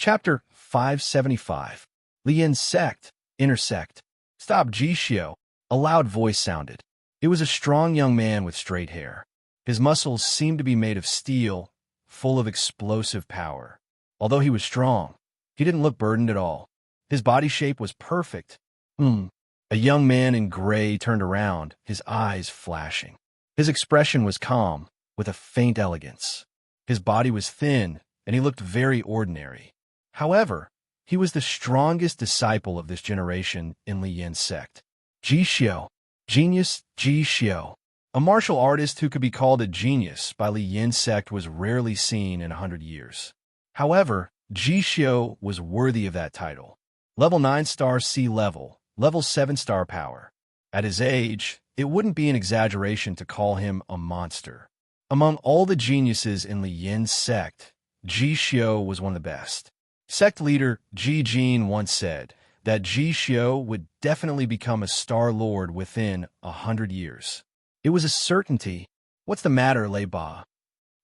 Chapter 575. Lian's Sect. Intersect. Stop, Jishio. A loud voice sounded. It was a strong young man with straight hair. His muscles seemed to be made of steel, full of explosive power. Although he was strong, he didn't look burdened at all. His body shape was perfect. A young man in gray turned around, his eyes flashing. His expression was calm, with a faint elegance. His body was thin, and he looked very ordinary. However, he was the strongest disciple of this generation in Lian's sect. Jishio. Genius Jishio. A martial artist who could be called a genius by Lian's sect was rarely seen in 100 years. However, Jishio was worthy of that title. Level 9 star C level, level 7 star power. At his age, it wouldn't be an exaggeration to call him a monster. Among all the geniuses in Lian's sect, Jishio was one of the best. Sect leader Ji Jin once said that Jishio would definitely become a star lord within 100 years. It was a certainty. What's the matter, Lei Ba?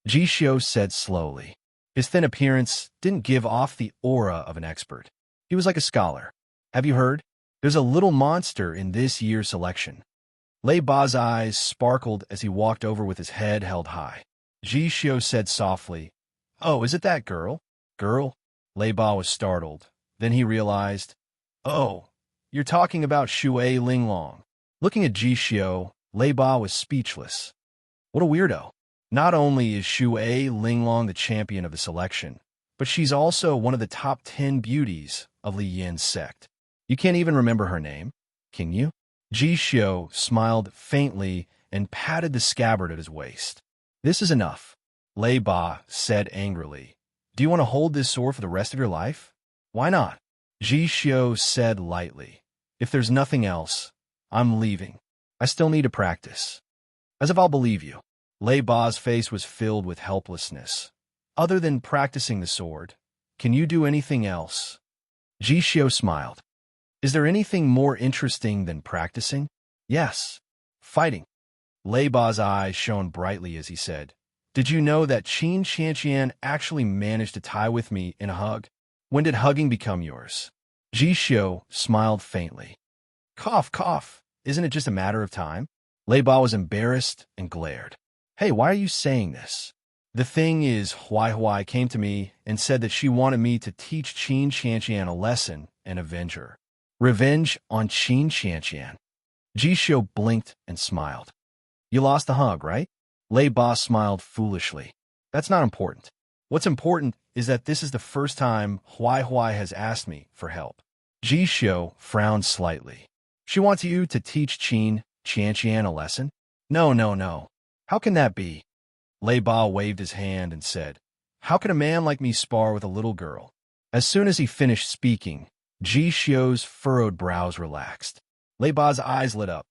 Jishio said slowly. His thin appearance didn't give off the aura of an expert. He was like a scholar. Have you heard? There's a little monster in this year's selection. Lei Ba's eyes sparkled as he walked over with his head held high. Jishio said softly, "Oh, is it that girl?" Girl? Lei Ba was startled. Then he realized, "Oh, you're talking about Shui Linglong." Looking at Jishio, Lei Ba was speechless. What a weirdo. Not only is Shui Linglong the champion of the selection, but she's also one of the top 10 beauties of Lian's sect. You can't even remember her name, can you? Jishio smiled faintly and patted the scabbard at his waist. This is enough, Lei Ba said angrily. Do you want to hold this sword for the rest of your life? Why not? Jishio said lightly. If there's nothing else, I'm leaving. I still need to practice. As if I'll believe you. Lei Ba's face was filled with helplessness. Other than practicing the sword, can you do anything else? Jishio smiled. Is there anything more interesting than practicing? Yes. Fighting. Lei Ba's eyes shone brightly as he said, Did you know that Qin Qianqian actually managed to tie with me in a hug? When did hugging become yours? Jishio smiled faintly. Cough, cough. Isn't it just a matter of time? Lei Ba was embarrassed and glared. Hey, why are you saying this? The thing is, Huai came to me and said that she wanted me to teach Qin Qianqian a lesson and avenge her. Revenge on Qin Qianqian. Jishio blinked and smiled. You lost the hug, right? Lei Ba smiled foolishly. That's not important. What's important is that this is the first time Huai has asked me for help. Jishio frowned slightly. She wants you to teach Qin Qianqian a lesson? No. How can that be? Lei Ba waved his hand and said, How can a man like me spar with a little girl? As soon as he finished speaking, Jishio's furrowed brows relaxed. Lei Ba's eyes lit up.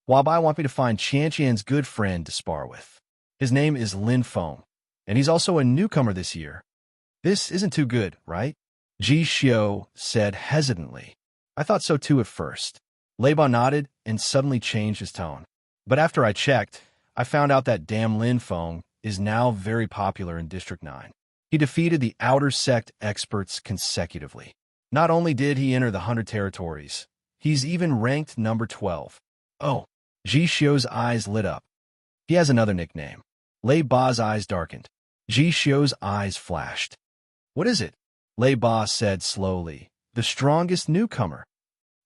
Huai wants me to find Qianqian's good friend to spar with. His name is Lin Feng, and he's also a newcomer this year. This isn't too good, right? Jishio said hesitantly. I thought so too at first. Lei Ba nodded and suddenly changed his tone. But after I checked, I found out that damn Lin Feng is now very popular in District 9. He defeated the Outer Sect experts consecutively. Not only did he enter the 100 territories, he's even ranked number 12. Oh, Jishio's eyes lit up. He has another nickname. Lei Ba's eyes darkened. Jishio's eyes flashed. What is it? Lei Ba said slowly. The strongest newcomer.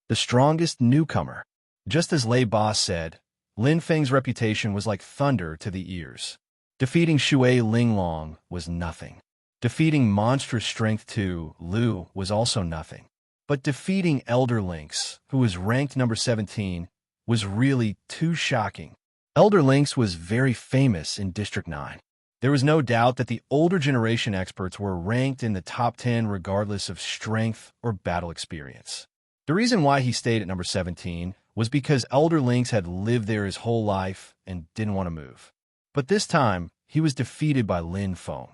The strongest newcomer. Just as Lei Ba said, Lin Feng's reputation was like thunder to the ears. Defeating Shui Linglong was nothing. Defeating monstrous strength 2, Lu, was also nothing. But defeating Elder Lynx, who was ranked number 17, was really too shocking. Elder Lynx was very famous in District 9. There was no doubt that the older generation experts were ranked in the top 10 regardless of strength or battle experience. The reason why he stayed at number 17 was because Elder Lynx had lived there his whole life and didn't want to move. But this time, he was defeated by Lin Feng.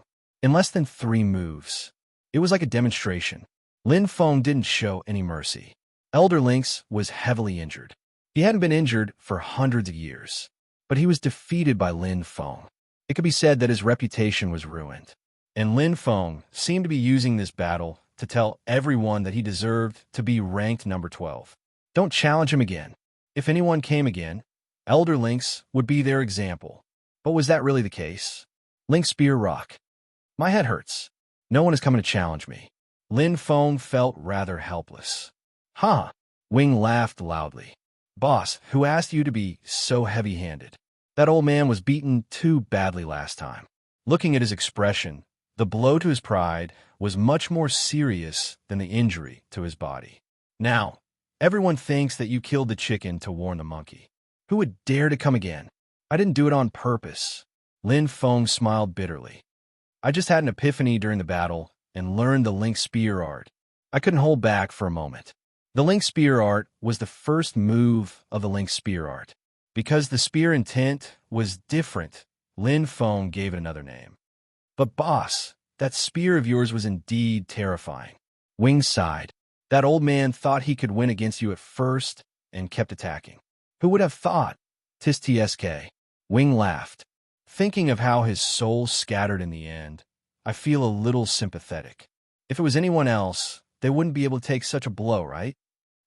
In less than 3 moves. It was like a demonstration. Lin Feng didn't show any mercy. Elder Lynx was heavily injured. He hadn't been injured for hundreds of years, but he was defeated by Lin Feng. It could be said that his reputation was ruined. and Lin Feng seemed to be using this battle to tell everyone that he deserved to be ranked number 12. Don't challenge him again. If anyone came again, Elder Links would be their example. But was that really the case? Link Spear Rock. My head hurts. No one is coming to challenge me. Lin Feng felt rather helpless. Huh? Wing laughed loudly. Boss, who asked you to be so heavy-handed? That old man was beaten too badly last time. Looking at his expression, the blow to his pride was much more serious than the injury to his body. Now, everyone thinks that you killed the chicken to warn the monkey. Who would dare to come again? I didn't do it on purpose. Lin Feng smiled bitterly. I just had an epiphany during the battle and learned the Link Spear art. I couldn't hold back for a moment. The Link Spear art was the first move of the Link Spear art. Because the spear intent was different, Lin Feng gave it another name. But boss, that spear of yours was indeed terrifying. Wing sighed. That old man thought he could win against you at first and kept attacking. Who would have thought? Tis TSK. Wing laughed. Thinking of how his soul scattered in the end, I feel a little sympathetic. If it was anyone else, they wouldn't be able to take such a blow, right?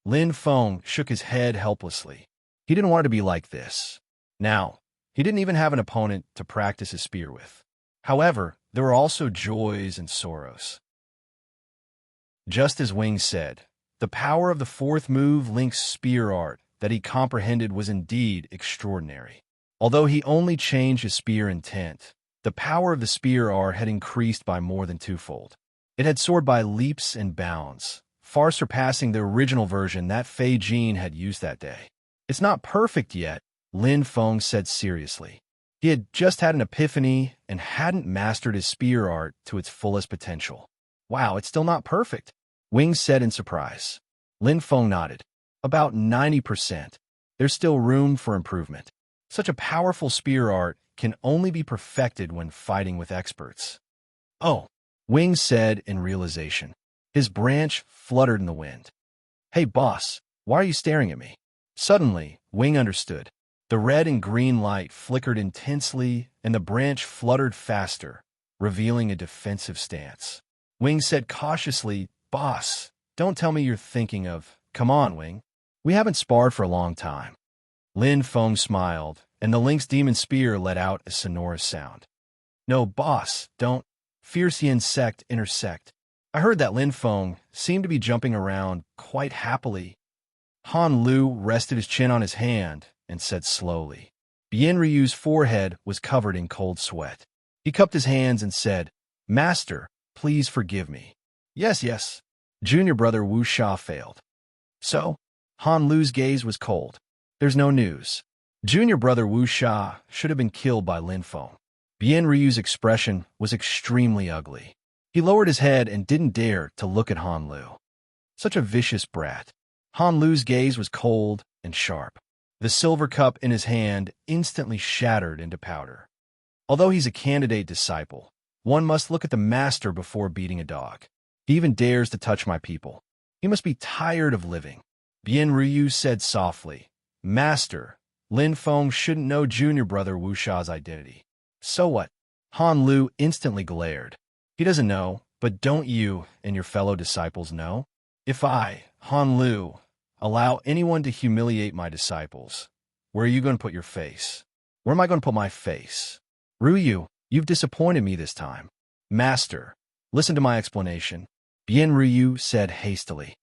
Lin Feng shook his head helplessly. He didn't want it to be like this. Now, he didn't even have an opponent to practice his spear with. However, there were also joys and sorrows. Just as Wing said, the power of the fourth move Link's spear art that he comprehended was indeed extraordinary. Although he only changed his spear intent, the power of the spear art had increased by more than twofold. It had soared by leaps and bounds, far surpassing the original version that Fei Jin had used that day. It's not perfect yet, Lin Feng said seriously. He had just had an epiphany and hadn't mastered his spear art to its fullest potential. Wow, it's still not perfect, Wing said in surprise. Lin Feng nodded. About 90%. There's still room for improvement. Such a powerful spear art can only be perfected when fighting with experts. Oh, Wing said in realization. His branch fluttered in the wind. Hey boss, why are you staring at me? Suddenly, Wing understood. The red and green light flickered intensely, and the branch fluttered faster, revealing a defensive stance. Wing said cautiously, Boss, don't tell me you're thinking of, come on, Wing. We haven't sparred for a long time. Lin Feng smiled, and the Link's demon spear let out a sonorous sound. No, boss, don't. Fierce insect intersect. I heard that Lin Feng seemed to be jumping around quite happily. Han Lu rested his chin on his hand and said slowly. Bien Ryu's forehead was covered in cold sweat. He cupped his hands and said, Master, please forgive me. Yes, yes. Junior brother Wu Sha failed. So? Han Lu's gaze was cold. There's no news. Junior brother Wu Sha should have been killed by Lin Feng. Bien Ryu's expression was extremely ugly. He lowered his head and didn't dare to look at Han Lu. Such a vicious brat. Han Lu's gaze was cold and sharp. The silver cup in his hand instantly shattered into powder. Although he's a candidate disciple, one must look at the master before beating a dog. He even dares to touch my people. He must be tired of living. Bien Ryu said softly, Master, Lin Feng shouldn't know junior brother Wu Sha's identity. So what? Han Lu instantly glared. He doesn't know, but don't you and your fellow disciples know? If I, Han Lu, allow anyone to humiliate my disciples, where are you going to put your face? Where am I going to put my face? Ryu, you've disappointed me this time. Master, listen to my explanation. Bien Ryu said hastily.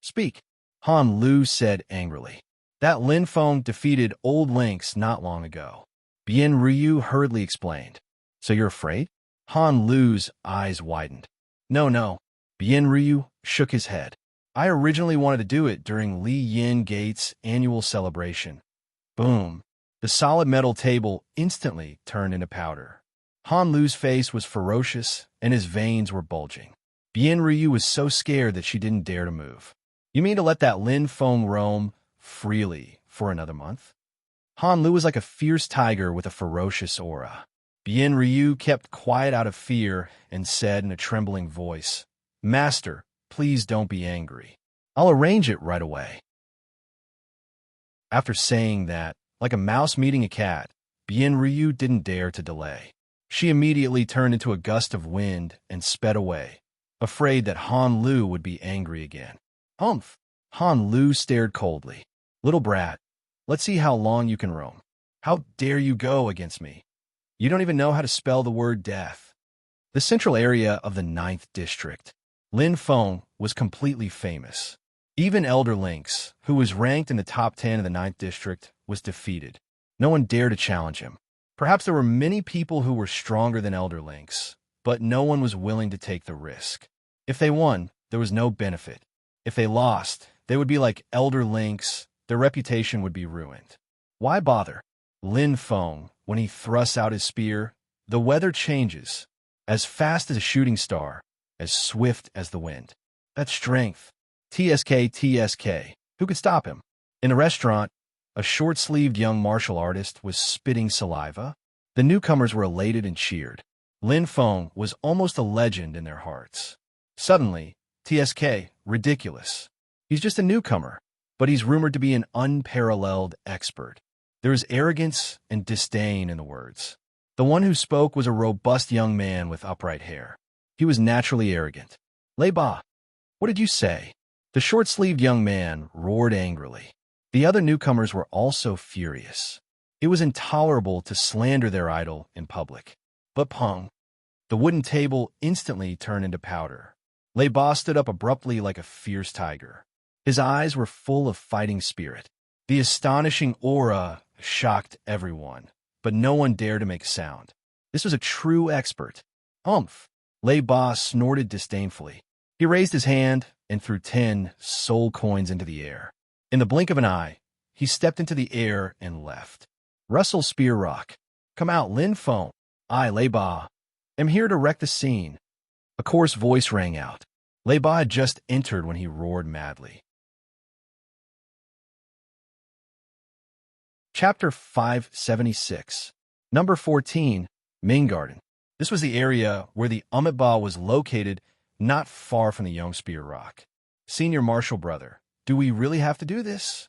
Speak, Han Lu said angrily. That Lin Feng defeated old Lynx not long ago. Bien Ryu hurriedly explained. So you're afraid? Han Lu's eyes widened. No. Bien Ryu shook his head. I originally wanted to do it during Li Yin Gate's annual celebration. Boom. The solid metal table instantly turned into powder. Han Lu's face was ferocious, and his veins were bulging. Bien Ryu was so scared that she didn't dare to move. You mean to let that Lin Feng roam freely for another month? Han Lu was like a fierce tiger with a ferocious aura. Bien Ryu kept quiet out of fear and said in a trembling voice, Master, please don't be angry. I'll arrange it right away. After saying that, like a mouse meeting a cat, Bien Ryu didn't dare to delay. She immediately turned into a gust of wind and sped away, afraid that Han Lu would be angry again. Humph! Han Lu stared coldly. Little brat, let's see how long you can roam. How dare you go against me? You don't even know how to spell the word death. The central area of the 9th district, Lin Feng, was completely famous. Even Elder Lynx, who was ranked in the top 10 of the 9th district, was defeated. No one dared to challenge him. Perhaps there were many people who were stronger than Elder Lynx, but no one was willing to take the risk. If they won, there was no benefit. If they lost, they would be like Elder Lynx, their reputation would be ruined. Why bother? Lin Feng, when he thrusts out his spear, the weather changes, as fast as a shooting star, as swift as the wind. That's strength. TSK, TSK. Who could stop him? In the restaurant, a short-sleeved young martial artist was spitting saliva. The newcomers were elated and cheered. Lin Feng was almost a legend in their hearts. Suddenly, TSK, ridiculous. He's just a newcomer, but he's rumored to be an unparalleled expert. There is arrogance and disdain in the words. The one who spoke was a robust young man with upright hair. He was naturally arrogant. Lei Ba, what did you say? The short-sleeved young man roared angrily. The other newcomers were also furious. It was intolerable to slander their idol in public. But Peng, the wooden table instantly turned into powder. Lei Ba stood up abruptly like a fierce tiger. His eyes were full of fighting spirit. The astonishing aura shocked everyone, but no one dared to make a sound. This was a true expert. Humph! Lei Ba snorted disdainfully. He raised his hand and threw 10 soul coins into the air. In the blink of an eye, he stepped into the air and left. Russell Spear Rock. Come out, Lin Feng. I, Lei Ba, am here to wreck the scene. A coarse voice rang out. Lei Ba had just entered when he roared madly. Chapter 576. Number 14, Ming Garden. This was the area where the Ba was located, not far from the Young Spear Rock. Senior Marshal Brother, do we really have to do this?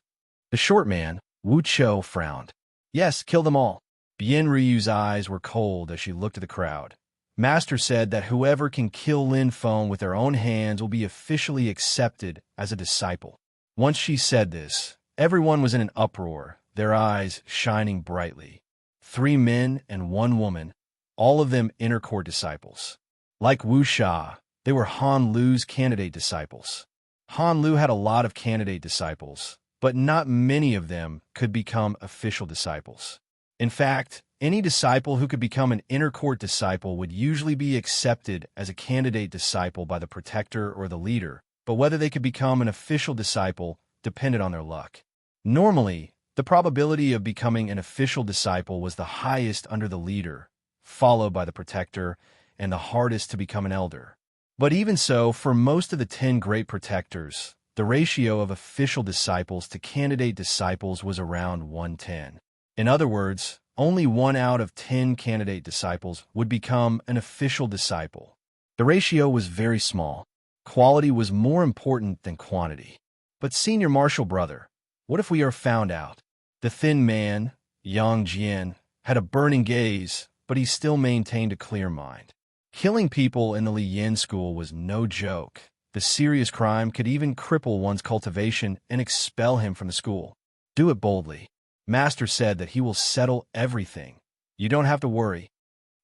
The short man, Wu Chou, frowned. Yes, kill them all. Bien Ryu's eyes were cold as she looked at the crowd. Master said that whoever can kill Lin Feng with their own hands will be officially accepted as a disciple. Once she said this, everyone was in an uproar, their eyes shining brightly. 3 men and 1 woman, all of them inner court disciples. Like Wu Sha, they were Han Lu's candidate disciples. Han Lu had a lot of candidate disciples, but not many of them could become official disciples. In fact, any disciple who could become an inner court disciple would usually be accepted as a candidate disciple by the protector or the leader, but whether they could become an official disciple depended on their luck. Normally, the probability of becoming an official disciple was the highest under the leader, followed by the protector, and the hardest to become an elder. But even so, for most of the 10 great protectors, the ratio of official disciples to candidate disciples was around 1:10. In other words, only 1 out of 10 candidate disciples would become an official disciple. The ratio was very small. Quality was more important than quantity. But Senior Marshal Brother, what if we are found out? The thin man, Yang Jian, had a burning gaze, but he still maintained a clear mind. Killing people in the Li Yin school was no joke. The serious crime could even cripple one's cultivation and expel him from the school. Do it boldly. Master said that he will settle everything. You don't have to worry.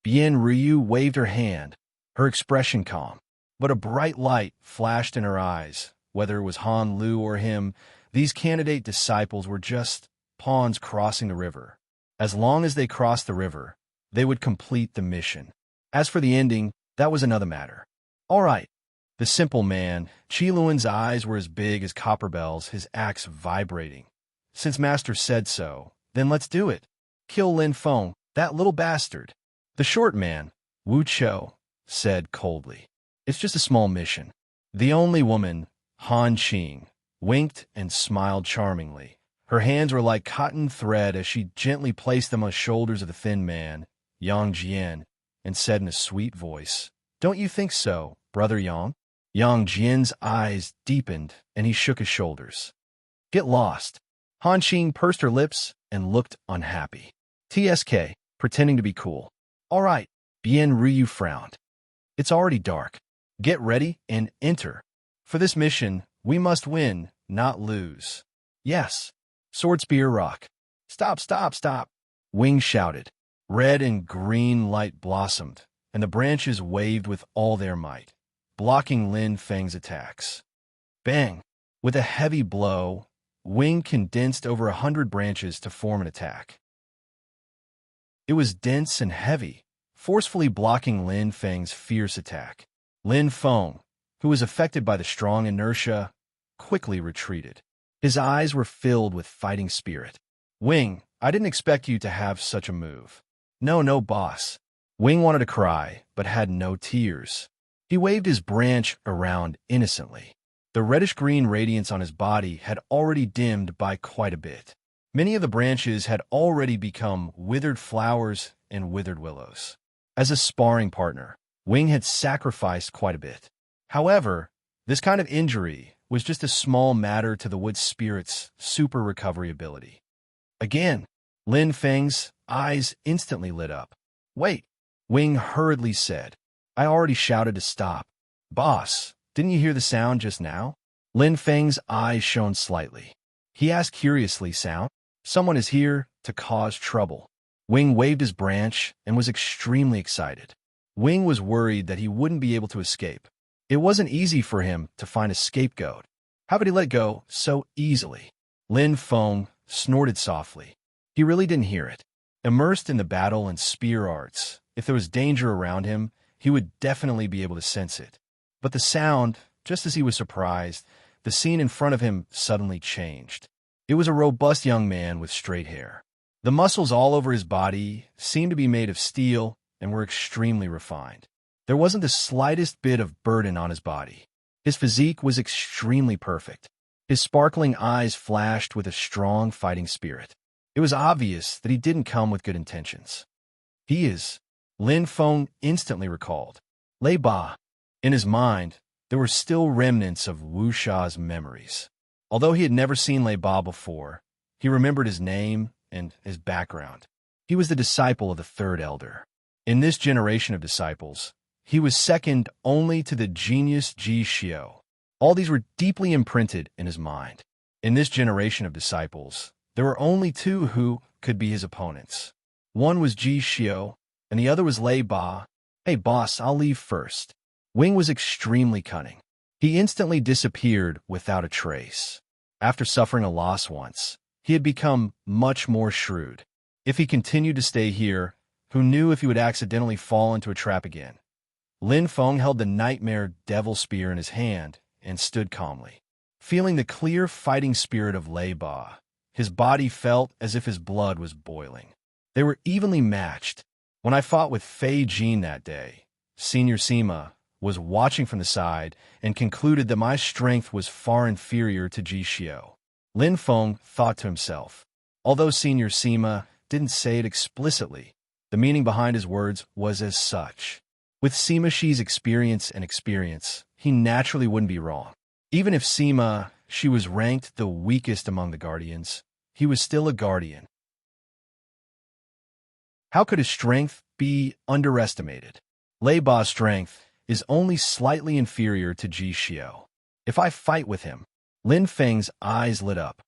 Bien Ryu waved her hand, her expression calm. But a bright light flashed in her eyes. Whether it was Han Lu or him, these candidate disciples were just pawns crossing the river. As long as they crossed the river, they would complete the mission. As for the ending, that was another matter. All right. The simple man, Qi Luan's eyes were as big as copper bells, his axe vibrating. Since Master said so, then let's do it. Kill Lin Feng, that little bastard. The short man, Wu Chou, said coldly. It's just a small mission. The only woman, Han Qing, winked and smiled charmingly. Her hands were like cotton thread as she gently placed them on the shoulders of the thin man, Yang Jian, and said in a sweet voice, "Don't you think so, Brother Yang?" Yang Jian's eyes deepened, and he shook his shoulders. Get lost. Han Qing pursed her lips and looked unhappy. TSK, pretending to be cool. All right, Bien Ryu frowned. It's already dark. Get ready and enter. For this mission, we must win, not lose. Yes. Sword Spear Rock. Stop, stop, stop. Wing shouted. Red and green light blossomed, and the branches waved with all their might, blocking Lin Feng's attacks. Bang! With a heavy blow, Wing condensed over 100 branches to form an attack. It was dense and heavy, forcefully blocking Lin Feng's fierce attack. Lin Feng, who was affected by the strong inertia, quickly retreated. His eyes were filled with fighting spirit. Wing, I didn't expect you to have such a move. No, no, boss. Wing wanted to cry, but had no tears. He waved his branch around innocently. The reddish-green radiance on his body had already dimmed by quite a bit. Many of the branches had already become withered flowers and withered willows. As a sparring partner, Wing had sacrificed quite a bit. However, this kind of injury was just a small matter to the wood spirit's super recovery ability. Again, Lin Feng's eyes instantly lit up. Wait, Wing hurriedly said. I already shouted to stop. Boss, didn't you hear the sound just now? Lin Feng's eyes shone slightly. He asked curiously, sound? Someone is here to cause trouble. Wing waved his branch and was extremely excited. Wing was worried that he wouldn't be able to escape. It wasn't easy for him to find a scapegoat. How could he let go so easily? Lin Feng snorted softly. He really didn't hear it. Immersed in the battle and spear arts, if there was danger around him, he would definitely be able to sense it. But the sound, just as he was surprised, the scene in front of him suddenly changed. It was a robust young man with straight hair. The muscles all over his body seemed to be made of steel and were extremely refined. There wasn't the slightest bit of burden on his body. His physique was extremely perfect. His sparkling eyes flashed with a strong fighting spirit. It was obvious that he didn't come with good intentions. He is, Lin Feng instantly recalled. Lei Ba. In his mind, there were still remnants of Wu Sha's memories. Although he had never seen Lei Ba before, he remembered his name and his background. He was the disciple of the third elder. In this generation of disciples, he was second only to the genius Ji Xiao. All these were deeply imprinted in his mind. In this generation of disciples, there were only two who could be his opponents. One was Ji Xiao, and the other was Lei Ba. Hey boss, I'll leave first. Wing was extremely cunning. He instantly disappeared without a trace. After suffering a loss once, he had become much more shrewd. If he continued to stay here, who knew if he would accidentally fall into a trap again? Lin Feng held the nightmare devil spear in his hand and stood calmly. Feeling the clear fighting spirit of Lei Ba, his body felt as if his blood was boiling. They were evenly matched. When I fought with Fei Jin that day, Senior Sima was watching from the side and concluded that my strength was far inferior to Ji Xiao. Lin Feng thought to himself. Although Senior Sima didn't say it explicitly, the meaning behind his words was as such. With Sima Shi's experience, he naturally wouldn't be wrong. Even if Sima Shi was ranked the weakest among the guardians, he was still a guardian. How could his strength be underestimated? Lei Ba's strength is only slightly inferior to Ji Xiao. If I fight with him, Lin Feng's eyes lit up.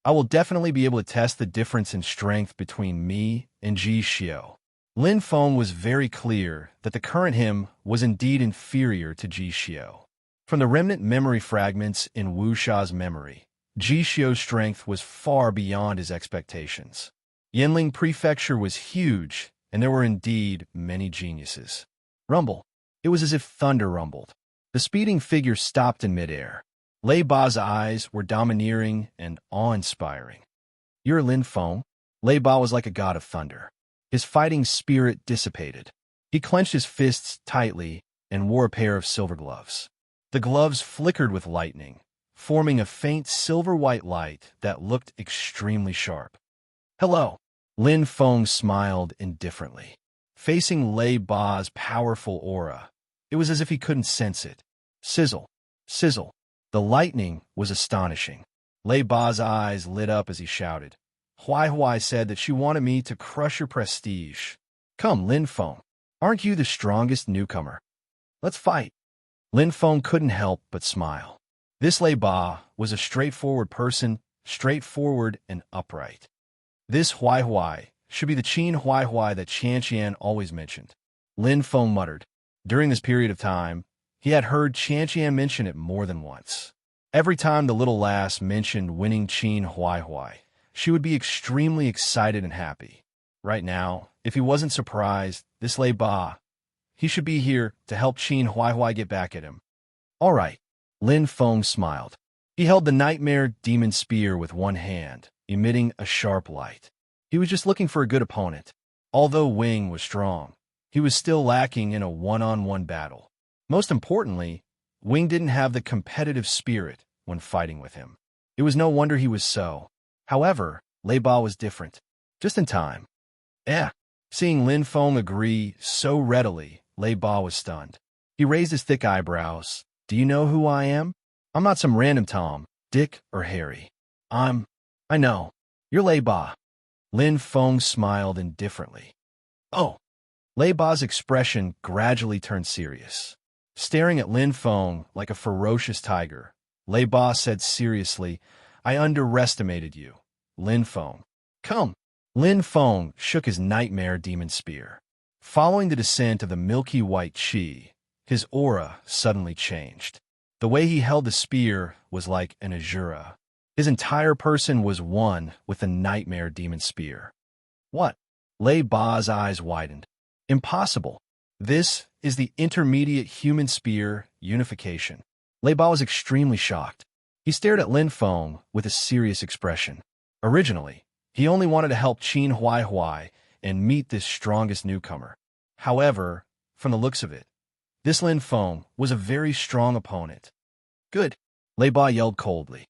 I will definitely be able to test the difference in strength between me and Ji Xiao. Lin Feng was very clear that the current him was indeed inferior to Ji Xiao. From the remnant memory fragments in Wu Sha's memory, Ji Xiao's strength was far beyond his expectations. Yanling Prefecture was huge, and there were indeed many geniuses. Rumble. It was as if thunder rumbled. The speeding figure stopped in midair. Lei Ba's eyes were domineering and awe-inspiring. You're Lin Feng? Lei Ba was like a god of thunder. His fighting spirit dissipated. He clenched his fists tightly and wore a pair of silver gloves. The gloves flickered with lightning, forming a faint silver-white light that looked extremely sharp. Hello. Lin Feng smiled indifferently. Facing Lei Ba's powerful aura, it was as if he couldn't sense it. Sizzle. Sizzle. The lightning was astonishing. Lei Ba's eyes lit up as he shouted. Huai said that she wanted me to crush your prestige. Come, Lin Feng. Aren't you the strongest newcomer? Let's fight. Lin Feng couldn't help but smile. This Lei Ba was a straightforward person, straightforward and upright. This Huai Huai should be the Qin Huai Huai that Qian Qian always mentioned. Lin Feng muttered. During this period of time, he had heard Qian Qian mention it more than once. Every time the little lass mentioned winning Qin Huai Huai, she would be extremely excited and happy. Right now, if he wasn't surprised, this Lei Ba, he should be here to help Qin Huai Huai get back at him. All right, Lin Feng smiled. He held the nightmare demon spear with one hand, emitting a sharp light. He was just looking for a good opponent. Although Wing was strong, he was still lacking in a one-on-one battle. Most importantly, Wing didn't have the competitive spirit when fighting with him. It was no wonder he was so. However, Lei Ba was different. Just in time. Seeing Lin Feng agree so readily, Lei Ba was stunned. He raised his thick eyebrows. Do you know who I am? I'm not some random Tom, Dick, or Harry. I know. You're Lei Ba. Lin Feng smiled indifferently. Oh. Lei Ba's expression gradually turned serious. Staring at Lin Feng like a ferocious tiger, Lei Ba said seriously, I underestimated you, Lin Feng. Come. Lin Feng shook his nightmare demon spear. Following the descent of the milky white qi, his aura suddenly changed. The way he held the spear was like an azura. His entire person was one with the nightmare demon spear. What? Lei Ba's eyes widened. Impossible. This is the intermediate human spear unification. Lei Ba was extremely shocked. He stared at Lin Feng with a serious expression. Originally, he only wanted to help Qin Huai Huai and meet this strongest newcomer. However, from the looks of it, this Lin Feng was a very strong opponent. Good. Lei Ba yelled coldly.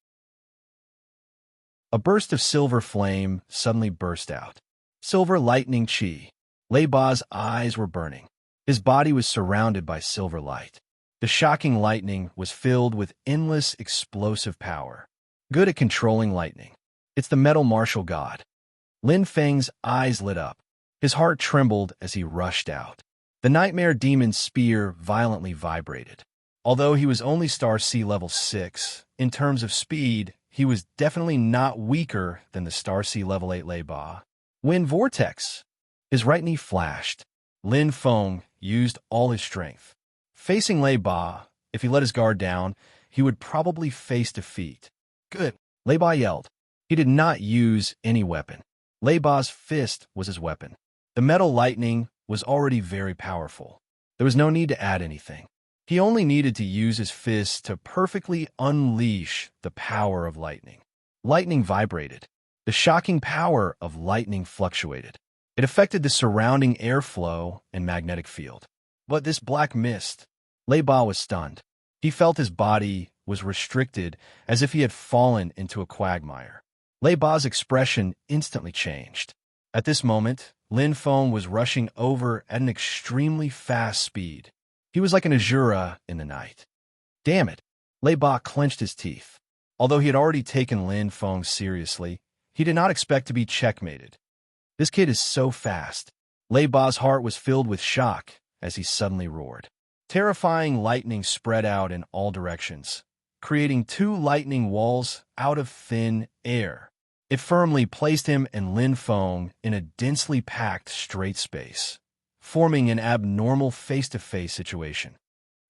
A burst of silver flame suddenly burst out. Silver lightning qi. Lei Ba's eyes were burning. His body was surrounded by silver light. The shocking lightning was filled with endless explosive power. Good at controlling lightning. It's the metal martial god. Lin Feng's eyes lit up. His heart trembled as he rushed out. The nightmare demon's spear violently vibrated. Although he was only star C level 6, in terms of speed, he was definitely not weaker than the star C level 8 Lei Ba. Wind vortex. His right knee flashed. Lin Feng used all his strength. Facing Lei Ba, if he let his guard down, he would probably face defeat. Good. Lei Ba yelled. He did not use any weapon. Lei Ba's fist was his weapon. The metal lightning was already very powerful. There was no need to add anything. He only needed to use his fist to perfectly unleash the power of lightning. Lightning vibrated. The shocking power of lightning fluctuated. It affected the surrounding airflow and magnetic field. But this black mist, Lei Ba was stunned. He felt his body was restricted as if he had fallen into a quagmire. Lei Ba's expression instantly changed. At this moment, Lin Feng was rushing over at an extremely fast speed. He was like an azura in the night. Damn it! Lei Ba clenched his teeth. Although he had already taken Lin Feng seriously, he did not expect to be checkmated. This kid is so fast. Lei Ba's heart was filled with shock as he suddenly roared. Terrifying lightning spread out in all directions, creating two lightning walls out of thin air. It firmly placed him and Lin Feng in a densely packed straight space, forming an abnormal face-to-face situation.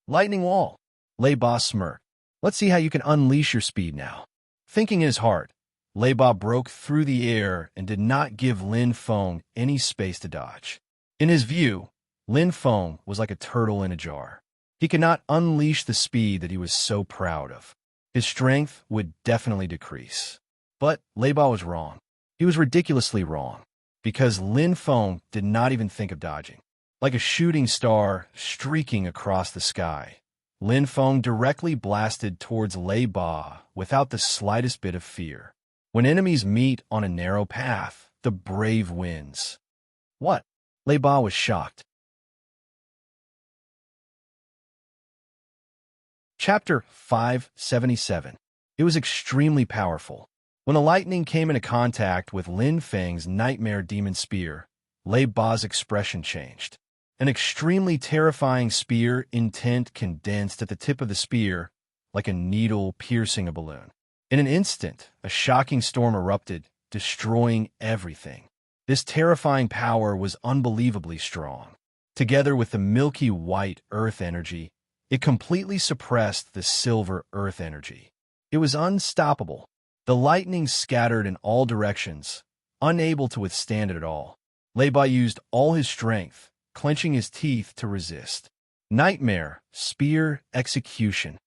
Lightning wall. Lei Ba smirked. Let's see how you can unleash your speed now. Thinking in his heart, Lei Ba broke through the air and did not give Lin Feng any space to dodge. In his view, Lin Feng was like a turtle in a jar. He could not unleash the speed that he was so proud of. His strength would definitely decrease. But Lei Ba was wrong. He was ridiculously wrong, because Lin Feng did not even think of dodging. Like a shooting star streaking across the sky, Lin Feng directly blasted towards Lei Ba without the slightest bit of fear. When enemies meet on a narrow path, the brave wins. What? Lei Ba was shocked. Chapter 577. It was extremely powerful. When the lightning came into contact with Lin Feng's nightmare demon spear, Lei Ba's expression changed. An extremely terrifying spear intent condensed at the tip of the spear, like a needle piercing a balloon. In an instant, a shocking storm erupted, destroying everything. This terrifying power was unbelievably strong. Together with the milky white earth energy, it completely suppressed the silver earth energy. It was unstoppable. The lightning scattered in all directions, unable to withstand it at all. Leiba used all his strength, clenching his teeth to resist. Nightmare, spear, execution.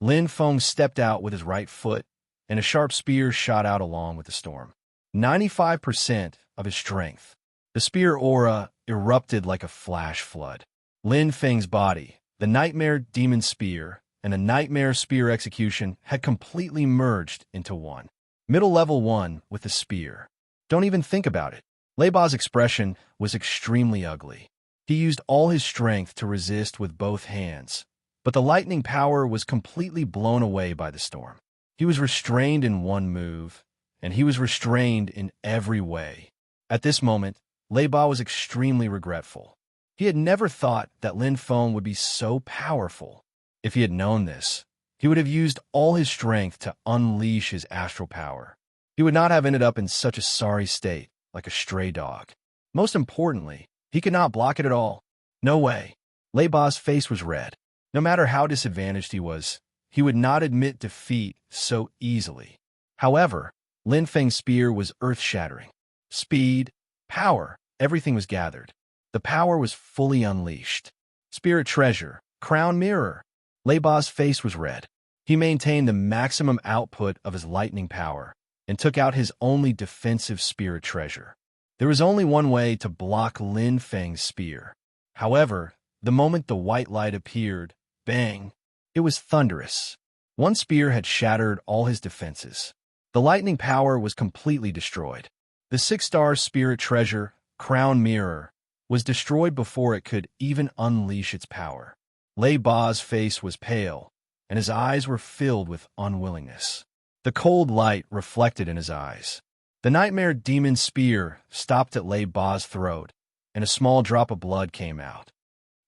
Lin Feng stepped out with his right foot, and a sharp spear shot out along with the storm. 95% of his strength. The spear aura erupted like a flash flood. Lin Feng's body, the Nightmare Demon Spear, and the Nightmare Spear Execution had completely merged into one. Middle level 1 with the spear. Don't even think about it. Leiba's expression was extremely ugly. He used all his strength to resist with both hands, but the lightning power was completely blown away by the storm. He was restrained in one move, and he was restrained in every way. At this moment, Leiba was extremely regretful. He had never thought that Lin Feng would be so powerful. If he had known this, he would have used all his strength to unleash his astral power. He would not have ended up in such a sorry state, like a stray dog. Most importantly, he could not block it at all. No way. Leiba's face was red. No matter how disadvantaged he would not admit defeat so easily. However, Lin Feng's spear was earth-shattering. Speed, power, everything was gathered. The power was fully unleashed. Spirit treasure, crown mirror. Leiba's face was red. He maintained the maximum output of his lightning power and took out his only defensive spirit treasure. There was only one way to block Lin Feng's spear. However, the moment the white light appeared, bang, it was thunderous. One spear had shattered all his defenses. The lightning power was completely destroyed. The 6-star spirit treasure, crown mirror, was destroyed before it could even unleash its power. Leiba's face was pale, and his eyes were filled with unwillingness. The cold light reflected in his eyes. The Nightmare Demon Spear stopped at Leiba's throat, and a small drop of blood came out.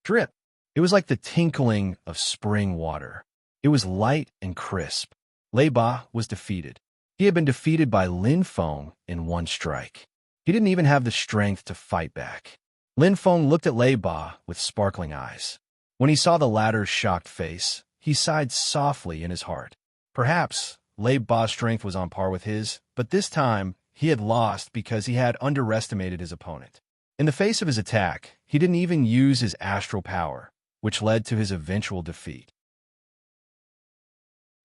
Drip! It was like the tinkling of spring water. It was light and crisp. Leiba was defeated. He had been defeated by Lin Feng in one strike. He didn't even have the strength to fight back. Lin Feng looked at Leiba with sparkling eyes. When he saw the latter's shocked face, he sighed softly in his heart. Perhaps Leiba's strength was on par with his, but this time he had lost because he had underestimated his opponent. In the face of his attack, he didn't even use his astral power, which led to his eventual defeat.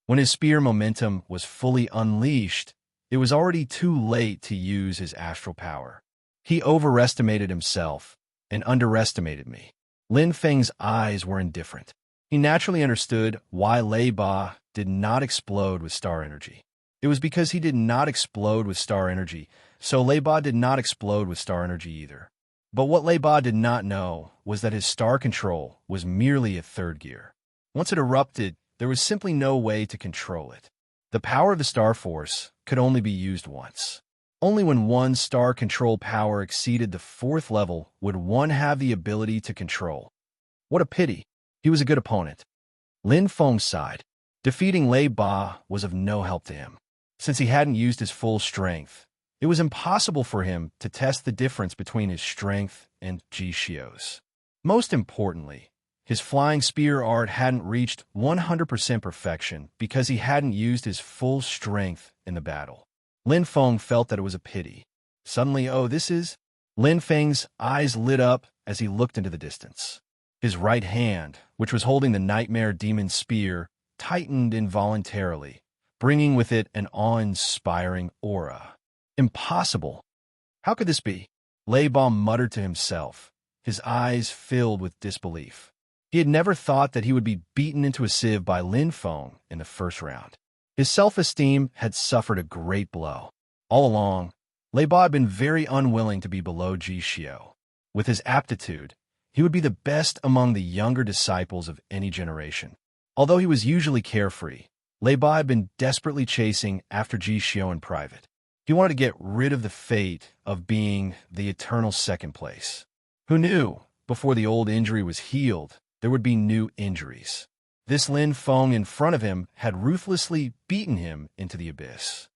When his spear momentum was fully unleashed, it was already too late to use his astral power. He overestimated himself and underestimated me. Lin Feng's eyes were indifferent. He naturally understood why Leiba did not explode with star energy. It was because he did not explode with star energy, so Leiba did not explode with star energy either. But what Leiba did not know was that his star control was merely a third gear. Once it erupted, there was simply no way to control it. The power of the star force could only be used once. Only when one star control power exceeded the 4th level would one have the ability to control. What a pity. He was a good opponent. Lin Feng sighed. Defeating Leiba was of no help to him. Since he hadn't used his full strength, it was impossible for him to test the difference between his strength and Jixio's. Most importantly, his flying spear art hadn't reached 100% perfection because he hadn't used his full strength in the battle. Lin Feng felt that it was a pity. Suddenly, Lin Feng's eyes lit up as he looked into the distance. His right hand, which was holding the Nightmare Demon Spear, tightened involuntarily, bringing with it an awe-inspiring aura. Impossible! How could this be? Leiba muttered to himself, his eyes filled with disbelief. He had never thought that he would be beaten into a sieve by Lin Feng in the first round. His self-esteem had suffered a great blow. All along, Leiba had been very unwilling to be below Jixio. With his aptitude, he would be the best among the younger disciples of any generation. Although he was usually carefree, Leiba had been desperately chasing after Jixio in private. He wanted to get rid of the fate of being the eternal second place. Who knew? before the old injury was healed, there would be new injuries. This Lin Feng in front of him had ruthlessly beaten him into the abyss.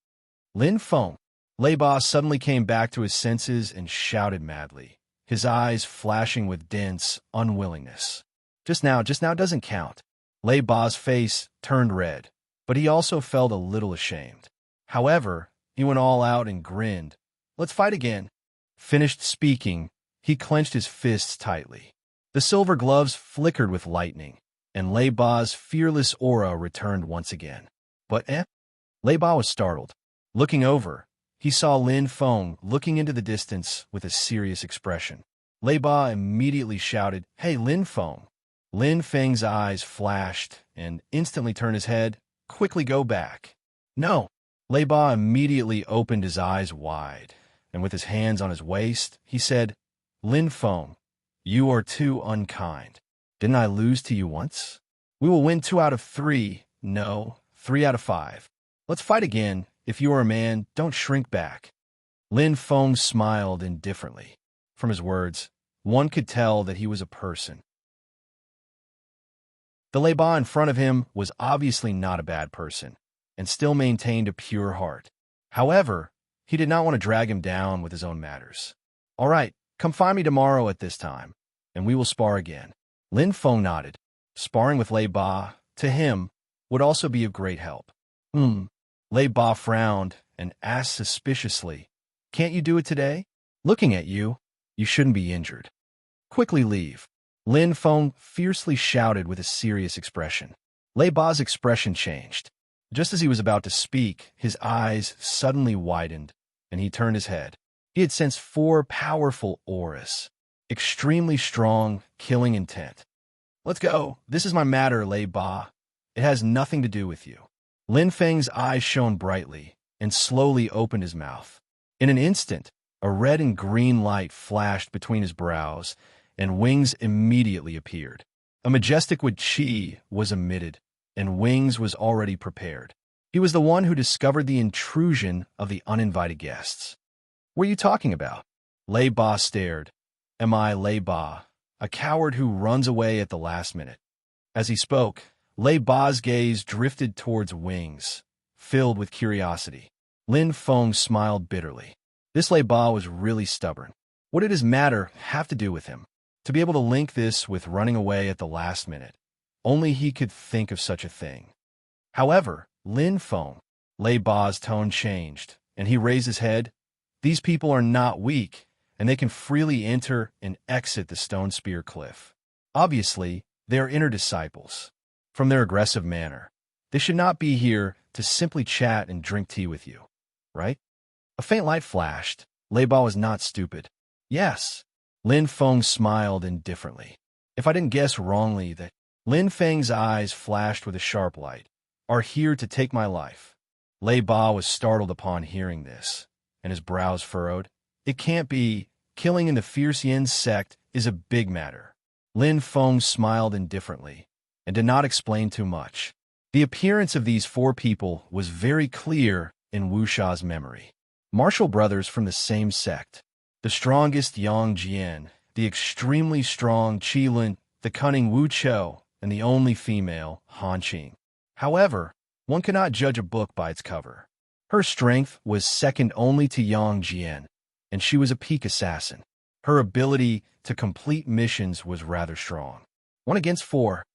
Lin Feng. Lei Ba suddenly came back to his senses and shouted madly, his eyes flashing with dense unwillingness. Just now doesn't count. Lei Ba's face turned red, but he also felt a little ashamed. However, he went all out and grinned. Let's fight again. Finished speaking, he clenched his fists tightly. The silver gloves flickered with lightning, and Lei Ba's fearless aura returned once again. But Lei Ba was startled. Looking over, he saw Lin Feng looking into the distance with a serious expression. Lei Ba immediately shouted, "Hey, Lin Feng!" Lin Feng's eyes flashed and instantly turned his head. "Quickly go back." "No." Lei Ba immediately opened his eyes wide, and with his hands on his waist, he said, "Lin Feng, you are too unkind. Didn't I lose to you once? We will win 2 out of 3. No, 3 out of 5. Let's fight again. If you are a man, don't shrink back." Lin Feng smiled indifferently. From his words, one could tell that he was a person. The Lei Ba in front of him was obviously not a bad person, and still maintained a pure heart. However, he did not want to drag him down with his own matters. "All right, come find me tomorrow at this time, and we will spar again." Lin Feng nodded. Sparring with Lei Ba, to him, would also be of great help. Lei Ba frowned and asked suspiciously, "Can't you do it today? Looking at you, you shouldn't be injured. Quickly leave." Lin Feng fiercely shouted with a serious expression. Lei Ba's expression changed. Just as he was about to speak, his eyes suddenly widened, and he turned his head. He had sensed 4 powerful auras, extremely strong, killing intent. "Let's go. This is my matter, Lei Ba. It has nothing to do with you." Lin Feng's eyes shone brightly and slowly opened his mouth. In an instant, a red and green light flashed between his brows, and wings immediately appeared. A majestic wood chi was emitted, and wings was already prepared. He was the one who discovered the intrusion of the uninvited guests. "What are you talking about?" Lei Ba stared. "Am I Lei Ba, a coward who runs away at the last minute?" As he spoke, Lei Ba's gaze drifted towards wings, filled with curiosity. Lin Feng smiled bitterly. This Lei Ba was really stubborn. What did his matter have to do with him? To be able to link this with running away at the last minute, only he could think of such a thing. However, Lin Feng, Lei Ba's tone changed, and he raised his head. "These people are not weak, and they can freely enter and exit the Stone Spear Cliff. Obviously, they are inner disciples. From their aggressive manner, they should not be here to simply chat and drink tea with you, right?" A faint light flashed. Lei Ba was not stupid. "Yes." Lin Feng smiled indifferently. "If I didn't guess wrongly that..." Lin Feng's eyes flashed with a sharp light. "Are here to take my life." Lei Ba was startled upon hearing this, and his brows furrowed. "It can't be. Killing in the Fierce Yin sect is a big matter." Lin Feng smiled indifferently and did not explain too much. The appearance of these 4 people was very clear in Wu Sha's memory. Martial brothers from the same sect. The strongest Yang Jian, the extremely strong Qi Lin, the cunning Wu Chou, and the only female, Han Qing. However, one cannot judge a book by its cover. Her strength was second only to Yang Jian, and she was a peak assassin. Her ability to complete missions was rather strong. 1 against 4.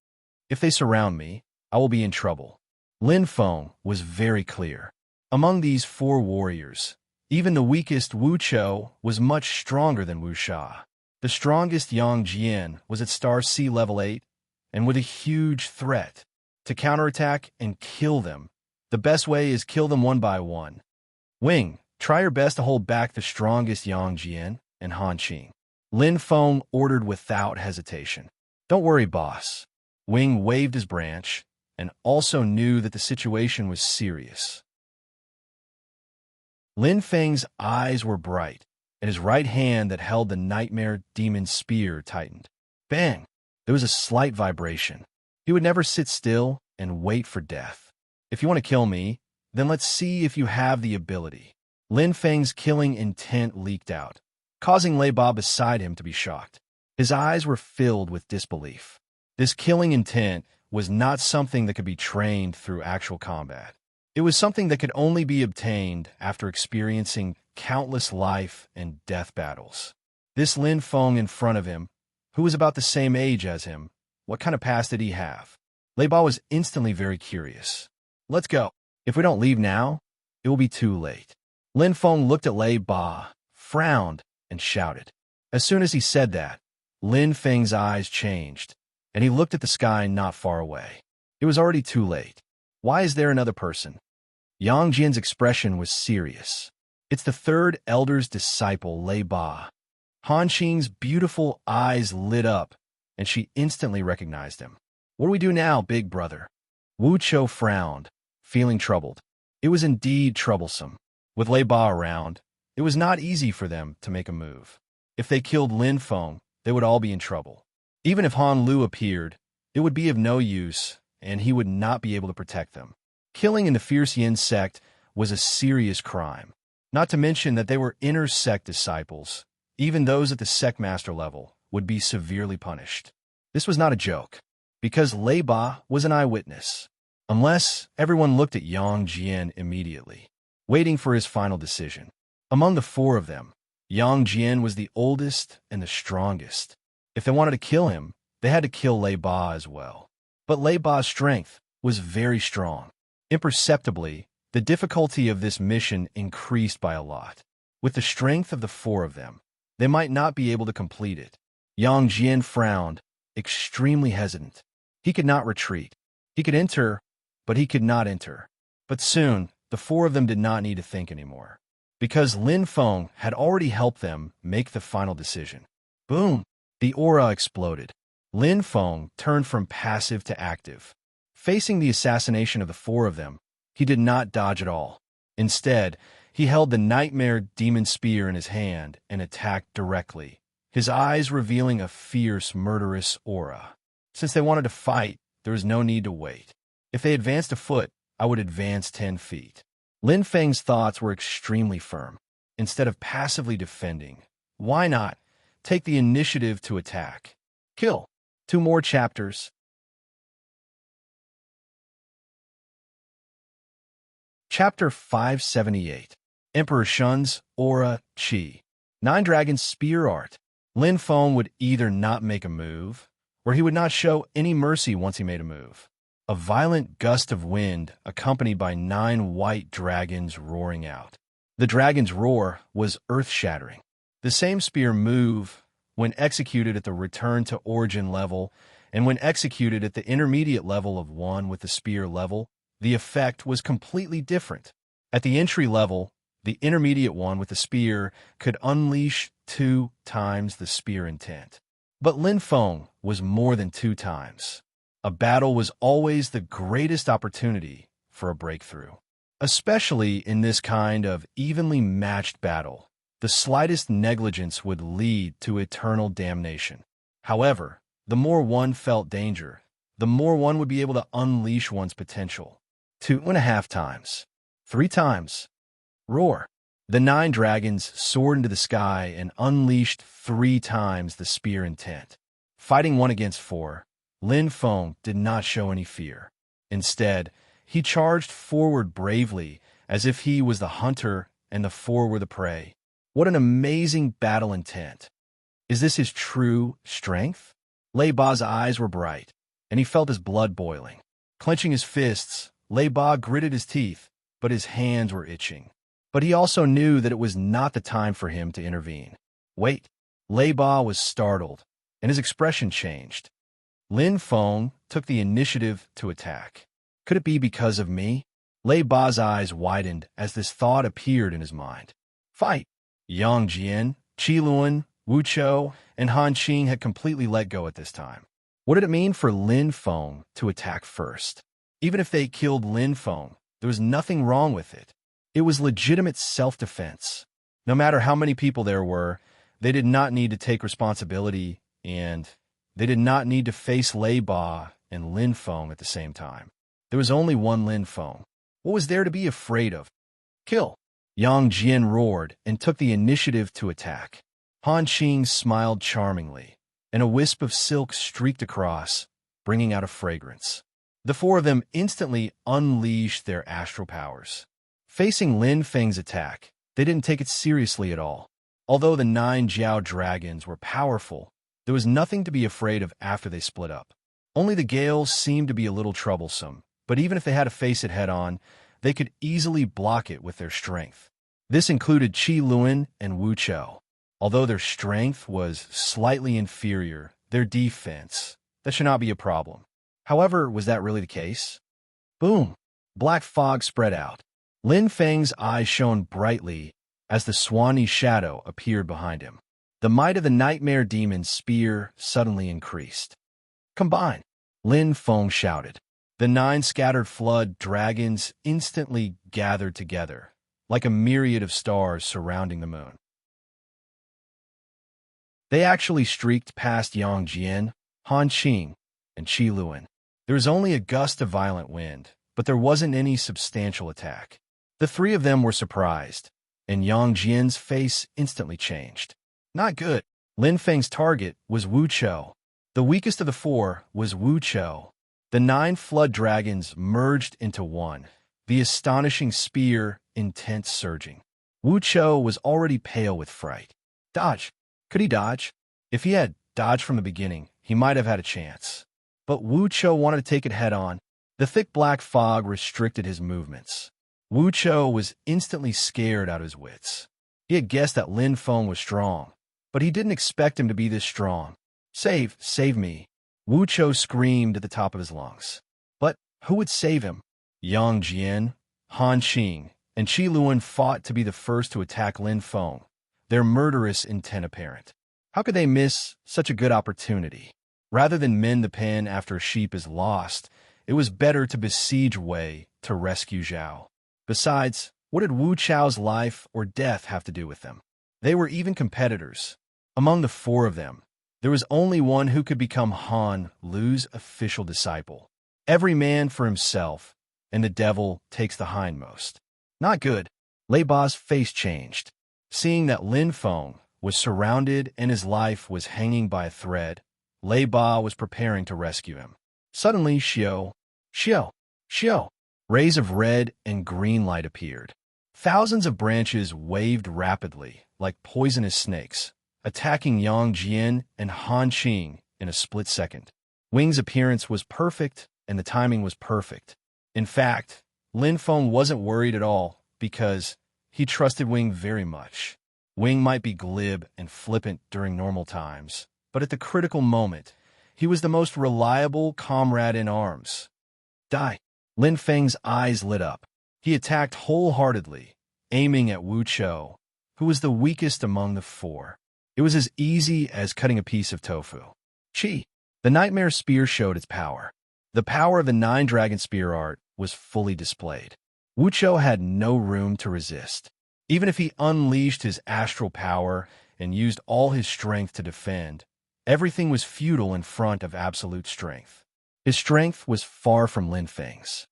If they surround me, I will be in trouble. Lin Feng was very clear. Among these 4 warriors, even the weakest Wu Chou was much stronger than Wu Sha. The strongest Yang Jian was at Star C level 8, and with a huge threat. To counterattack and kill them, the best way is kill them one by one. Wing, try your best to hold back the strongest Yang Jian and Han Qing. Lin Feng ordered without hesitation. "Don't worry, boss." Wing waved his branch, and also knew that the situation was serious. Lin Feng's eyes were bright, and his right hand that held the nightmare demon spear tightened. Bang! There was a slight vibration. He would never sit still and wait for death. "If you want to kill me, then let's see if you have the ability." Lin Feng's killing intent leaked out, causing Lei Ba beside him to be shocked. His eyes were filled with disbelief. This killing intent was not something that could be trained through actual combat. It was something that could only be obtained after experiencing countless life and death battles. This Lin Feng in front of him, who was about the same age as him, what kind of past did he have? Lei Ba was instantly very curious. Let's go. If we don't leave now, it will be too late. Lin Feng looked at Lei Ba, frowned, and shouted. As soon as he said that, Lin Feng's eyes changed, and he looked at the sky not far away. It was already too late. Why is there another person? Yang Jian's expression was serious. It's the third elder's disciple, Lei Ba. Han Qing's beautiful eyes lit up, and she instantly recognized him. What do we do now, big brother? Wu Chou frowned, feeling troubled. It was indeed troublesome. With Lei Ba around, it was not easy for them to make a move. If they killed Lin Feng, they would all be in trouble. Even if Han Lu appeared, it would be of no use, and he would not be able to protect them. Killing in the Fierce Yin sect was a serious crime, not to mention that they were inner sect disciples. Even those at the sect master level would be severely punished. This was not a joke, because Lei Ba was an eyewitness. Unless everyone looked at Yang Jian immediately, waiting for his final decision. Among the four of them, Yang Jian was the oldest and the strongest. If they wanted to kill him, they had to kill Lei Ba as well. But Lei Ba's strength was very strong. Imperceptibly, the difficulty of this mission increased by a lot. With the strength of the four of them, they might not be able to complete it. Yang Jian frowned, extremely hesitant. He could not retreat. He could enter, but he could not enter. But soon, the four of them did not need to think anymore, because Lin Feng had already helped them make the final decision. Boom! The aura exploded. Lin Feng turned from passive to active. Facing the assassination of the four of them, he did not dodge at all. Instead, he held the nightmare demon spear in his hand and attacked directly, his eyes revealing a fierce, murderous aura. Since they wanted to fight, there was no need to wait. If they advanced a foot, I would advance 10 feet. Lin Feng's thoughts were extremely firm. Instead of passively defending, why not take the initiative to attack? Kill. 2 more chapters. Chapter 578. Emperor Shun's Aura Qi. 9 Dragons Spear Art. Lin Feng would either not make a move, or he would not show any mercy once he made a move. A violent gust of wind accompanied by 9 white dragons roaring out. The dragon's roar was earth-shattering. The same spear move, when executed at the return to origin level, and when executed at the intermediate level of 1 with the spear level, the effect was completely different. At the entry level, the intermediate one with the spear could unleash 2 times the spear intent. But Lin Feng was more than 2 times. A battle was always the greatest opportunity for a breakthrough. Especially in this kind of evenly matched battle, the slightest negligence would lead to eternal damnation. However, the more one felt danger, the more one would be able to unleash one's potential. 2.5 times. 3 times. Roar. The 9 dragons soared into the sky and unleashed 3 times the spear intent. Fighting 1 against 4, Lin Feng did not show any fear. Instead, he charged forward bravely as if he was the hunter and the 4 were the prey. What an amazing battle intent. Is this his true strength? Lei Ba's eyes were bright, and he felt his blood boiling. Clenching his fists, Lei Ba gritted his teeth, but his hands were itching. But he also knew that it was not the time for him to intervene. Wait. Lei Ba was startled, and his expression changed. Lin Feng took the initiative to attack. Could it be because of me? Lei Ba's eyes widened as this thought appeared in his mind. Fight! Yang Jian, Qi Luan, Wu Chou, and Han Qing had completely let go at this time. What did it mean for Lin Feng to attack first? Even if they killed Lin Feng, there was nothing wrong with it. It was legitimate self-defense. No matter how many people there were, they did not need to take responsibility, and they did not need to face Lei Ba and Lin Feng at the same time. There was only one Lin Feng. What was there to be afraid of? Kill! Yang Jian roared and took the initiative to attack. Han Qing smiled charmingly, and a wisp of silk streaked across, bringing out a fragrance. The four of them instantly unleashed their astral powers. Facing Lin Feng's attack, they didn't take it seriously at all. Although the 9 Jiao dragons were powerful, there was nothing to be afraid of after they split up. Only the gales seemed to be a little troublesome, but even if they had to face it head-on, they could easily block it with their strength. This included Qi Luan and Wu Chou. Although their strength was slightly inferior, their defense, that should not be a problem. However, was that really the case? Boom! Black fog spread out. Lin Feng's eyes shone brightly as the Swanee shadow appeared behind him. The might of the Nightmare Demon's spear suddenly increased. Combine! Lin Feng shouted. The 9 scattered flood dragons instantly gathered together, like a myriad of stars surrounding the moon. They actually streaked past Yang Jian, Han Qing, and Qi Luan. There was only a gust of violent wind, but there wasn't any substantial attack. The 3 of them were surprised, and Yang Jian's face instantly changed. Not good. Lin Feng's target was Wu Chou. The weakest of the 4 was Wu Chou. The 9 flood dragons merged into one, the astonishing spear intent surging. Wu Chou was already pale with fright. Dodge! Could he dodge? If he had dodged from the beginning, he might have had a chance. But Wu Chou wanted to take it head-on. The thick black fog restricted his movements. Wu Chou was instantly scared out of his wits. He had guessed that Lin Feng was strong, but he didn't expect him to be this strong. Save me! Wu Chou screamed at the top of his lungs. But who would save him? Yang Jian, Han Qing, and Qi Luan fought to be the first to attack Lin Feng, their murderous intent apparent. How could they miss such a good opportunity? Rather than mend the pen after a sheep is lost, it was better to besiege Wei to rescue Zhao. Besides, what did Wu Chou's life or death have to do with them? They were even competitors. Among the 4 of them, there was only one who could become Han Lu's official disciple. Every man for himself, and the devil takes the hindmost. Not good. Lei Ba's face changed. Seeing that Lin Feng was surrounded and his life was hanging by a thread, Lei Ba was preparing to rescue him. Suddenly, Xiao! Rays of red and green light appeared. Thousands of branches waved rapidly, like poisonous snakes, attacking Yang Jian and Han Qing in a split second. Wing's appearance was perfect, and the timing was perfect. In fact, Lin Feng wasn't worried at all, because he trusted Wing very much. Wing might be glib and flippant during normal times, but at the critical moment, he was the most reliable comrade in arms. Die! Lin Feng's eyes lit up. He attacked wholeheartedly, aiming at Wu Chou, who was the weakest among the 4. It was as easy as cutting a piece of tofu. Qi! The Nightmare Spear showed its power. The power of the 9 Dragon Spear art was fully displayed. Wu Chou had no room to resist. Even if he unleashed his astral power and used all his strength to defend, everything was futile in front of absolute strength. His strength was far from Lin Feng's.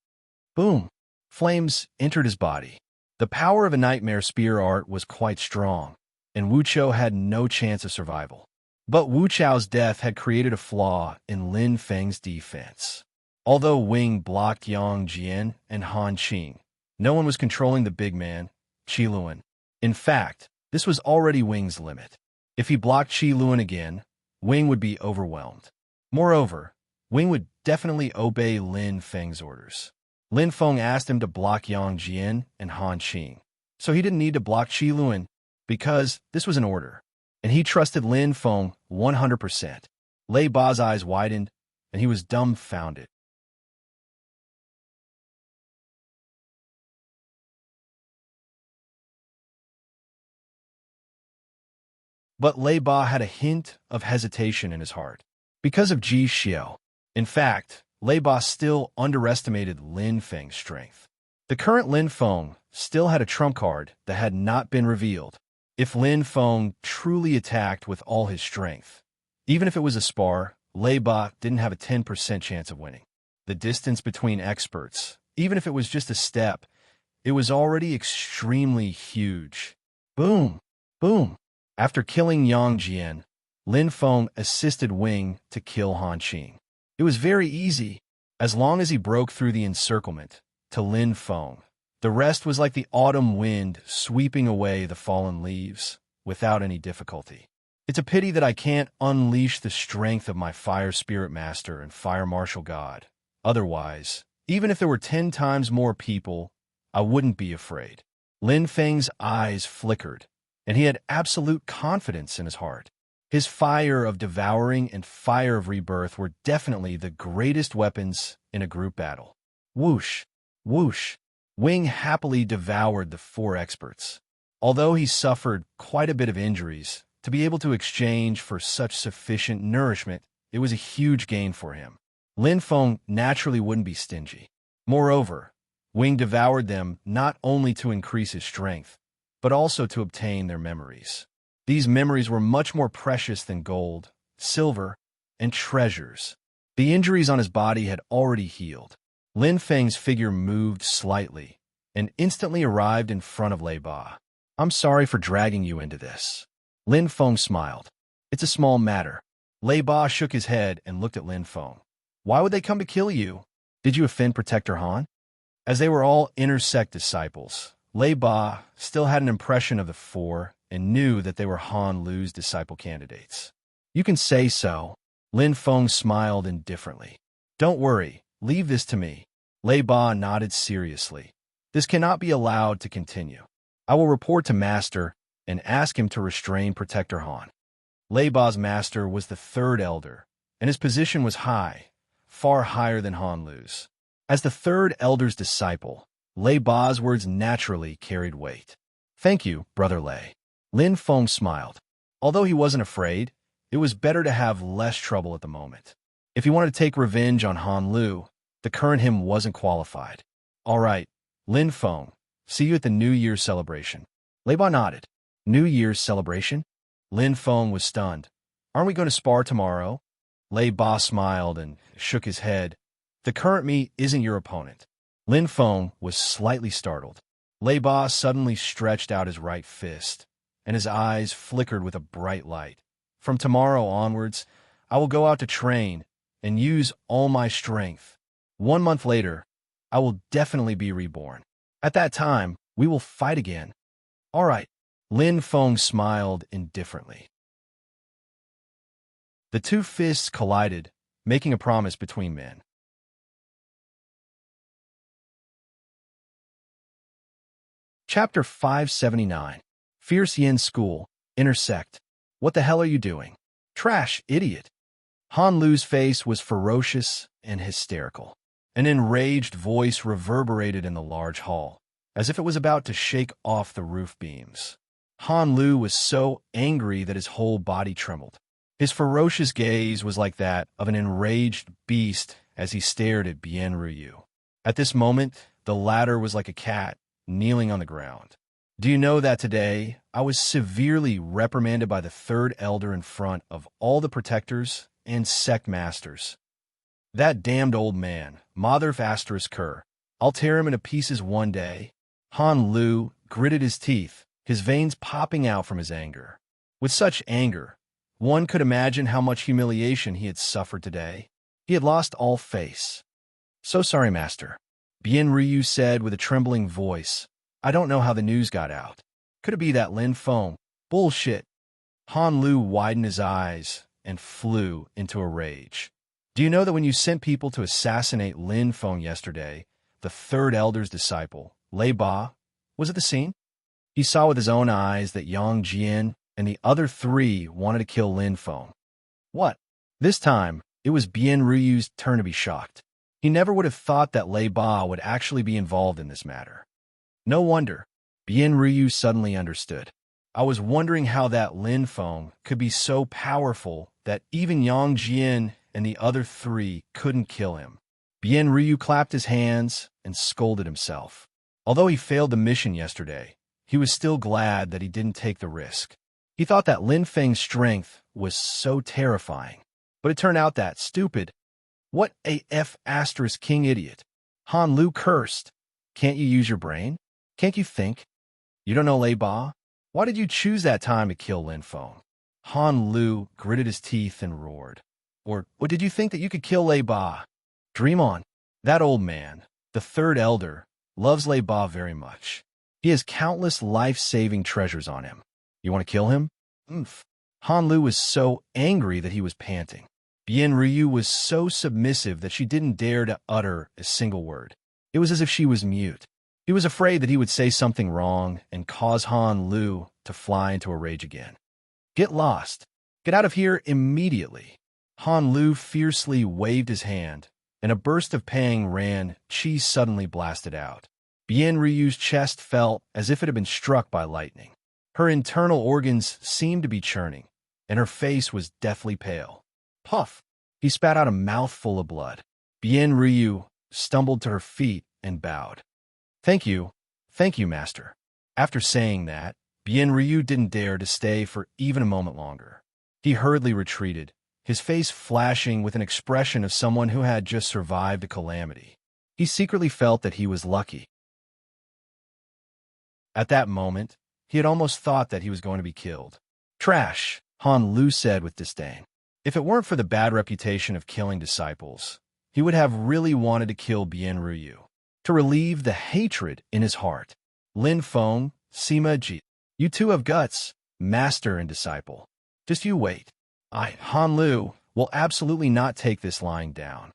Boom! Flames entered his body. The power of a Nightmare Spear art was quite strong, and Wu Chou had no chance of survival. But Wu Chou's death had created a flaw in Lin Feng's defense. Although Wing blocked Yang Jian and Han Qing, no one was controlling the big man, Qi Luan. In fact, this was already Wing's limit. If he blocked Qi Luan again, Wing would be overwhelmed. Moreover, Wing would definitely obey Lin Feng's orders. Lin Feng asked him to block Yang Jian and Han Qing, so he didn't need to block Qi Luan, because this was an order, and he trusted Lin Feng 100%. Lei Ba's eyes widened, and he was dumbfounded. But Lei Ba had a hint of hesitation in his heart, because of Ji Xiao. In fact, Lei Ba still underestimated Lin Feng's strength. The current Lin Feng still had a trump card that had not been revealed. If Lin Feng truly attacked with all his strength, even if it was a spar, Lei Ba didn't have a 10% chance of winning. The distance between experts, even if it was just a step, it was already extremely huge. Boom! Boom! After killing Yang Jian, Lin Feng assisted Wing to kill Han Qing. It was very easy, as long as he broke through the encirclement, to Lin Feng. The rest was like the autumn wind sweeping away the fallen leaves, without any difficulty. It's a pity that I can't unleash the strength of my Fire Spirit Master and Fire Martial God. Otherwise, even if there were 10 times more people, I wouldn't be afraid. Lin Feng's eyes flickered, and he had absolute confidence in his heart. His fire of devouring and fire of rebirth were definitely the greatest weapons in a group battle. Whoosh! Whoosh! Wing happily devoured the 4 experts. Although he suffered quite a bit of injuries, to be able to exchange for such sufficient nourishment, it was a huge gain for him. Lin Feng naturally wouldn't be stingy. Moreover, Wing devoured them not only to increase his strength, but also to obtain their memories. These memories were much more precious than gold, silver, and treasures. The injuries on his body had already healed. Lin Feng's figure moved slightly and instantly arrived in front of Lei Ba. I'm sorry for dragging you into this. Lin Feng smiled. It's a small matter. Lei Ba shook his head and looked at Lin Feng. Why would they come to kill you? Did you offend Protector Han? As they were all intersect disciples, Lei Ba still had an impression of the 4 and knew that they were Han Lu's disciple candidates. You can say so. Lin Feng smiled indifferently. Don't worry, leave this to me. Lei Ba nodded seriously. This cannot be allowed to continue. I will report to Master and ask him to restrain Protector Han. Lei Ba's master was the 3rd elder, and his position was high, far higher than Han Lu's. As the 3rd elder's disciple, Lei Ba's words naturally carried weight. Thank you, Brother Lei. Lin Feng smiled. Although he wasn't afraid, it was better to have less trouble at the moment. If he wanted to take revenge on Han Lu, the current him wasn't qualified. All right, Lin Feng, see you at the New Year's celebration. Lei Ba nodded. New Year's celebration? Lin Feng was stunned. Aren't we going to spar tomorrow? Lei Ba smiled and shook his head. The current me isn't your opponent. Lin Feng was slightly startled. Lei Ba suddenly stretched out his right fist, and his eyes flickered with a bright light. From tomorrow onwards, I will go out to train and use all my strength. 1 month later, I will definitely be reborn. At that time, we will fight again. All right. Lin Feng smiled indifferently. The 2 fists collided, making a promise between men. Chapter 579. Fierce Yin School, Intersect. What the hell are you doing? Trash, idiot. Han Lu's face was ferocious and hysterical. An enraged voice reverberated in the large hall, as if it was about to shake off the roof beams. Han Lu was so angry that his whole body trembled. His ferocious gaze was like that of an enraged beast as he stared at Bien Ryu. At this moment, the latter was like a cat, kneeling on the ground. Do you know that today, I was severely reprimanded by the 3rd elder in front of all the protectors and sect masters? That damned old man, Mother of Asterisk Kerr. I'll tear him into pieces one day. Han Lu gritted his teeth, his veins popping out from his anger. With such anger, one could imagine how much humiliation he had suffered today. He had lost all face. So sorry, Master. Bien Ryu said with a trembling voice. I don't know how the news got out. Could it be that Lin Feng? Bullshit. Han Lu widened his eyes and flew into a rage. Do you know that when you sent people to assassinate Lin Feng yesterday, the 3rd elder's disciple, Lei Ba, was at the scene? He saw with his own eyes that Yang Jian and the other 3 wanted to kill Lin Feng. What? This time, it was Bien Ryu's turn to be shocked. He never would have thought that Lei Ba would actually be involved in this matter. No wonder. Bien Ryu suddenly understood. I was wondering how that Lin Feng could be so powerful that even Yang Jian and the other 3 couldn't kill him. Bien Ryu clapped his hands and scolded himself. Although he failed the mission yesterday, he was still glad that he didn't take the risk. He thought that Lin Feng's strength was so terrifying. But it turned out that stupid. What a F*** king idiot. Han Lu cursed. Can't you use your brain? Can't you think? You don't know Lei Ba? Why did you choose that time to kill Lin Feng? Han Lu gritted his teeth and roared. Or did you think that you could kill Lei Ba? Dream on. That old man, the third elder, loves Lei Ba very much. He has countless life-saving treasures on him. You want to kill him? Oomph. Han Lu was so angry that he was panting. Bien Ryu was so submissive that she didn't dare to utter a single word. It was as if she was mute. He was afraid that he would say something wrong and cause Han Lu to fly into a rage again. Get lost. Get out of here immediately. Han Lu fiercely waved his hand, and a burst of pang ran. Chi suddenly blasted out. Bien Ryu's chest felt as if it had been struck by lightning. Her internal organs seemed to be churning, and her face was deathly pale. Puff! He spat out a mouthful of blood. Bien Ryu stumbled to her feet and bowed. Thank you, master. After saying that, Bien Ryu didn't dare to stay for even a moment longer. He hurriedly retreated, his face flashing with an expression of someone who had just survived a calamity. He secretly felt that he was lucky. At that moment, he had almost thought that he was going to be killed. Trash, Han Lu said with disdain. If it weren't for the bad reputation of killing disciples, he would have really wanted to kill Bien Ryu, to relieve the hatred in his heart. Lin Feng, Sima Ji, you two have guts, master and disciple. Just you wait. Han Lu, will absolutely not take this lying down.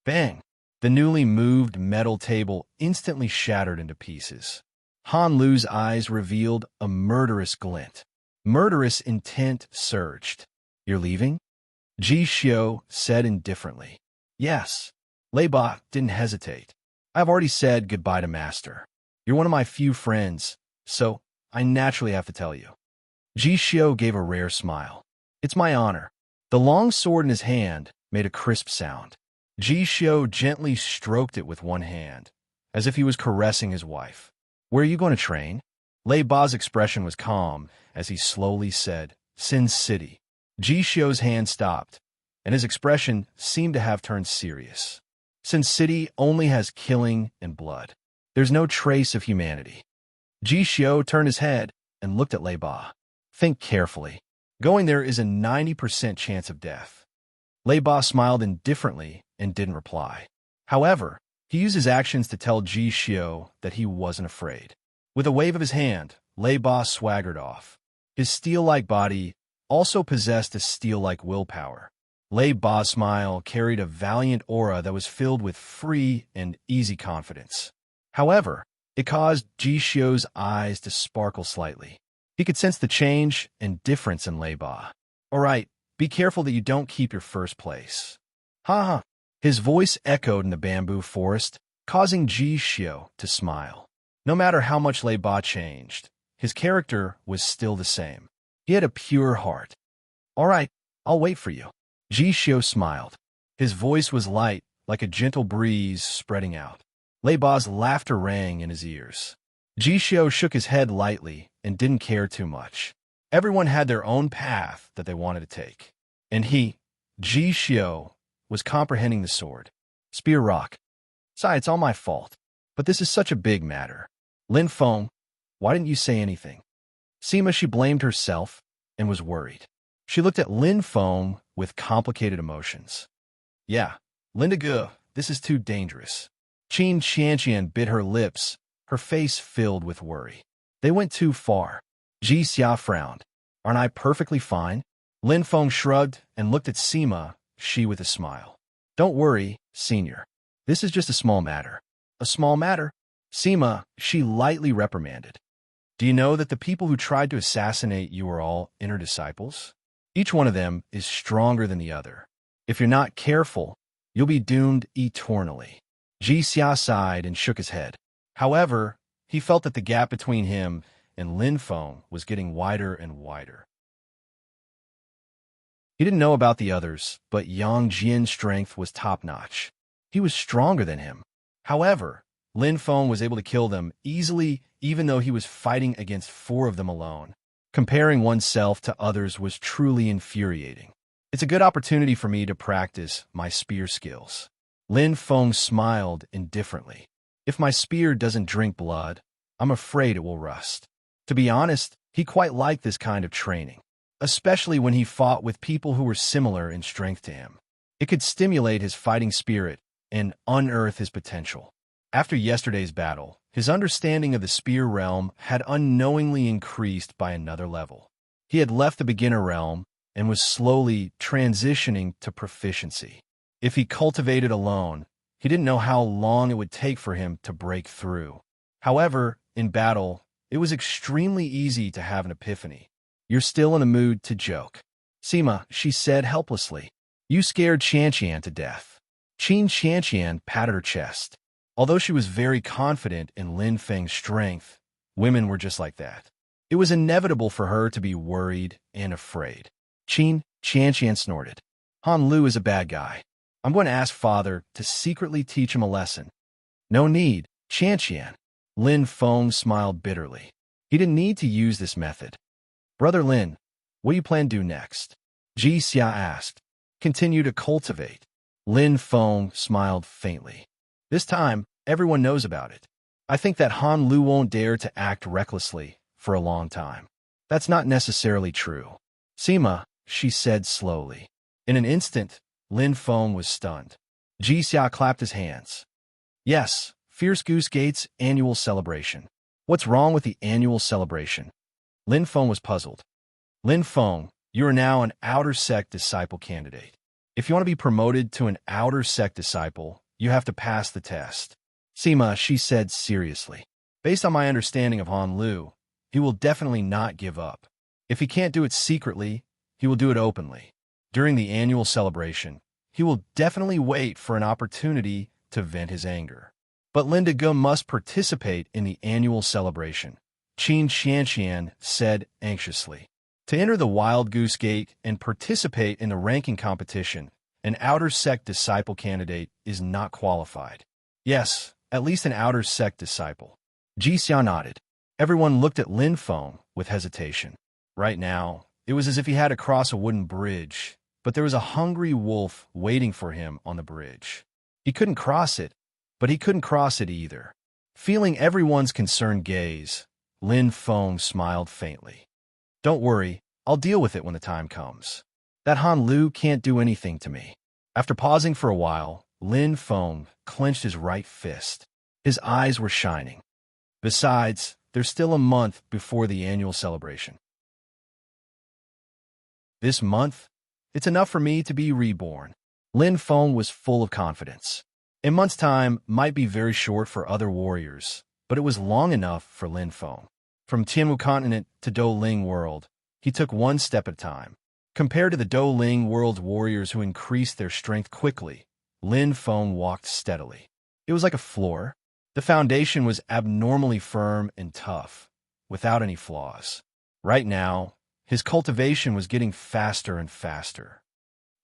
Bang! The newly moved metal table instantly shattered into pieces. Han Lu's eyes revealed a murderous glint. Murderous intent surged. You're leaving? Ji Xiu said indifferently. Yes. Lei Ba didn't hesitate. I've already said goodbye to Master. You're one of my few friends, so I naturally have to tell you. Ji Xiu gave a rare smile. It's my honor. The long sword in his hand made a crisp sound. Ji Xiu gently stroked it with one hand, as if he was caressing his wife. Where are you going to train? Lei Ba's expression was calm as he slowly said, Sin City. Ji Xiu's hand stopped, and his expression seemed to have turned serious. Sin City only has killing and blood. There's no trace of humanity. Ji Xiu turned his head and looked at Lei Ba. Think carefully. Going there is a 90% chance of death. Lei Ba smiled indifferently and didn't reply. However, he used his actions to tell Ji Xiu that he wasn't afraid. With a wave of his hand, Lei Ba swaggered off. His steel-like body also possessed a steel-like willpower. Lei Ba's smile carried a valiant aura that was filled with free and easy confidence. However, it caused Ji Xiu's eyes to sparkle slightly. He could sense the change and difference in Lei Ba. All right, be careful that you don't keep your first place. Ha ha. His voice echoed in the bamboo forest, causing Ji Xiu to smile. No matter how much Lei Ba changed, his character was still the same. He had a pure heart. All right, I'll wait for you. Ji Xiu smiled. His voice was light, like a gentle breeze spreading out. Lei Ba's laughter rang in his ears. Ji Xiu shook his head lightly and didn't care too much. Everyone had their own path that they wanted to take. And he, Ji Xiu, was comprehending the sword. Spear rock. Sigh, it's all my fault. But this is such a big matter. Lin Feng, why didn't you say anything? Sima, she blamed herself and was worried. She looked at Lin Feng with complicated emotions. Yeah, Linda Gu, this is too dangerous. Qin Qianqian bit her lips, her face filled with worry. They went too far. Ji Xia frowned. Aren't I perfectly fine? Lin Feng shrugged and looked at Sima, she with a smile. Don't worry, senior. This is just a small matter. A small matter? Sima, she lightly reprimanded. Do you know that the people who tried to assassinate you are all inner disciples? Each one of them is stronger than the other. If you're not careful, you'll be doomed eternally. Ji Xia sighed and shook his head. However, he felt that the gap between him and Lin Feng was getting wider and wider. He didn't know about the others, but Yang Jian's strength was top-notch. He was stronger than him. However, Lin Feng was able to kill them easily, even though he was fighting against 4 of them alone. Comparing oneself to others was truly infuriating. It's a good opportunity for me to practice my spear skills. Lin Feng smiled indifferently. If my spear doesn't drink blood, I'm afraid it will rust. To be honest, he quite liked this kind of training. especially when he fought with people who were similar in strength to him. It could stimulate his fighting spirit and unearth his potential. After yesterday's battle, his understanding of the spear realm had unknowingly increased by another level. He had left the beginner realm and was slowly transitioning to proficiency. If he cultivated alone, he didn't know how long it would take for him to break through. However, in battle, it was extremely easy to have an epiphany. "You're still in a mood to joke." "Sima," she said helplessly. "You scared Qianqian to death." Qin Qianqian patted her chest. Although she was very confident in Lin Feng's strength, women were just like that. It was inevitable for her to be worried and afraid. Qin Qianqian snorted. "Han Lu is a bad guy. I'm going to ask father to secretly teach him a lesson." "No need, Qianqian." Lin Feng smiled bitterly. He didn't need to use this method. "Brother Lin, what do you plan to do next?" Ji Xia asked. "Continue to cultivate." Lin Feng smiled faintly. "This time, everyone knows about it. I think that Han Lu won't dare to act recklessly for a long time." "That's not necessarily true." "Sima," she said slowly. In an instant, Lin Feng was stunned. Ji Xia clapped his hands. "Yes, Fierce Goose Gate's annual celebration." "What's wrong with the annual celebration?" Lin Feng was puzzled. "Lin Feng, you are now an outer sect disciple candidate. If you want to be promoted to an outer sect disciple, you have to pass the test." "Sima," she said seriously. "Based on my understanding of Han Lu, he will definitely not give up. If he can't do it secretly, he will do it openly. During the annual celebration, he will definitely wait for an opportunity to vent his anger. But Linda Ge must participate in the annual celebration," Qin Qianqian said anxiously. "To enter the Wild Goose Gate and participate in the ranking competition, an outer sect disciple candidate is not qualified." "Yes, at least an outer sect disciple." Ji Xia nodded. Everyone looked at Lin Feng with hesitation. Right now, it was as if he had to cross a wooden bridge, but there was a hungry wolf waiting for him on the bridge. He couldn't cross it, but he couldn't cross it either. Feeling everyone's concerned gaze, Lin Feng smiled faintly. "Don't worry, I'll deal with it when the time comes. That Han Lu can't do anything to me." After pausing for a while, Lin Feng clenched his right fist. His eyes were shining. "Besides, there's still a month before the annual celebration. This month, it's enough for me to be reborn." Lin Feng was full of confidence. A month's time might be very short for other warriors, but it was long enough for Lin Feng. From Tianwu continent to Douling world, he took one step at a time. Compared to the Douling world's warriors who increased their strength quickly, Lin Feng walked steadily. It was like a floor. The foundation was abnormally firm and tough, without any flaws. Right now, his cultivation was getting faster and faster.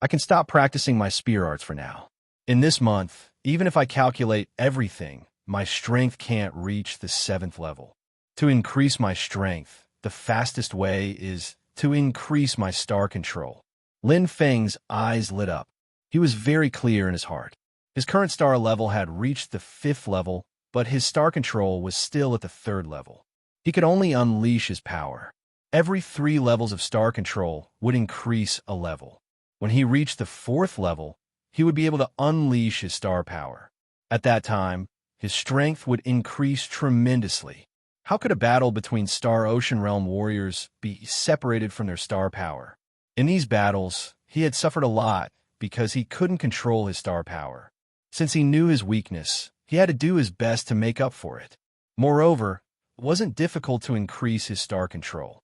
"I can stop practicing my spear arts for now. In this month, even if I calculate everything, my strength can't reach the 7th level. To increase my strength, the fastest way is to increase my star control." Lin Feng's eyes lit up. He was very clear in his heart. His current star level had reached the 5th level, but his star control was still at the 3rd level. He could only unleash his power. Every 3 levels of star control would increase a level. When he reached the 4th level, he would be able to unleash his star power. At that time, his strength would increase tremendously. How could a battle between Star Ocean Realm warriors be separated from their star power? In these battles, he had suffered a lot because he couldn't control his star power. Since he knew his weakness, he had to do his best to make up for it. Moreover, it wasn't difficult to increase his star control.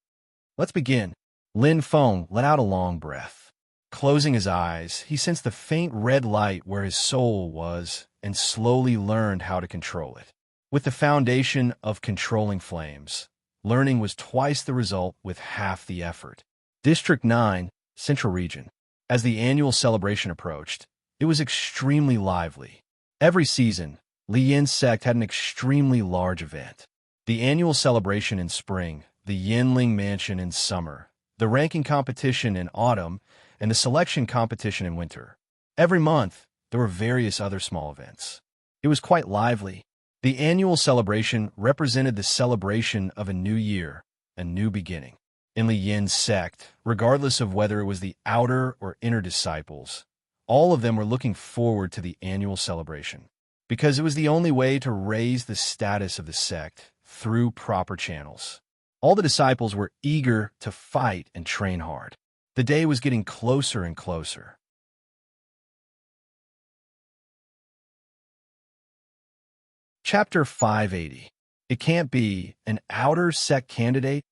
"Let's begin." Lin Feng let out a long breath. Closing his eyes, he sensed the faint red light where his soul was and slowly learned how to control it. With the foundation of controlling flames, learning was twice the result with half the effort. District 9, Central Region. As the annual celebration approached, it was extremely lively. Every season, Li Yin's sect had an extremely large event. The annual celebration in spring, the Yinling Mansion in summer, the ranking competition in autumn, and the selection competition in winter. Every month, there were various other small events. It was quite lively. The annual celebration represented the celebration of a new year, a new beginning. In Li Yin's sect, regardless of whether it was the outer or inner disciples, all of them were looking forward to the annual celebration, because it was the only way to raise the status of the sect through proper channels. All the disciples were eager to fight and train hard. The day was getting closer and closer. Chapter 580. It can't be an outer sect candidate?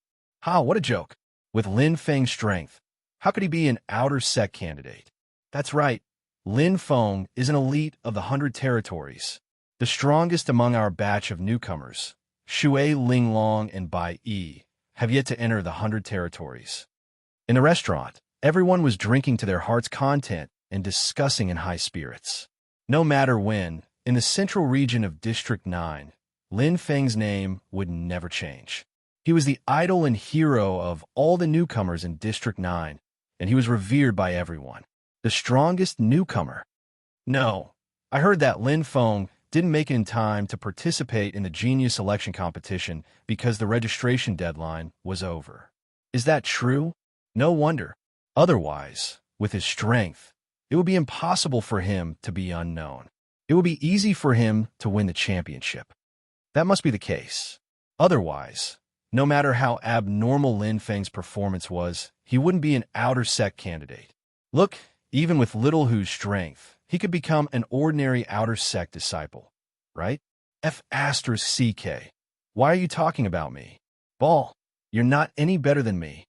Ha, what a joke. With Lin Feng's strength, how could he be an outer sect candidate? That's right. Lin Feng is an elite of the 100 territories, the strongest among our batch of newcomers. Shui, Linglong, and Bai Yi have yet to enter the 100 territories. In the restaurant, everyone was drinking to their heart's content and discussing in high spirits. No matter when, in the central region of District 9, Lin Feng's name would never change. He was the idol and hero of all the newcomers in District 9, and he was revered by everyone. The strongest newcomer. No, I heard that Lin Feng didn't make it in time to participate in the genius election competition because the registration deadline was over. Is that true? No wonder. Otherwise, with his strength, it would be impossible for him to be unknown. It would be easy for him to win the championship. That must be the case. Otherwise, no matter how abnormal Lin Feng's performance was, he wouldn't be an outer sect candidate. Look, even with little Hu's strength, he could become an ordinary outer sect disciple, right? F***CK. Why are you talking about me? Ball, you're not any better than me.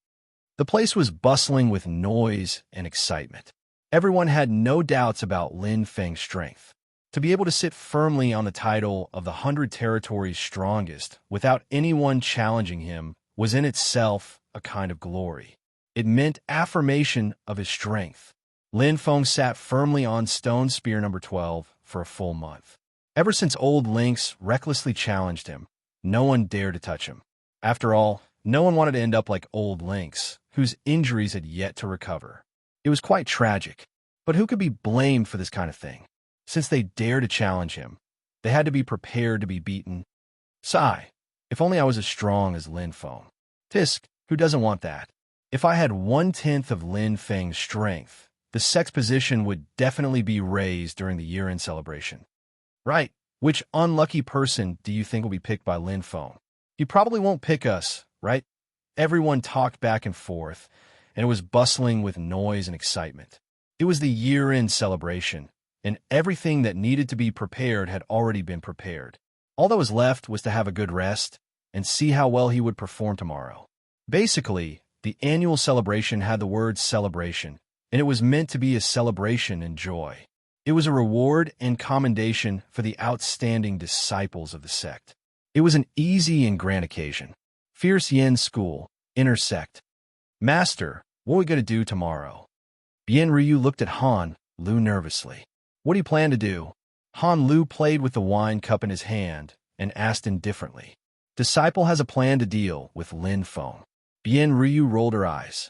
The place was bustling with noise and excitement. Everyone had no doubts about Lin Feng's strength. To be able to sit firmly on the title of the 100 territories strongest without anyone challenging him was in itself a kind of glory. It meant affirmation of his strength. Lin Feng sat firmly on stone spear number 12 for a full month. Ever since old Lynx recklessly challenged him, no one dared to touch him. After all, no one wanted to end up like old Lynx, whose injuries had yet to recover. It was quite tragic, but who could be blamed for this kind of thing? Since they dared to challenge him, they had to be prepared to be beaten. Sigh, if only I was as strong as Lin Feng. Tisk, who doesn't want that? If I had 1/10 of Lin Feng's strength, the sex position would definitely be raised during the year-end celebration. Right, which unlucky person do you think will be picked by Lin Feng? He probably won't pick us, right? Everyone talked back and forth, and it was bustling with noise and excitement. It was the year-end celebration, and everything that needed to be prepared had already been prepared. All that was left was to have a good rest and see how well he would perform tomorrow. Basically, the annual celebration had the word celebration, and it was meant to be a celebration and joy. It was a reward and commendation for the outstanding disciples of the sect. It was an easy and grand occasion. Fierce Yin School, Inner Sect. Master, what are we going to do tomorrow? Bien Ryu looked at Han Lu nervously. What do you plan to do? Han Lu played with the wine cup in his hand and asked indifferently. Disciple has a plan to deal with Lin Feng. Bien Ryu rolled her eyes.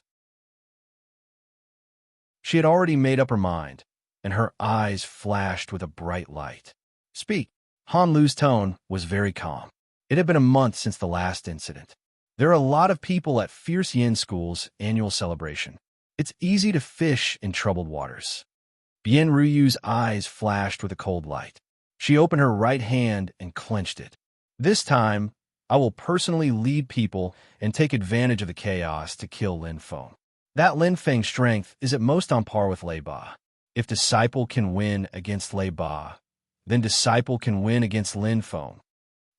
She had already made up her mind, and her eyes flashed with a bright light. Speak. Han Lu's tone was very calm. It had been a month since the last incident. There are a lot of people at Fierce Yin School's annual celebration. It's easy to fish in troubled waters. Bien Ryu's eyes flashed with a cold light. She opened her right hand and clenched it. This time, I will personally lead people and take advantage of the chaos to kill Lin Feng. That Lin Feng's strength is at most on par with Lei Ba. If Disciple can win against Lei Ba, then Disciple can win against Lin Feng.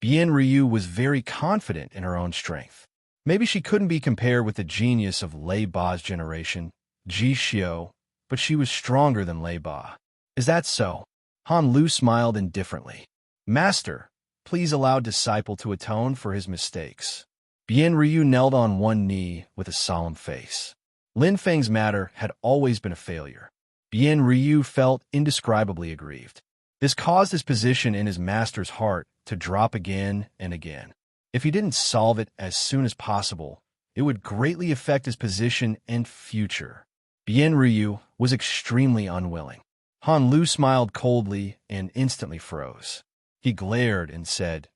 Bien Ryu was very confident in her own strength. Maybe she couldn't be compared with the genius of Lei Ba's generation, Ji Xiu, but she was stronger than Lei Ba. Is that so? Han Lu smiled indifferently. Master, please allow Disciple to atone for his mistakes. Bien Ryu knelt on one knee with a solemn face. Lin Feng's matter had always been a failure. Bien Ryu felt indescribably aggrieved. This caused his position in his master's heart to drop again and again. If he didn't solve it as soon as possible, it would greatly affect his position and future. Bien Ryu was extremely unwilling. Han Lu smiled coldly and instantly froze. He glared and said,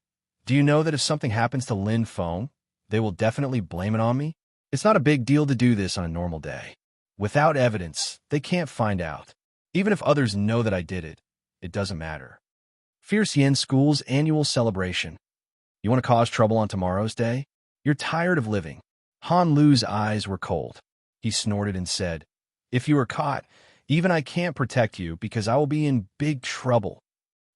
Do you know that if something happens to Lin Feng, they will definitely blame it on me? It's not a big deal to do this on a normal day. Without evidence, they can't find out. Even if others know that I did it, it doesn't matter. Fierce Yin School's annual celebration. You want to cause trouble on tomorrow's day? You're tired of living. Han Lu's eyes were cold. He snorted and said, "If you are caught, even I can't protect you because I will be in big trouble."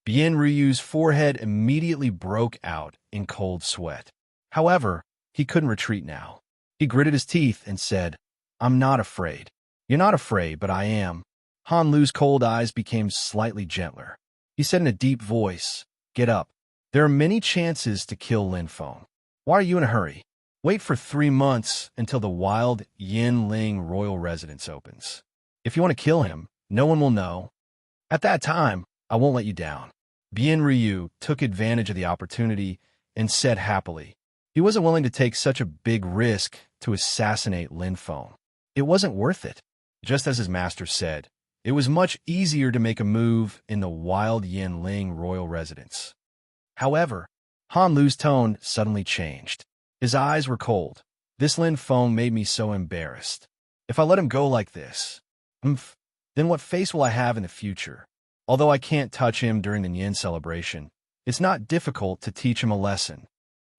Bien Ryu's forehead immediately broke out in cold sweat. However, he couldn't retreat now. He gritted his teeth and said, "I'm not afraid." "You're not afraid, but I am." Han Lu's cold eyes became slightly gentler. He said in a deep voice, "Get up. There are many chances to kill Lin Feng. Why are you in a hurry? Wait for 3 months until the wild Yinling royal residence opens. If you want to kill him, no one will know. At that time, I won't let you down." Bien Ryu took advantage of the opportunity and said happily. He wasn't willing to take such a big risk to assassinate Lin Feng. It wasn't worth it. Just as his master said, it was much easier to make a move in the wild Yinling royal residence. However, Han Lu's tone suddenly changed. His eyes were cold. "This Lin Feng made me so embarrassed. If I let him go like this, then what face will I have in the future? Although I can't touch him during the Yin celebration, it's not difficult to teach him a lesson."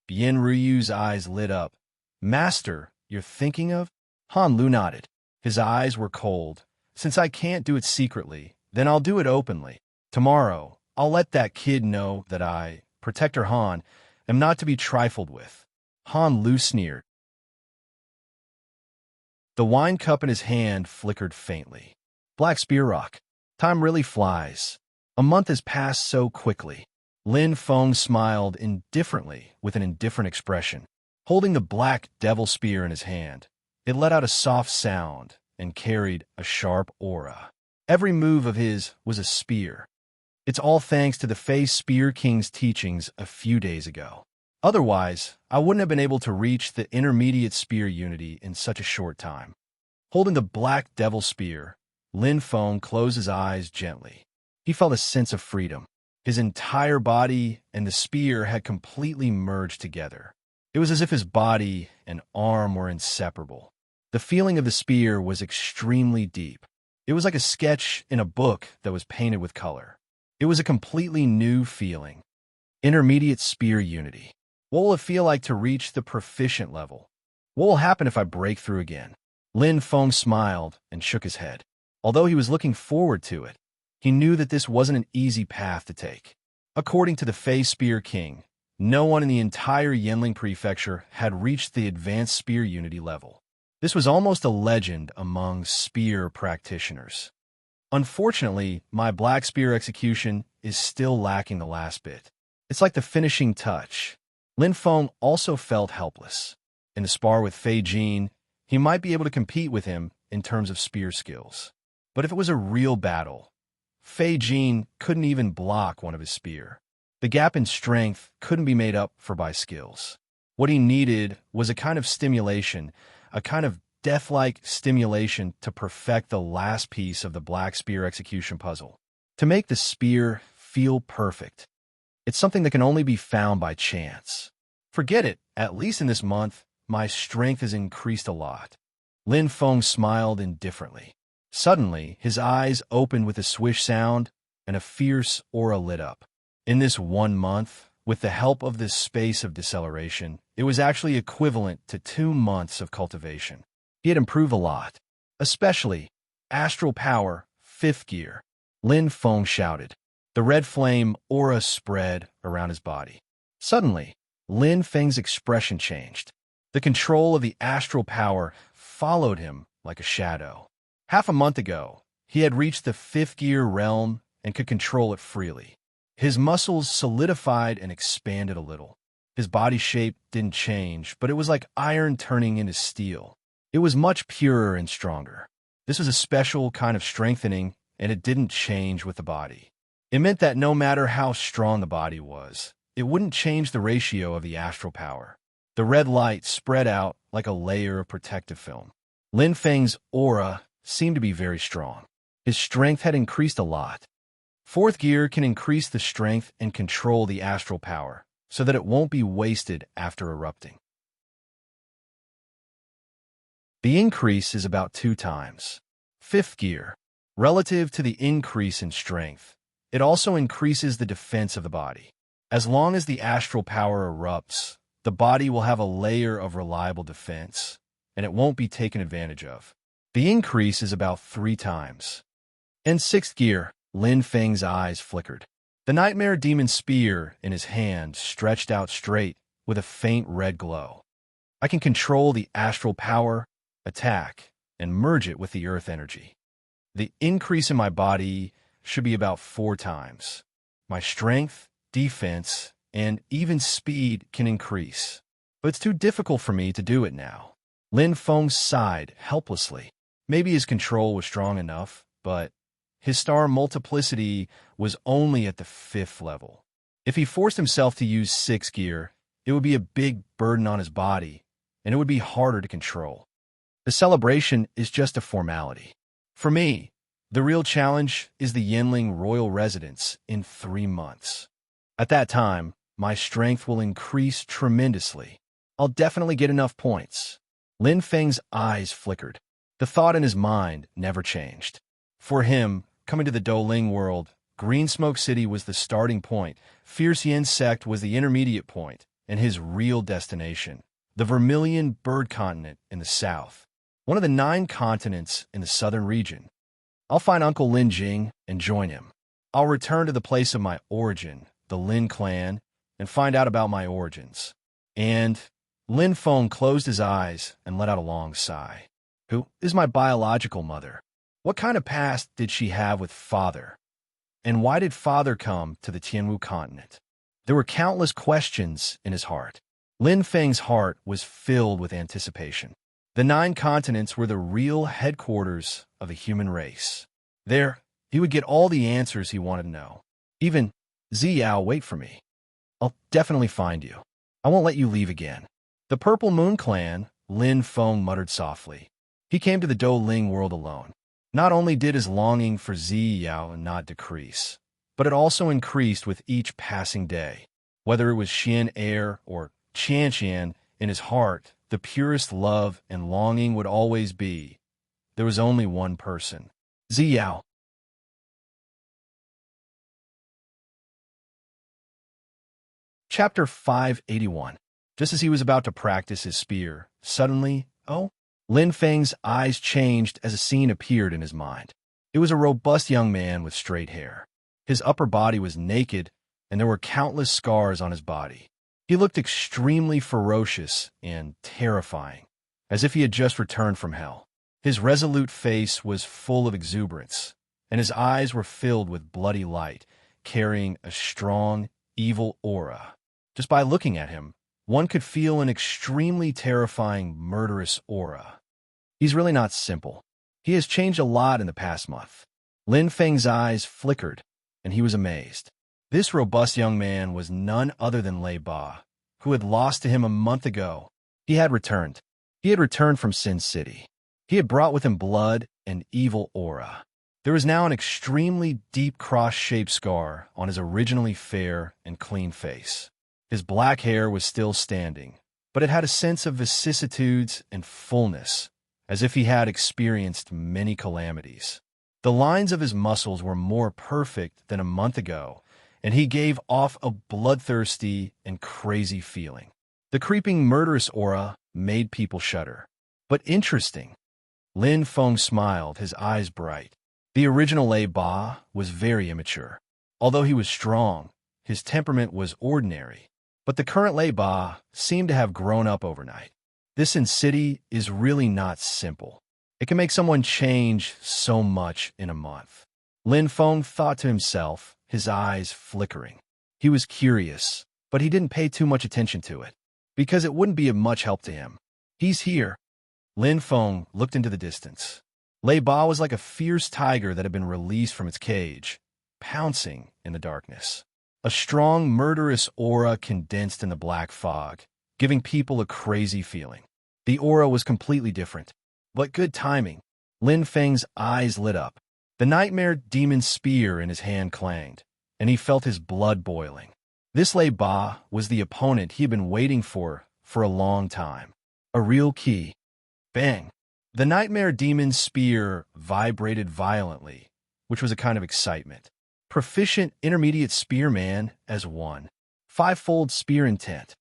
Bien Ryu's eyes lit up. "Master, you're thinking of?" Han Lu nodded. His eyes were cold. "Since I can't do it secretly, then I'll do it openly. Tomorrow, I'll let that kid know that I, Protector Han, am not to be trifled with." Han Lu sneered. The wine cup in his hand flickered faintly. Black Spear Rock. Time really flies. A month has passed so quickly. Lin Feng smiled indifferently with an indifferent expression. Holding the black devil spear in his hand, it let out a soft sound and carried a sharp aura. Every move of his was a spear. It's all thanks to the Fey Spear King's teachings a few days ago. Otherwise, I wouldn't have been able to reach the intermediate spear unity in such a short time. Holding the black devil spear, Lin Feng closed his eyes gently. He felt a sense of freedom. His entire body and the spear had completely merged together. It was as if his body and arm were inseparable. The feeling of the spear was extremely deep. It was like a sketch in a book that was painted with color. It was a completely new feeling. Intermediate spear unity. What will it feel like to reach the proficient level? What will happen if I break through again? Lin Feng smiled and shook his head. Although he was looking forward to it, he knew that this wasn't an easy path to take. According to the Fey Spear King, no one in the entire Yinling Prefecture had reached the advanced spear unity level. This was almost a legend among spear practitioners. Unfortunately, my black spear execution is still lacking the last bit. It's like the finishing touch. Lin Feng also felt helpless. In the spar with Fei Jin, he might be able to compete with him in terms of spear skills. But if it was a real battle, Fei Jin couldn't even block one of his spear. The gap in strength couldn't be made up for by skills. What he needed was a kind of stimulation, a kind of death-like stimulation to perfect the last piece of the black spear execution puzzle. To make the spear feel perfect. It's something that can only be found by chance. Forget it, at least in this month, my strength has increased a lot. Lin Feng smiled indifferently. Suddenly, his eyes opened with a swish sound, and a fierce aura lit up. In this 1 month, with the help of this space of deceleration, it was actually equivalent to 2 months of cultivation. He had improved a lot. Especially, Astral Power, 5th Gear. Lin Feng shouted. The red flame aura spread around his body. Suddenly, Lin Feng's expression changed. The control of the Astral Power followed him like a shadow. Half a month ago, he had reached the 5th Gear realm and could control it freely. His muscles solidified and expanded a little. His body shape didn't change, but it was like iron turning into steel. It was much purer and stronger. This was a special kind of strengthening, and it didn't change with the body. It meant that no matter how strong the body was, it wouldn't change the ratio of the astral power. The red light spread out like a layer of protective film. Lin Feng's aura seemed to be very strong. His strength had increased a lot. 4th Gear can increase the strength and control the astral power so that it won't be wasted after erupting. The increase is about 2 times. Fifth gear. Relative to the increase in strength, it also increases the defense of the body. As long as the astral power erupts, the body will have a layer of reliable defense, and it won't be taken advantage of. The increase is about 3 times. In sixth gear, Lin Feng's eyes flickered. The nightmare demon spear in his hand stretched out straight with a faint red glow. I can control the astral power, attack, and merge it with the earth energy. The increase in my body should be about 4 times. My strength, defense, and even speed can increase. But it's too difficult for me to do it now. Lin Feng sighed helplessly. Maybe his control was strong enough, but his star multiplicity was only at the 5th level. If he forced himself to use 6th gear, it would be a big burden on his body, and it would be harder to control. The celebration is just a formality. For me, the real challenge is the Yinling royal residence in 3 months. At that time, my strength will increase tremendously. I'll definitely get enough points. Lin Feng's eyes flickered. The thought in his mind never changed. For him, coming to the Douling world, Green Smoke City was the starting point, Fierce Yin Sect was the intermediate point, and his real destination, the Vermilion Bird Continent in the south, one of the 9 continents in the southern region. I'll find Uncle Lin Jing and join him. I'll return to the place of my origin, the Lin clan, and find out about my origins. And Lin Feng closed his eyes and let out a long sigh. Who is my biological mother? What kind of past did she have with father? And why did father come to the Tianwu continent? There were countless questions in his heart. Lin Feng's heart was filled with anticipation. The 9 continents were the real headquarters of the human race. There, he would get all the answers he wanted to know. Even, Ziyao, wait for me. I'll definitely find you. I won't let you leave again. The Purple Moon Clan, Lin Feng muttered softly. He came to the Douling world alone. Not only did his longing for Ziyao not decrease, but it also increased with each passing day. Whether it was Xian Air or Qianqian, in his heart, the purest love and longing would always be. There was only one person. Ziyao. Chapter 581. Just as he was about to practice his spear, suddenly, Lin Feng's eyes changed as a scene appeared in his mind. It was a robust young man with straight hair. His upper body was naked, and there were countless scars on his body. He looked extremely ferocious and terrifying, as if he had just returned from hell. His resolute face was full of exuberance, and his eyes were filled with bloody light, carrying a strong, evil aura. Just by looking at him, one could feel an extremely terrifying, murderous aura. He's really not simple. He has changed a lot in the past month. Lin Feng's eyes flickered, and he was amazed. This robust young man was none other than Lei Ba, who had lost to him a month ago. He had returned. He had returned from Sin City. He had brought with him blood and evil aura. There was now an extremely deep cross-shaped scar on his originally fair and clean face. His black hair was still standing, but it had a sense of vicissitudes and fullness, as if he had experienced many calamities. The lines of his muscles were more perfect than a month ago, and he gave off a bloodthirsty and crazy feeling. The creeping murderous aura made people shudder. But interesting. Lin Feng smiled, his eyes bright. The original Lei Ba was very immature. Although he was strong, his temperament was ordinary. But the current Lei Ba seemed to have grown up overnight. This Sin City is really not simple. It can make someone change so much in a month. Lin Feng thought to himself, his eyes flickering. He was curious, but he didn't pay too much attention to it, because it wouldn't be of much help to him. He's here. Lin Feng looked into the distance. Lei Ba was like a fierce tiger that had been released from its cage, pouncing in the darkness. A strong, murderous aura condensed in the black fog, giving people a crazy feeling. The aura was completely different, but good timing. Lin Feng's eyes lit up. The nightmare demon spear in his hand clanged, and he felt his blood boiling. This Lei Ba was the opponent he had been waiting for a long time. A real key. Bang! The nightmare demon's spear vibrated violently, which was a kind of excitement. Proficient intermediate spearman as one. Fivefold spear intent.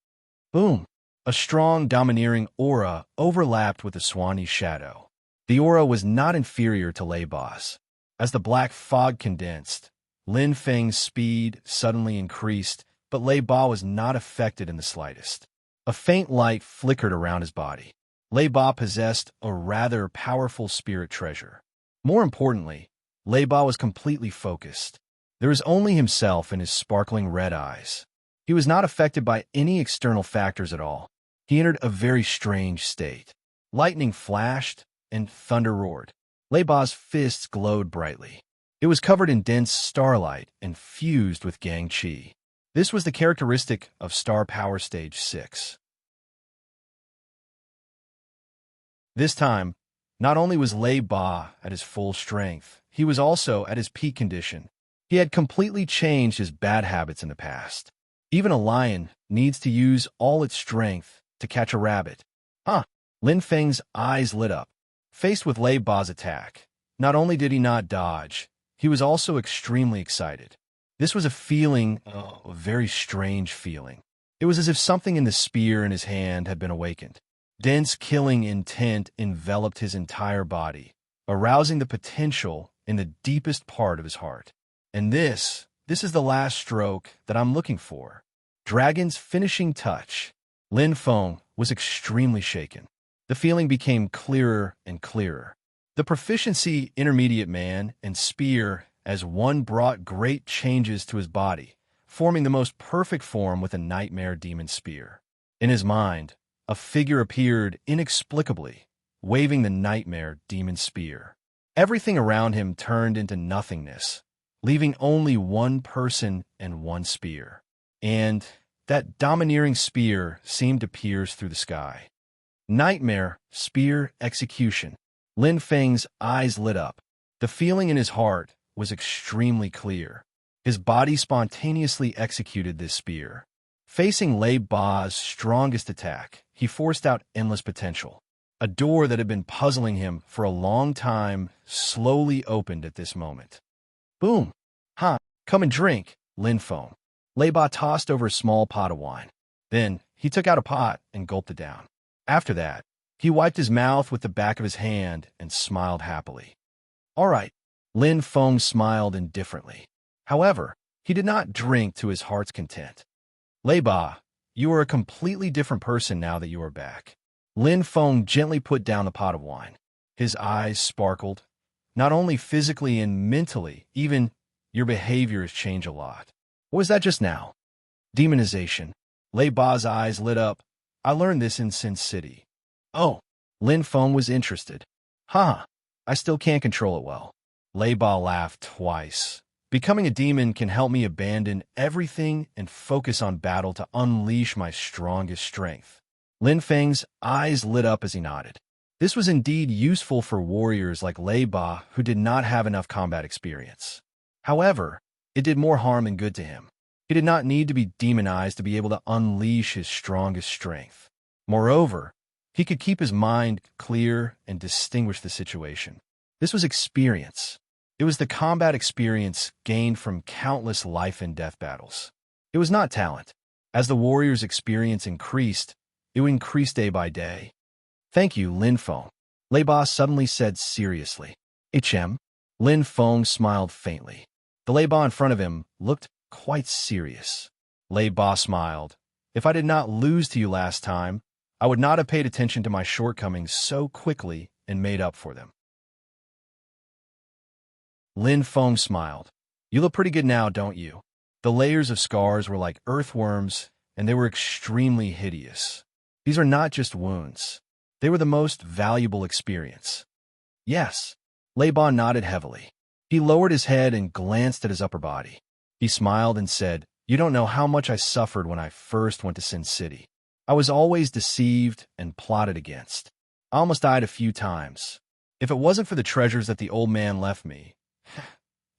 Boom! A strong, domineering aura overlapped with the Swanee's shadow. The aura was not inferior to Lei Ba's. As the black fog condensed, Lin Feng's speed suddenly increased, but Lei Ba was not affected in the slightest. A faint light flickered around his body. Lei Ba possessed a rather powerful spirit treasure. More importantly, Lei Ba was completely focused. There was only himself and his sparkling red eyes. He was not affected by any external factors at all. He entered a very strange state. Lightning flashed and thunder roared. Lei Ba's fists glowed brightly. It was covered in dense starlight and fused with Gang Qi. This was the characteristic of Star Power Stage 6. This time, not only was Lei Ba at his full strength, he was also at his peak condition. He had completely changed his bad habits in the past. Even a lion needs to use all its strength to catch a rabbit. Lin Feng's eyes lit up. Faced with Lei Ba's attack, not only did he not dodge, he was also extremely excited. This was a very strange feeling. It was as if something in the spear in his hand had been awakened. Dense killing intent enveloped his entire body, arousing the potential in the deepest part of his heart. And this is the last stroke that I'm looking for. Dragon's finishing touch. Lin Feng was extremely shaken. The feeling became clearer and clearer. The proficiency intermediate man and spear as one brought great changes to his body, forming the most perfect form with a nightmare demon spear. In his mind, a figure appeared inexplicably, waving the nightmare demon spear. Everything around him turned into nothingness, leaving only one person and one spear. And that domineering spear seemed to pierce through the sky. Nightmare, spear, execution. Lin Feng's eyes lit up. The feeling in his heart was extremely clear. His body spontaneously executed this spear. Facing Lei Ba's strongest attack, he forced out endless potential. A door that had been puzzling him for a long time slowly opened at this moment. Boom! Come and drink, Lin Feng. Lei Ba tossed over a small pot of wine. Then he took out a pot and gulped it down. After that, he wiped his mouth with the back of his hand and smiled happily. All right, Lin Feng smiled indifferently. However, he did not drink to his heart's content. Lei Ba, you are a completely different person now that you are back. Lin Feng gently put down the pot of wine. His eyes sparkled. Not only physically and mentally, even your behavior has changed a lot. What was that just now? Demonization. Lei Ba's eyes lit up. I learned this in Sin City. Oh, Lin Feng was interested. I still can't control it well. Lei Ba laughed twice. Becoming a demon can help me abandon everything and focus on battle to unleash my strongest strength. Lin Feng's eyes lit up as he nodded. This was indeed useful for warriors like Lei Ba who did not have enough combat experience. However, it did more harm than good to him. He did not need to be demonized to be able to unleash his strongest strength. Moreover, he could keep his mind clear and distinguish the situation. This was experience. It was the combat experience gained from countless life and death battles. It was not talent. As the warrior's experience increased, it would increase day by day. Thank you, Lin Feng. Lei Ba suddenly said seriously. HM? Lin Feng smiled faintly. The Lei Ba in front of him looked quite serious. Lei Ba smiled. If I did not lose to you last time, I would not have paid attention to my shortcomings so quickly and made up for them. Lin Feng smiled. You look pretty good now, don't you? The layers of scars were like earthworms, and they were extremely hideous. These are not just wounds. They were the most valuable experience. Yes. Lei Ba nodded heavily. He lowered his head and glanced at his upper body. He smiled and said, You don't know how much I suffered when I first went to Sin City. I was always deceived and plotted against. I almost died a few times. If it wasn't for the treasures that the old man left me,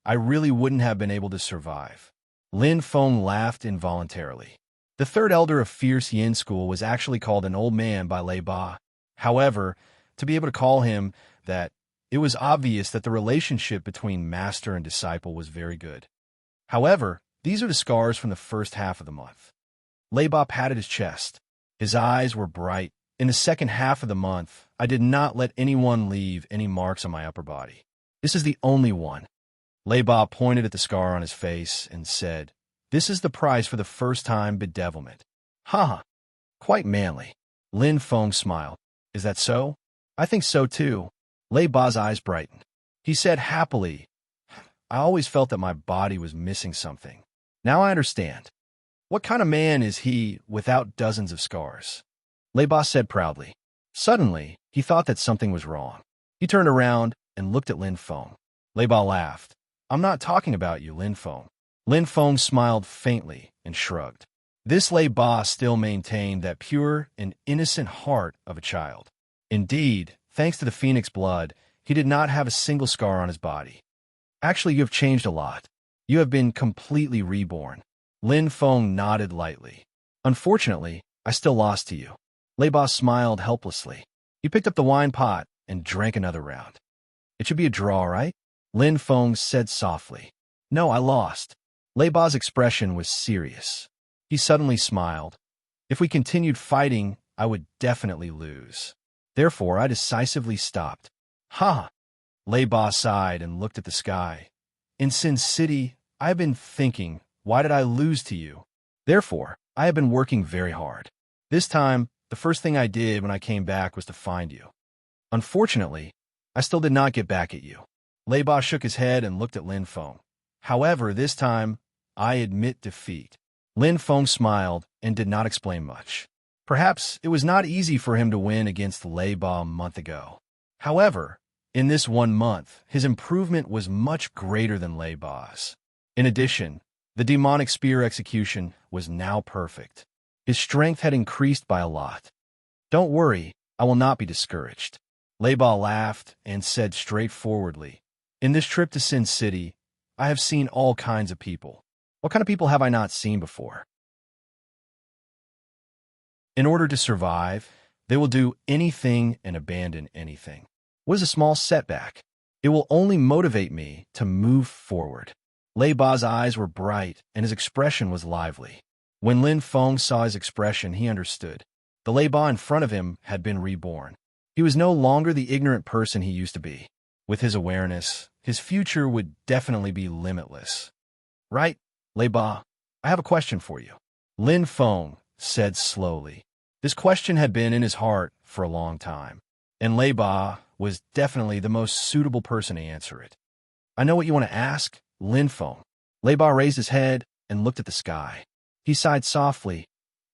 I really wouldn't have been able to survive. Lin Feng laughed involuntarily. The third elder of Fierce Yin School was actually called an old man by Lei Ba. However, to be able to call him that. It was obvious that the relationship between master and disciple was very good. However, these are the scars from the first half of the month. Laban patted his chest. His eyes were bright. In the second half of the month, I did not let anyone leave any marks on my upper body. This is the only one. Laban pointed at the scar on his face and said, "This is the price for the first-time bedevilment." Ha! Quite manly. Lin Feng smiled. "Is that so?" "I think so too." Laban's eyes brightened. He said happily, "I always felt that my body was missing something. Now I understand. What kind of man is he without dozens of scars?" Laban said proudly. Suddenly, he thought that something was wrong. He turned around and looked at Lin Feng. Laban laughed. "I'm not talking about you, Lin Feng." Lin Feng smiled faintly and shrugged. This Laban still maintained that pure and innocent heart of a child. Indeed, thanks to the phoenix blood, he did not have a single scar on his body. "Actually, you have changed a lot. You have been completely reborn." Lin Feng nodded lightly. "Unfortunately, I still lost to you." Laban smiled helplessly. He picked up the wine pot and drank another round. "It should be a draw, right?" Lin Feng said softly. "No, I lost." Laban's expression was serious. He suddenly smiled. "If we continued fighting, I would definitely lose. Therefore, I decisively stopped." "Ha!" Laban sighed and looked at the sky. "In Sin City, I have been thinking, why did I lose to you? Therefore, I have been working very hard. This time, the first thing I did when I came back was to find you. Unfortunately, I still did not get back at you." Laban shook his head and looked at Lin Feng. "However, this time, I admit defeat." Lin Feng smiled and did not explain much. Perhaps it was not easy for him to win against Laban a month ago. However, in this 1 month, his improvement was much greater than Laban's. In addition, the demonic spear execution was now perfect. His strength had increased by a lot. "Don't worry, I will not be discouraged." Laban laughed and said straightforwardly, "In this trip to Sin City, I have seen all kinds of people. What kind of people have I not seen before? In order to survive, they will do anything and abandon anything. What is a small setback? It will only motivate me to move forward." Laban's eyes were bright and his expression was lively. When Lin Feng saw his expression, he understood. The Laban in front of him had been reborn. He was no longer the ignorant person he used to be. With his awareness, his future would definitely be limitless. "Right, Laban, I have a question for you," Lin Feng said slowly. This question had been in his heart for a long time, and Laban was definitely the most suitable person to answer it. "I know what you want to ask, Lin Feng." Laban raised his head and looked at the sky. He sighed softly.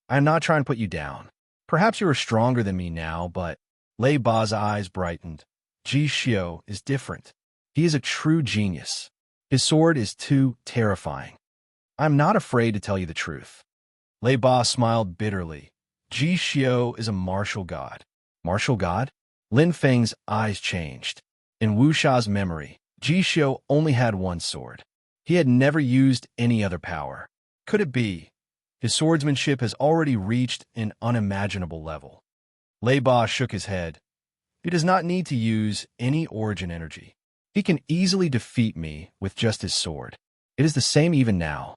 "I am not trying to put you down. Perhaps you are stronger than me now, but..." Laban's eyes brightened. "Ji Xiao is different. He is a true genius. His sword is too terrifying. I am not afraid to tell you the truth." Laban smiled bitterly. "Ji Xiao is a martial god." "Martial god?" Lin Feng's eyes changed. In Wu Sha's memory, Ji Xiao only had one sword. He had never used any other power. Could it be? His swordsmanship has already reached an unimaginable level. Laban shook his head. "He does not need to use any origin energy. He can easily defeat me with just his sword. It is the same even now."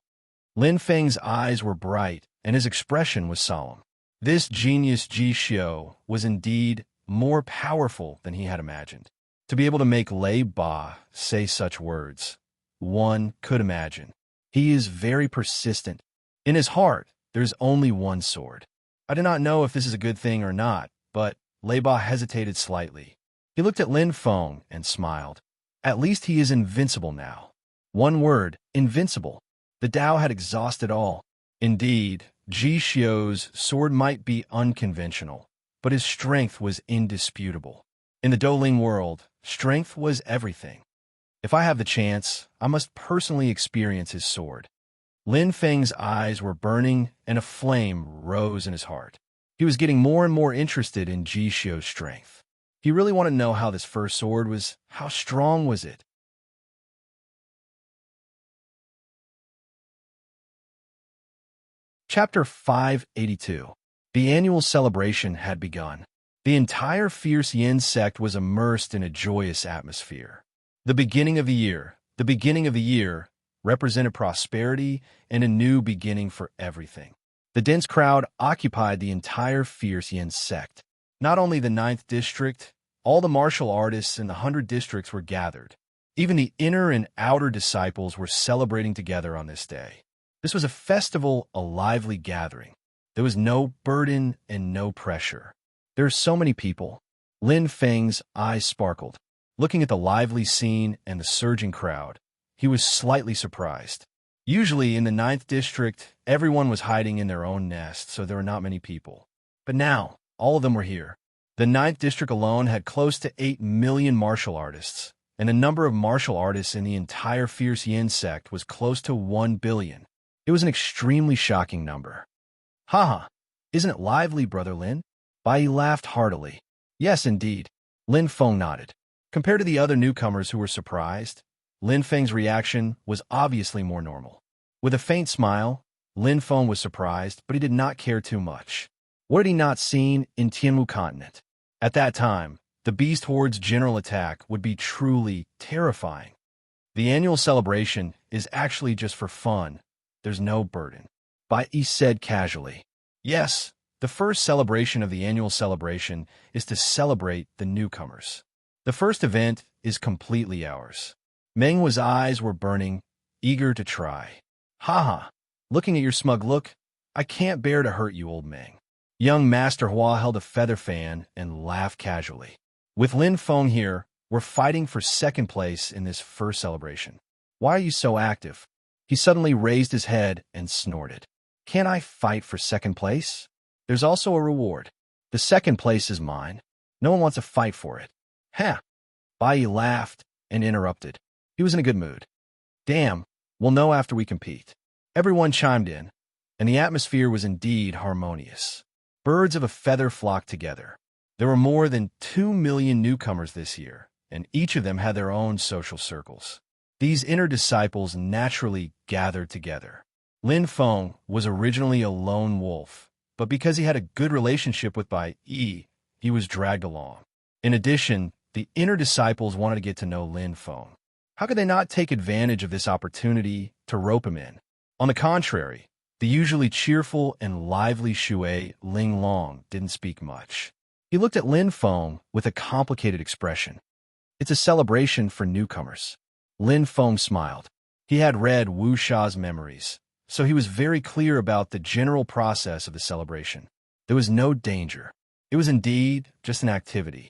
Lin Feng's eyes were bright and his expression was solemn. This genius Ji Xiao was indeed more powerful than he had imagined. To be able to make Laban say such words, one could imagine. He is very persistent. In his heart, there is only one sword. I do not know if this is a good thing or not, but Laban hesitated slightly. He looked at Lin Feng and smiled. At least he is invincible now. One word, invincible. The Tao had exhausted all. Indeed, Ji Xiao's sword might be unconventional, but his strength was indisputable. In the Douling world, strength was everything. If I have the chance, I must personally experience his sword. Lin Feng's eyes were burning and a flame rose in his heart. He was getting more and more interested in Ji Xiao's strength. He really wanted to know how this first sword was. How strong was it? Chapter 582. The annual celebration had begun. The entire fierce Yin sect was immersed in a joyous atmosphere. The beginning of the year represented prosperity and a new beginning for everything. The dense crowd occupied the entire fierce Yin sect. Not only the Ninth District, all the martial artists in the 100 districts were gathered. Even the inner and outer disciples were celebrating together on this day. This was a festival, a lively gathering. There was no burden and no pressure. There are so many people. Lin Feng's eyes sparkled. Looking at the lively scene and the surging crowd, he was slightly surprised. Usually in the Ninth District, everyone was hiding in their own nest, so there were not many people. But now, all of them were here. The Ninth District alone had close to 8 million martial artists, and the number of martial artists in the entire Fierce Yin sect was close to 1 billion. It was an extremely shocking number. Haha, isn't it lively, Brother Lin? Bai laughed heartily. Yes, indeed. Lin Feng nodded. Compared to the other newcomers who were surprised, Lin Feng's reaction was obviously more normal. With a faint smile, Lin Feng was surprised, but he did not care too much. What had he not seen in Tianmu continent? At that time, the Beast Horde's general attack would be truly terrifying. The annual celebration is actually just for fun. There's no burden. Bai said casually. Yes, the first celebration of the annual celebration is to celebrate the newcomers. The first event is completely ours. Meng's eyes were burning, eager to try. Haha, looking at your smug look, I can't bear to hurt you, old Meng. Young Master Hua held a feather fan and laughed casually. With Lin Feng here, we're fighting for second place in this first celebration. Why are you so active? He suddenly raised his head and snorted. Can't I fight for second place? There's also a reward. The second place is mine. No one wants to fight for it. Ha! Bai laughed and interrupted. He was in a good mood. Damn, we'll know after we compete. Everyone chimed in, and the atmosphere was indeed harmonious. Birds of a feather flocked together. There were more than 2 million newcomers this year, and each of them had their own social circles. These inner disciples naturally gathered together. Lin Feng was originally a lone wolf, but because he had a good relationship with Bai Yi, he was dragged along. In addition, the inner disciples wanted to get to know Lin Feng. How could they not take advantage of this opportunity to rope him in? On the contrary, the usually cheerful and lively Shui Ling Long didn't speak much. He looked at Lin Feng with a complicated expression. It's a celebration for newcomers. Lin Feng smiled. He had read Wu Sha's memories, so he was very clear about the general process of the celebration. There was no danger. It was indeed just an activity.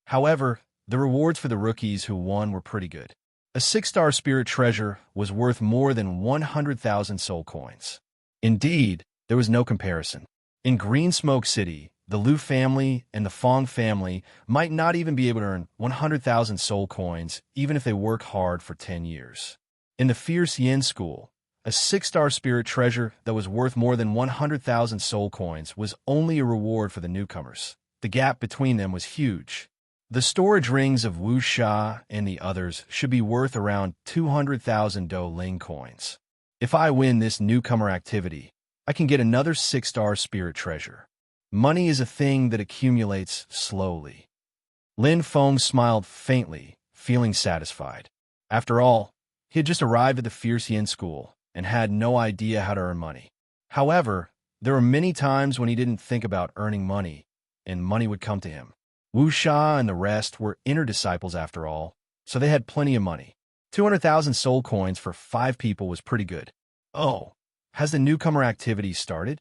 However, the rewards for the rookies who won were pretty good. A 6-star spirit treasure was worth more than 100,000 soul coins. Indeed, there was no comparison. In Green Smoke City, the Liu family and the Fong family might not even be able to earn 100,000 soul coins even if they work hard for 10 years. In the Fierce Yin School, a 6-star spirit treasure that was worth more than 100,000 soul coins was only a reward for the newcomers. The gap between them was huge. The storage rings of Wu Sha and the others should be worth around 200,000 Do Ling coins. If I win this newcomer activity, I can get another 6-star spirit treasure. Money is a thing that accumulates slowly. Lin Feng smiled faintly, feeling satisfied. After all, he had just arrived at the Fierce Yin School and had no idea how to earn money. However, there were many times when he didn't think about earning money, and money would come to him. Wu Sha and the rest were inner disciples after all, so they had plenty of money. 200,000 soul coins for 5 people was pretty good. Oh, has the newcomer activity started?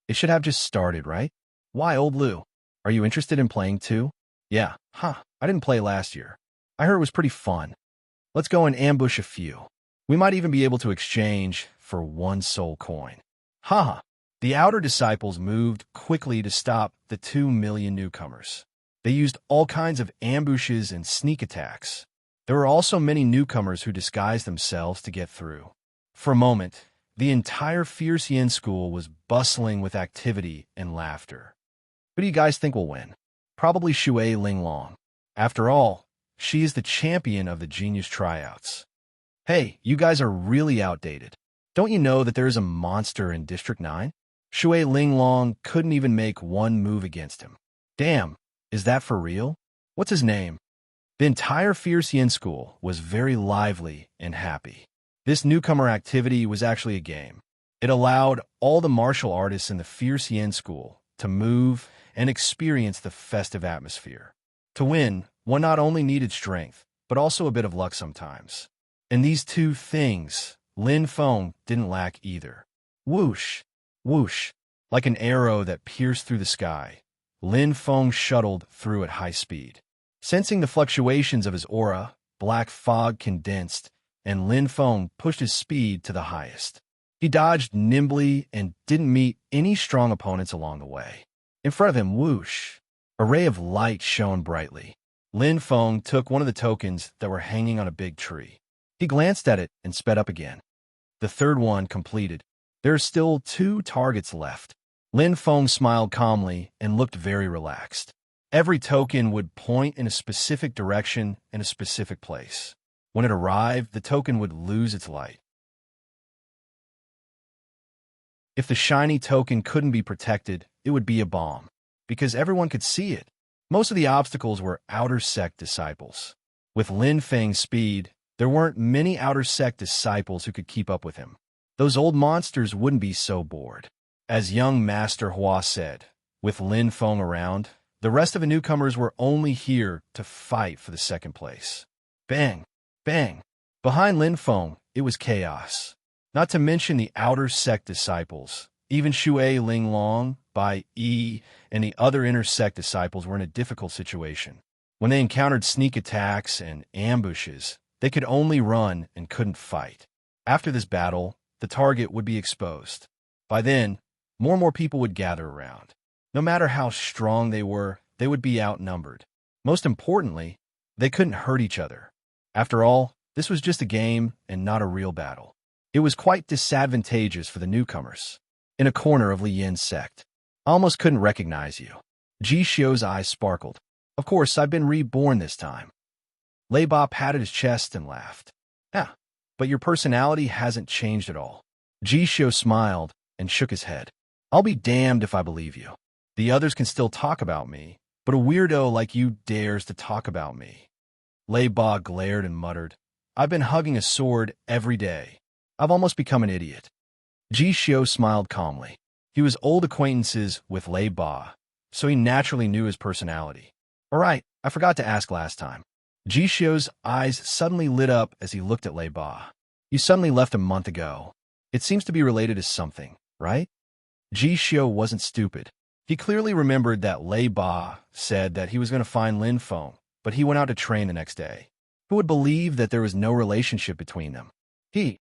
It should have just started, right? Why, old Liu? Are you interested in playing too? Yeah, I didn't play last year. I heard it was pretty fun. Let's go and ambush a few. We might even be able to exchange for 1 soul coin. The outer disciples moved quickly to stop the 2 million newcomers. They used all kinds of ambushes and sneak attacks. There were also many newcomers who disguised themselves to get through. For a moment, the entire Fierce Yin School was bustling with activity and laughter. Who do you guys think will win? Probably Shui Ling Long. After all, she is the champion of the Genius Tryouts. Hey, you guys are really outdated. Don't you know that there is a monster in District 9? Shui Linglong couldn't even make one move against him. Damn, is that for real? What's his name? The entire Fierce Yin school was very lively and happy. This newcomer activity was actually a game. It allowed all the martial artists in the Fierce Yin school to move and experience the festive atmosphere. To win, one not only needed strength, but also a bit of luck sometimes. And these two things, Lin Feng didn't lack either. Whoosh, whoosh, like an arrow that pierced through the sky, Lin Feng shuttled through at high speed. Sensing the fluctuations of his aura, black fog condensed, and Lin Feng pushed his speed to the highest. He dodged nimbly and didn't meet any strong opponents along the way. In front of him, whoosh, a ray of light shone brightly. Lin Feng took one of the tokens that were hanging on a big tree. He glanced at it and sped up again. The third one completed. There are still 2 targets left. Lin Feng smiled calmly and looked very relaxed. Every token would point in a specific direction in a specific place. When it arrived, the token would lose its light. If the shiny token couldn't be protected, it would be a bomb, because everyone could see it. Most of the obstacles were outer sect disciples. With Lin Feng's speed, there weren't many outer sect disciples who could keep up with him. Those old monsters wouldn't be so bored. As young Master Hua said, with Lin Feng around, the rest of the newcomers were only here to fight for the second place. Bang! Bang! Behind Lin Feng, it was chaos. Not to mention the outer sect disciples. Even Shui Linglong, Bai Yi, and the other inner sect disciples were in a difficult situation. When they encountered sneak attacks and ambushes, they could only run and couldn't fight. After this battle, the target would be exposed. By then, more and more people would gather around. No matter how strong they would be outnumbered. Most importantly, they couldn't hurt each other. After all, this was just a game and not a real battle. It was quite disadvantageous for the newcomers. In a corner of Li Yin's sect, I almost couldn't recognize you. Ji Xiu's eyes sparkled. Of course, I've been reborn this time. Lei Ba patted his chest and laughed. Yeah, but your personality hasn't changed at all. Ji Xiu smiled and shook his head. I'll be damned if I believe you. The others can still talk about me, but a weirdo like you dares to talk about me. Lei Ba glared and muttered, I've been hugging a sword every day. I've almost become an idiot. Ji Xiu smiled calmly. He was old acquaintances with Lei Ba, so he naturally knew his personality. All right, I forgot to ask last time. Ji Xiu's eyes suddenly lit up as he looked at Lei Ba. You suddenly left a month ago. It seems to be related to something, right? Ji Xiu wasn't stupid. He clearly remembered that Lei Ba said that he was going to find Lin Feng, but he went out to train the next day. Who would believe that there was no relationship between them?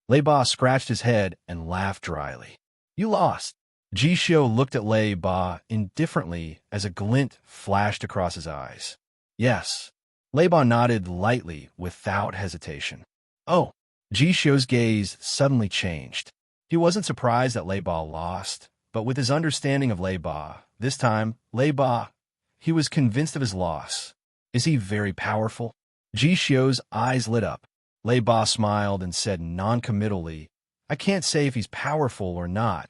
Lei Ba scratched his head and laughed dryly. You lost. Ji Xiu looked at Lei Ba indifferently as a glint flashed across his eyes. Yes. Lei Ba nodded lightly without hesitation. Oh. Ji Xiu's gaze suddenly changed. He wasn't surprised that Lei Ba lost, but with his understanding of Lei Ba, this time, Lei Ba, he was convinced of his loss. Is he very powerful? Ji Xiu's eyes lit up. Lei Ba smiled and said non-committally, I can't say if he's powerful or not,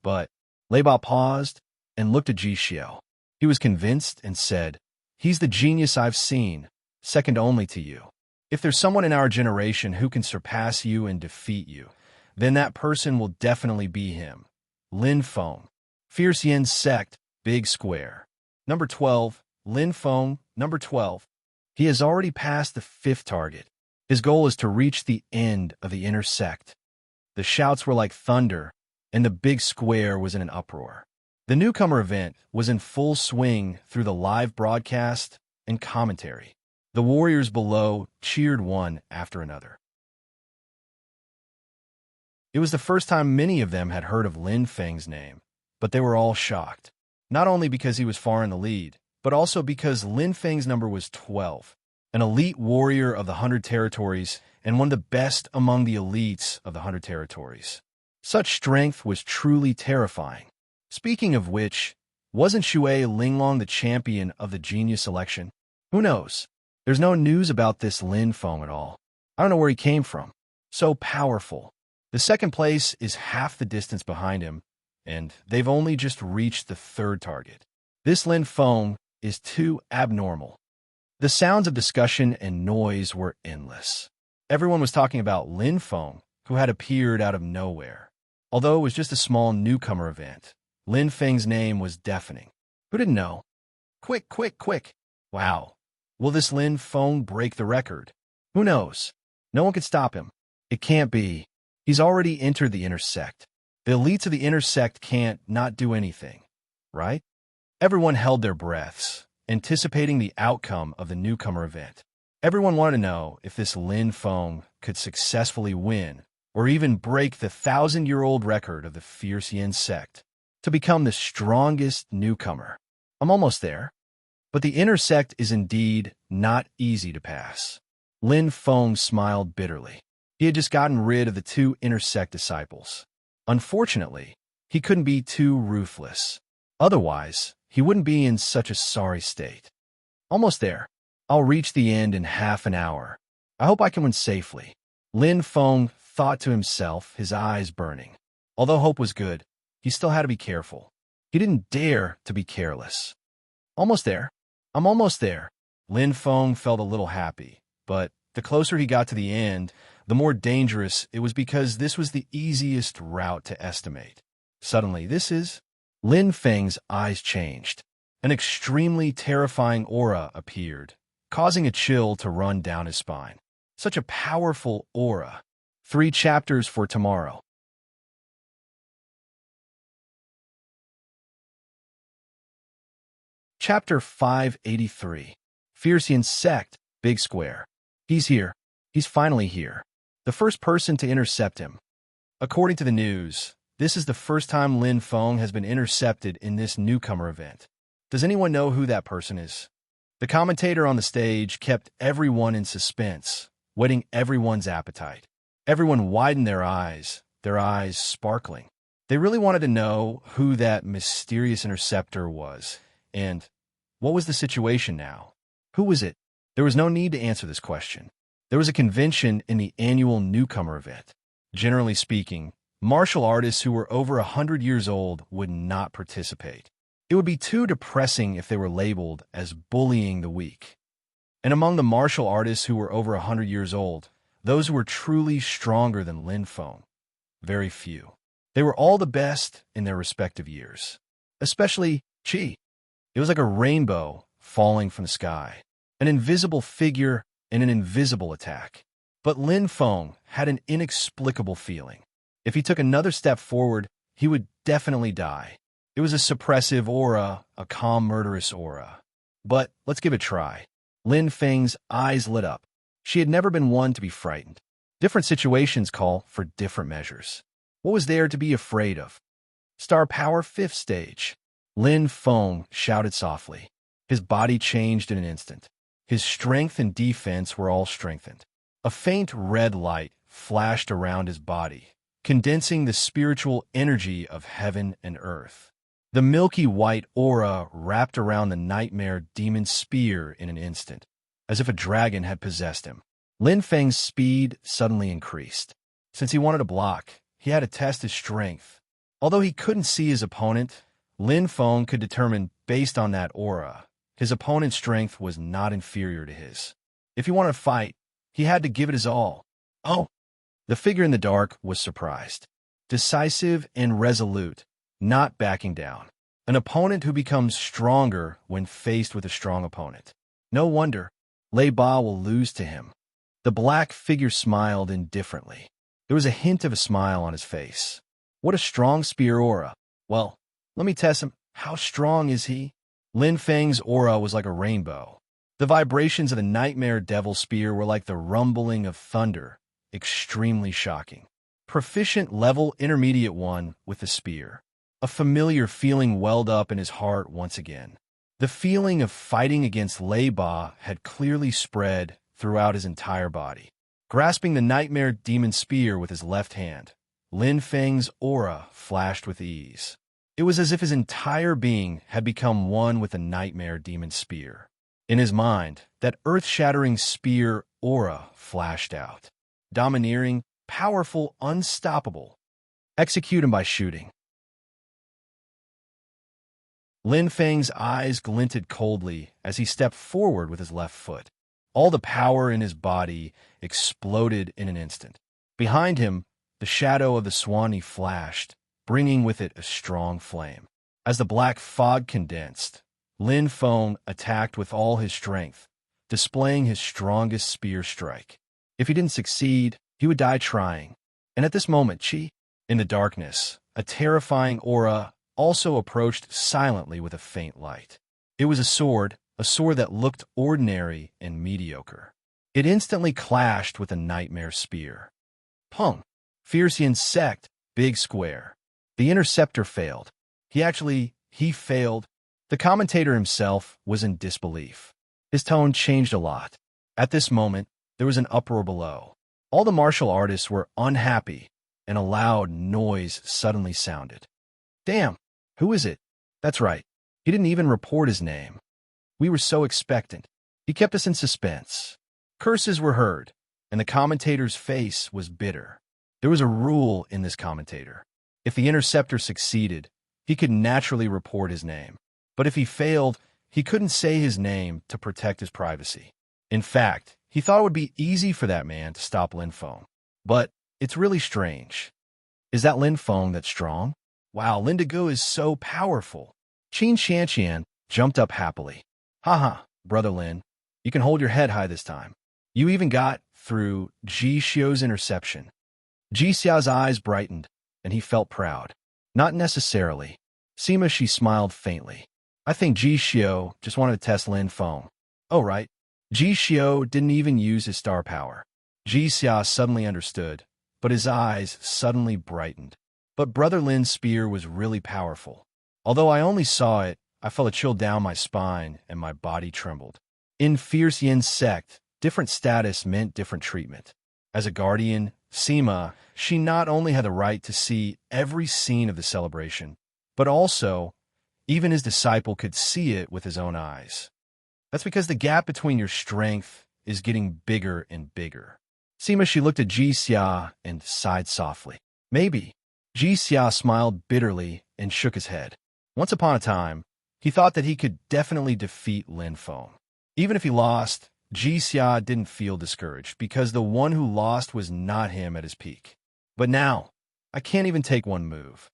but Lei Ba paused and looked at Ji Xiu. He was convinced and said, he's the genius I've seen, second only to you. If there's someone in our generation who can surpass you and defeat you, then that person will definitely be him. Lin Feng. Fierce Yin Sect, Big Square. Number 12, Lin Feng, number 12. He has already passed the 5th target. His goal is to reach the end of the inner sect. The shouts were like thunder, and the big square was in an uproar. The newcomer event was in full swing through the live broadcast and commentary. The warriors below cheered one after another. It was the first time many of them had heard of Lin Feng's name, but they were all shocked. Not only because he was far in the lead, but also because Lin Feng's number was 12, an elite warrior of the 100 territories and one of the best among the elites of the 100 territories. Such strength was truly terrifying. Speaking of which, wasn't Shui Linglong the champion of the genius election? Who knows? There's no news about this Lin Feng at all. I don't know where he came from. So powerful. The second place is half the distance behind him, and they've only just reached the third target. This Lin Feng is too abnormal. The sounds of discussion and noise were endless. Everyone was talking about Lin Feng, who had appeared out of nowhere. Although it was just a small newcomer event, Lin Feng's name was deafening. Who didn't know? Quick, quick, quick. Wow. Will this Lin Feng break the record? Who knows? No one could stop him. It can't be. He's already entered the inner sect. The elites of the inner sect can't not do anything, right? Everyone held their breaths, anticipating the outcome of the newcomer event. Everyone wanted to know if this Lin Feng could successfully win or even break the 1,000-year-old record of the fierce Yin sect to become the strongest newcomer. I'm almost there. But the inner sect is indeed not easy to pass. Lin Feng smiled bitterly. He had just gotten rid of the 2 inner sect disciples. Unfortunately, he couldn't be too ruthless. Otherwise, he wouldn't be in such a sorry state. Almost there. I'll reach the end in half an hour. I hope I can win safely. Lin Feng thought to himself, his eyes burning. Although hope was good, he still had to be careful. He didn't dare to be careless. Almost there. I'm almost there. Lin Feng felt a little happy, but the closer he got to the end, the more dangerous it was because this was the easiest route to estimate. Suddenly, Lin Feng's eyes changed. An extremely terrifying aura appeared, causing a chill to run down his spine. Such a powerful aura. 3 chapters for tomorrow. Chapter 583. Fierce Yin Sect, Big Square. He's here. He's finally here. The first person to intercept him. According to the news, this is the first time Lin Feng has been intercepted in this newcomer event. Does anyone know who that person is? The commentator on the stage kept everyone in suspense, whetting everyone's appetite. Everyone widened their eyes sparkling. They really wanted to know who that mysterious interceptor was. And what was the situation now? Who was it? There was no need to answer this question. There was a convention in the annual newcomer event. Generally speaking, martial artists who were over 100 years old would not participate. It would be too depressing if they were labeled as bullying the weak. And among the martial artists who were over 100 years old, those who were truly stronger than Lin Feng, very few. They were all the best in their respective years. Especially Qi. It was like a rainbow falling from the sky, an invisible figure and an invisible attack. But Lin Feng had an inexplicable feeling. If he took another step forward, he would definitely die. It was a suppressive aura, a calm, murderous aura. But let's give it a try. Lin Feng's eyes lit up. She had never been one to be frightened. Different situations call for different measures. What was there to be afraid of? Star Power 5th Stage. Lin Feng shouted softly. His body changed in an instant. His strength and defense were all strengthened. A faint red light flashed around his body, condensing the spiritual energy of heaven and earth. The milky white aura wrapped around the nightmare demon spear in an instant, as if a dragon had possessed him. Lin Feng's speed suddenly increased. Since he wanted to block, he had to test his strength. Although he couldn't see his opponent, Lin Feng could determine, based on that aura, his opponent's strength was not inferior to his. If he wanted to fight, he had to give it his all. Oh! The figure in the dark was surprised. Decisive and resolute, not backing down. An opponent who becomes stronger when faced with a strong opponent. No wonder Lei Ba will lose to him. The black figure smiled indifferently. There was a hint of a smile on his face. What a strong spear aura. Well, let me test him. How strong is he? Lin Feng's aura was like a rainbow. The vibrations of the nightmare devil spear were like the rumbling of thunder, extremely shocking. Proficient level intermediate one with the spear. A familiar feeling welled up in his heart once again. The feeling of fighting against Lei Ba had clearly spread throughout his entire body. Grasping the nightmare demon spear with his left hand, Lin Feng's aura flashed with ease. It was as if his entire being had become one with the nightmare demon spear. In his mind, that earth-shattering spear aura flashed out. Domineering, powerful, unstoppable. Execute him by shooting. Lin Feng's eyes glinted coldly as he stepped forward with his left foot. All the power in his body exploded in an instant. Behind him, the shadow of the Swanee flashed, bringing with it a strong flame. As the black fog condensed, Lin Feng attacked with all his strength, displaying his strongest spear strike. If he didn't succeed, he would die trying. And at this moment, in the darkness, a terrifying aura also approached silently with a faint light. It was a sword that looked ordinary and mediocre. It instantly clashed with a nightmare spear. Pung! Fierce insect, big square. The interceptor failed. He failed. The commentator himself was in disbelief. His tone changed a lot. At this moment, there was an uproar below. All the martial artists were unhappy, and a loud noise suddenly sounded. Damn! Who is it? That's right. He didn't even report his name. We were so expectant. He kept us in suspense. Curses were heard, and the commentator's face was bitter. There was a rule in this commentator. If the interceptor succeeded, he could naturally report his name. But if he failed, he couldn't say his name to protect his privacy. In fact, he thought it would be easy for that man to stop Lin Feng. But it's really strange. Is that Lin Feng that's strong? Wow, Lindigo is so powerful. Qin Shanqian jumped up happily. Haha, brother Lin, you can hold your head high this time. You even got through Ji Xiao's interception. Ji Xiao's eyes brightened, and he felt proud. Not necessarily. Sima, she smiled faintly. I think Ji Xiao just wanted to test Lin Feng. Oh, right. Ji Xiao didn't even use his star power. Ji Xia suddenly understood, but his eyes suddenly brightened. But Brother Lin's spear was really powerful. Although I only saw it, I felt a chill down my spine and my body trembled. In Fierce Yin sect, different status meant different treatment. As a guardian, Sima, she not only had the right to see every scene of the celebration, but also, even his disciple could see it with his own eyes. That's because the gap between your strength is getting bigger and bigger. Sima, she looked at Ji Xia and sighed softly. Maybe. Ji Xia smiled bitterly and shook his head. Once upon a time, he thought that he could definitely defeat Lin Feng. Even if he lost, Ji Xia didn't feel discouraged because the one who lost was not him at his peak. But now, I can't even take one move.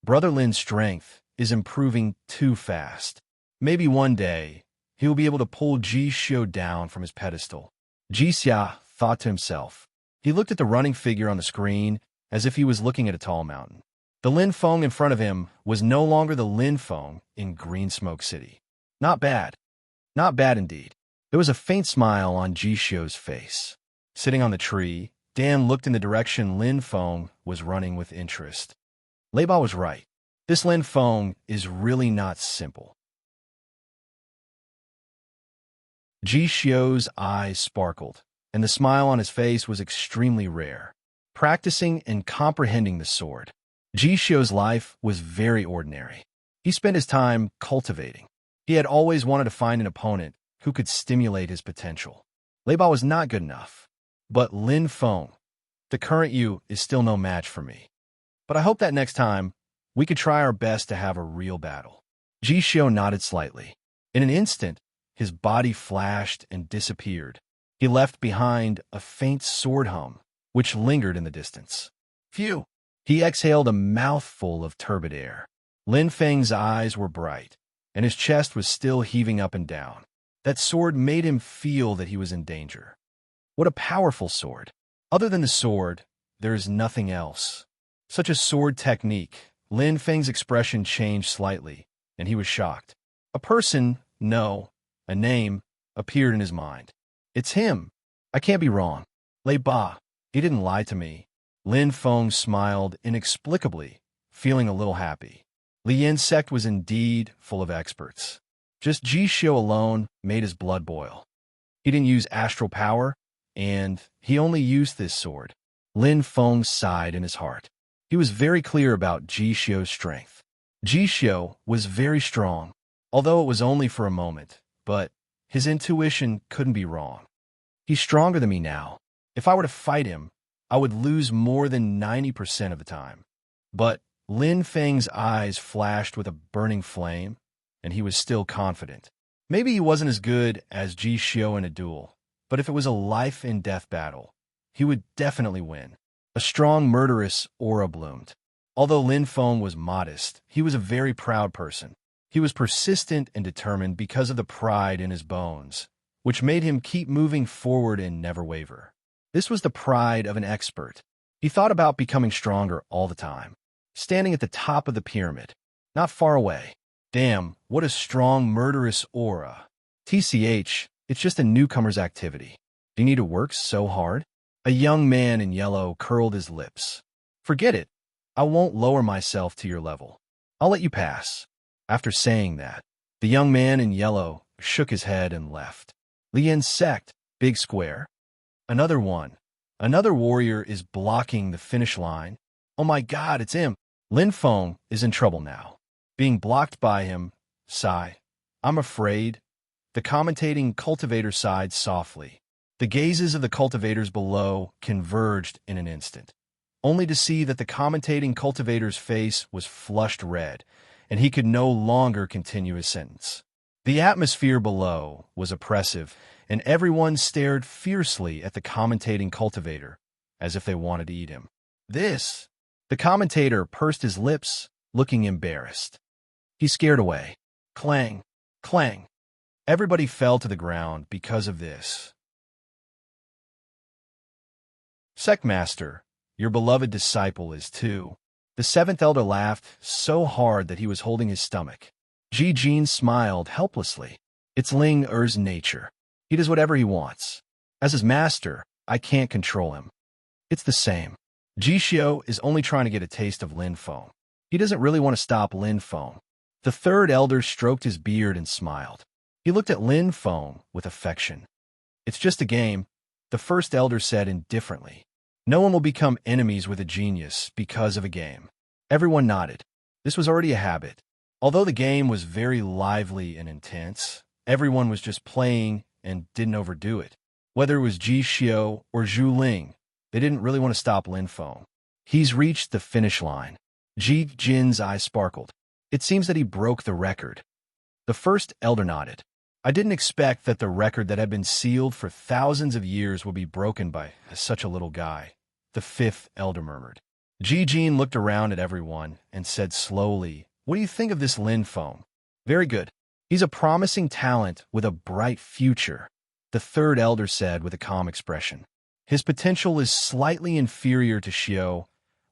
Brother Lin's strength is improving too fast. Maybe one day, he will be able to pull Ji Xiao down from his pedestal. Ji Xia thought to himself. He looked at the running figure on the screen as if he was looking at a tall mountain. The Lin Feng in front of him was no longer the Lin Feng in Green Smoke City. Not bad. Not bad indeed. There was a faint smile on Ji Xiao's face. Sitting on the tree, Dan looked in the direction Lin Feng was running with interest. Leiba was right. This Lin Feng is really not simple. Ji Xiao's eyes sparkled, and the smile on his face was extremely rare. Practicing and comprehending the sword, Ji Xiao's life was very ordinary. He spent his time cultivating. He had always wanted to find an opponent who could stimulate his potential. Leiba was not good enough. But Lin Feng, the current you, is still no match for me. But I hope that next time, we could try our best to have a real battle. Ji Xiao nodded slightly. In an instant, his body flashed and disappeared. He left behind a faint sword hum, which lingered in the distance. Phew! He exhaled a mouthful of turbid air. Lin Feng's eyes were bright, and his chest was still heaving up and down. That sword made him feel that he was in danger. What a powerful sword! Other than the sword, there is nothing else. Such a sword technique. Lin Feng's expression changed slightly, and he was shocked. A person, no, a name, appeared in his mind. It's him. I can't be wrong. Leiba. He didn't lie to me. Lin Feng smiled inexplicably, feeling a little happy. Li Yin's sect was indeed full of experts. Just Ji Xiao alone made his blood boil. He didn't use astral power, and he only used this sword. Lin Feng sighed in his heart. He was very clear about Ji Xiao's strength. Ji Xiao was very strong, although it was only for a moment, but his intuition couldn't be wrong. He's stronger than me now. If I were to fight him, I would lose more than 90% of the time. But Lin Feng's eyes flashed with a burning flame, and he was still confident. Maybe he wasn't as good as Ji Xiao in a duel, but if it was a life-and-death battle, he would definitely win. A strong, murderous aura bloomed. Although Lin Feng was modest, he was a very proud person. He was persistent and determined because of the pride in his bones, which made him keep moving forward and never waver. This was the pride of an expert. He thought about becoming stronger all the time, standing at the top of the pyramid, not far away. Damn, what a strong, murderous aura. TCH, it's just a newcomer's activity. Do you need to work so hard? A young man in yellow curled his lips. Forget it. I won't lower myself to your level. I'll let you pass. After saying that, the young man in yellow shook his head and left. Lian's sect, big square. Another one. Another warrior is blocking the finish line. Oh my god, it's him. Lin Feng is in trouble now. Being blocked by him, sigh. I'm afraid. The commentating cultivator sighed softly. The gazes of the cultivators below converged in an instant, only to see that the commentating cultivator's face was flushed red, and he could no longer continue his sentence. The atmosphere below was oppressive, and everyone stared fiercely at the commentating cultivator, as if they wanted to eat him. This! The commentator pursed his lips, looking embarrassed. He scared away. Clang! Clang! Everybody fell to the ground because of this. Sectmaster, your beloved disciple is too. The seventh elder laughed so hard that he was holding his stomach. Ji Jin smiled helplessly. It's Ling Er's nature. He does whatever he wants. As his master, I can't control him. It's the same. Ji Xiao is only trying to get a taste of Lin Feng. He doesn't really want to stop Lin Feng. The third elder stroked his beard and smiled. He looked at Lin Feng with affection. It's just a game, the first elder said indifferently. No one will become enemies with a genius because of a game. Everyone nodded. This was already a habit. Although the game was very lively and intense, everyone was just playing and didn't overdo it. Whether it was Ji Xiao or Zhu Ling, they didn't really want to stop Lin Feng. He's reached the finish line. Ji Jin's eyes sparkled. It seems that he broke the record. The first elder nodded. I didn't expect that the record that had been sealed for thousands of years would be broken by such a little guy. The fifth elder murmured. Ji Jin looked around at everyone and said slowly, What do you think of this Lin Feng? Very good. He's a promising talent with a bright future, the third elder said with a calm expression. His potential is slightly inferior to Xiao,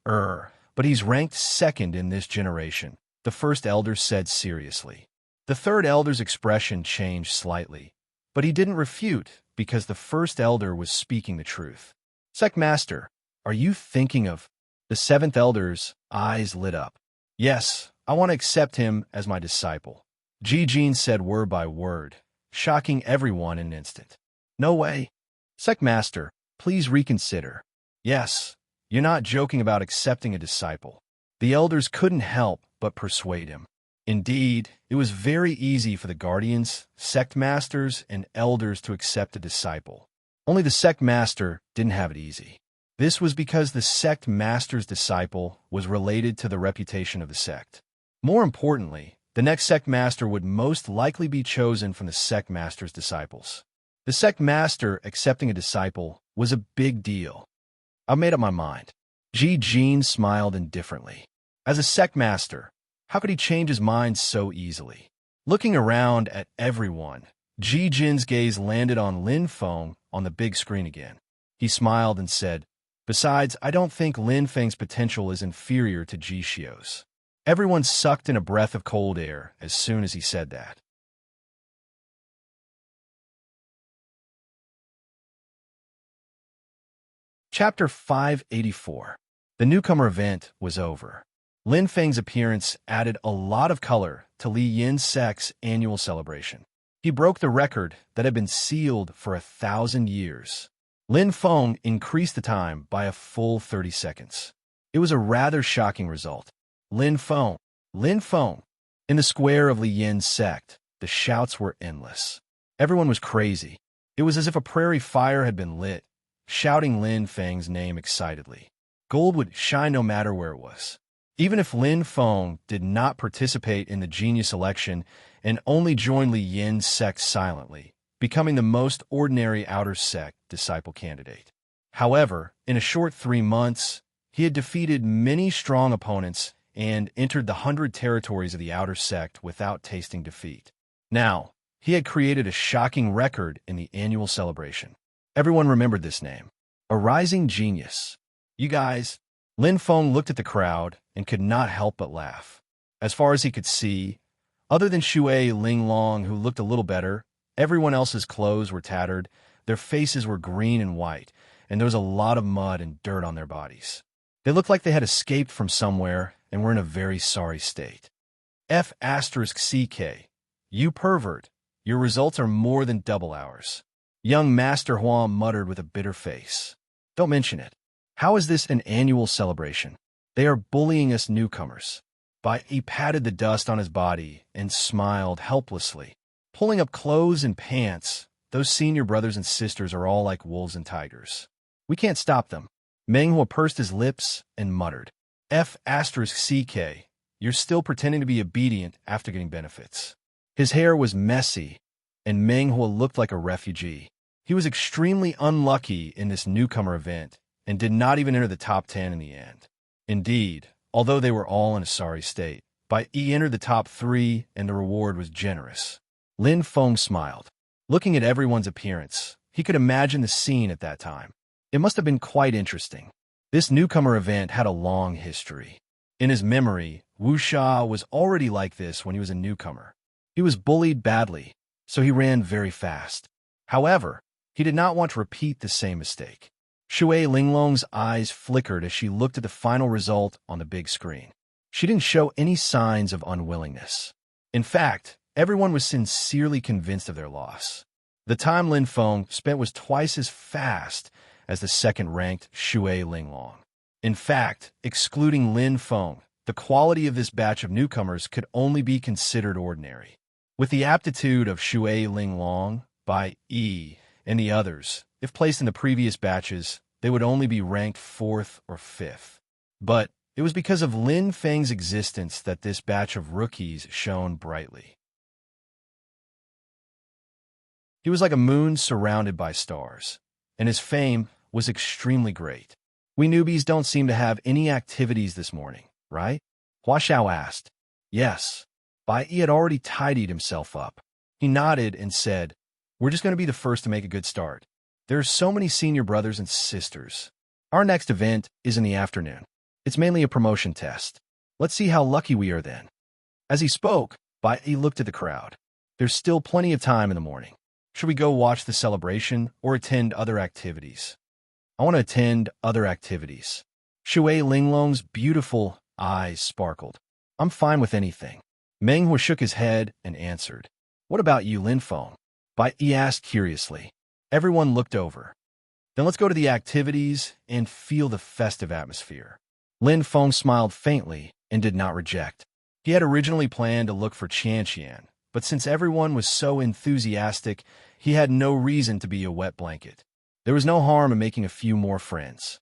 but he's ranked second in this generation, the first elder said seriously. The third elder's expression changed slightly, but he didn't refute because the first elder was speaking the truth. Sectmaster, are you thinking of... The seventh elder's eyes lit up. Yes, I want to accept him as my disciple. Ji Jin said word by word, shocking everyone in an instant. No way. Sectmaster, please reconsider. Yes, you're not joking about accepting a disciple. The elders couldn't help but persuade him. Indeed, it was very easy for the guardians, sect masters, and elders to accept a disciple. Only the sect master didn't have it easy. This was because the sect master's disciple was related to the reputation of the sect. More importantly, the next sect master would most likely be chosen from the sect master's disciples. The sect master accepting a disciple was a big deal. I made up my mind. Ji Jin smiled indifferently. As a sect master, how could he change his mind so easily? Looking around at everyone, Ji Jin's gaze landed on Lin Feng on the big screen again. He smiled and said, Besides, I don't think Lin Feng's potential is inferior to Ji Xiao's. Everyone sucked in a breath of cold air as soon as he said that. Chapter 584. The newcomer event was over. Lin Feng's appearance added a lot of color to Li Yin's sect's annual celebration. He broke the record that had been sealed for 1,000 years. Lin Feng increased the time by a full 30 seconds. It was a rather shocking result. Lin Feng, Lin Feng. In the square of Li Yin's sect, the shouts were endless. Everyone was crazy. It was as if a prairie fire had been lit, shouting Lin Feng's name excitedly. Gold would shine no matter where it was. Even if Lin Feng did not participate in the genius election and only joined Li Yin's sect silently, becoming the most ordinary outer sect disciple candidate. However, in a short 3 months, he had defeated many strong opponents and entered the 100 territories of the outer sect without tasting defeat. Now, he had created a shocking record in the annual celebration. Everyone remembered this name. A rising genius. You guys, Lin Feng looked at the crowd and could not help but laugh. As far as he could see, other than Shui Linglong, who looked a little better, everyone else's clothes were tattered, their faces were green and white, and there was a lot of mud and dirt on their bodies. They looked like they had escaped from somewhere and were in a very sorry state. F***CK. You pervert. Your results are more than double ours. Young Master Huang muttered with a bitter face. Don't mention it. How is this an annual celebration? They are bullying us newcomers. He patted the dust on his body and smiled helplessly. Pulling up clothes and pants, those senior brothers and sisters are all like wolves and tigers. We can't stop them. Menghua pursed his lips and muttered. F***CK. You're still pretending to be obedient after getting benefits. His hair was messy, and Menghua looked like a refugee. He was extremely unlucky in this newcomer event and did not even enter the top 10 in the end. Indeed, although they were all in a sorry state, he entered the top 3 and the reward was generous. Lin Feng smiled. Looking at everyone's appearance, he could imagine the scene at that time. It must have been quite interesting. This newcomer event had a long history. In his memory, Wu Sha was already like this when he was a newcomer. He was bullied badly, so he ran very fast. However, he did not want to repeat the same mistake. Shui Linglong's eyes flickered as she looked at the final result on the big screen. She didn't show any signs of unwillingness. In fact, everyone was sincerely convinced of their loss. The time Lin Feng spent was twice as fast as the second-ranked Shui Linglong. In fact, excluding Lin Feng, the quality of this batch of newcomers could only be considered ordinary. With the aptitude of Shui Linglong, and the others, if placed in the previous batches, they would only be ranked 4th or 5th. But it was because of Lin Feng's existence that this batch of rookies shone brightly. He was like a moon surrounded by stars, and his fame was extremely great. We newbies don't seem to have any activities this morning, right? Hua Xiao asked. Yes. He had already tidied himself up. He nodded and said, We're just going to be the first to make a good start. There are so many senior brothers and sisters. Our next event is in the afternoon. It's mainly a promotion test. Let's see how lucky we are then. As he spoke, he looked at the crowd. There's still plenty of time in the morning. Should we go watch the celebration or attend other activities? I want to attend other activities. Shui Linglong's beautiful eyes sparkled. I'm fine with anything. Menghua shook his head and answered. What about you, Lin Feng? He asked curiously. Everyone looked over. Then let's go to the activities and feel the festive atmosphere. Lin Feng smiled faintly and did not reject. He had originally planned to look for Qianqian, but since everyone was so enthusiastic, he had no reason to be a wet blanket. There was no harm in making a few more friends.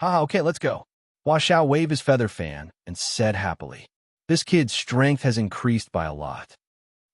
Okay, let's go. Hua Xiao waved his feather fan and said happily. This kid's strength has increased by a lot.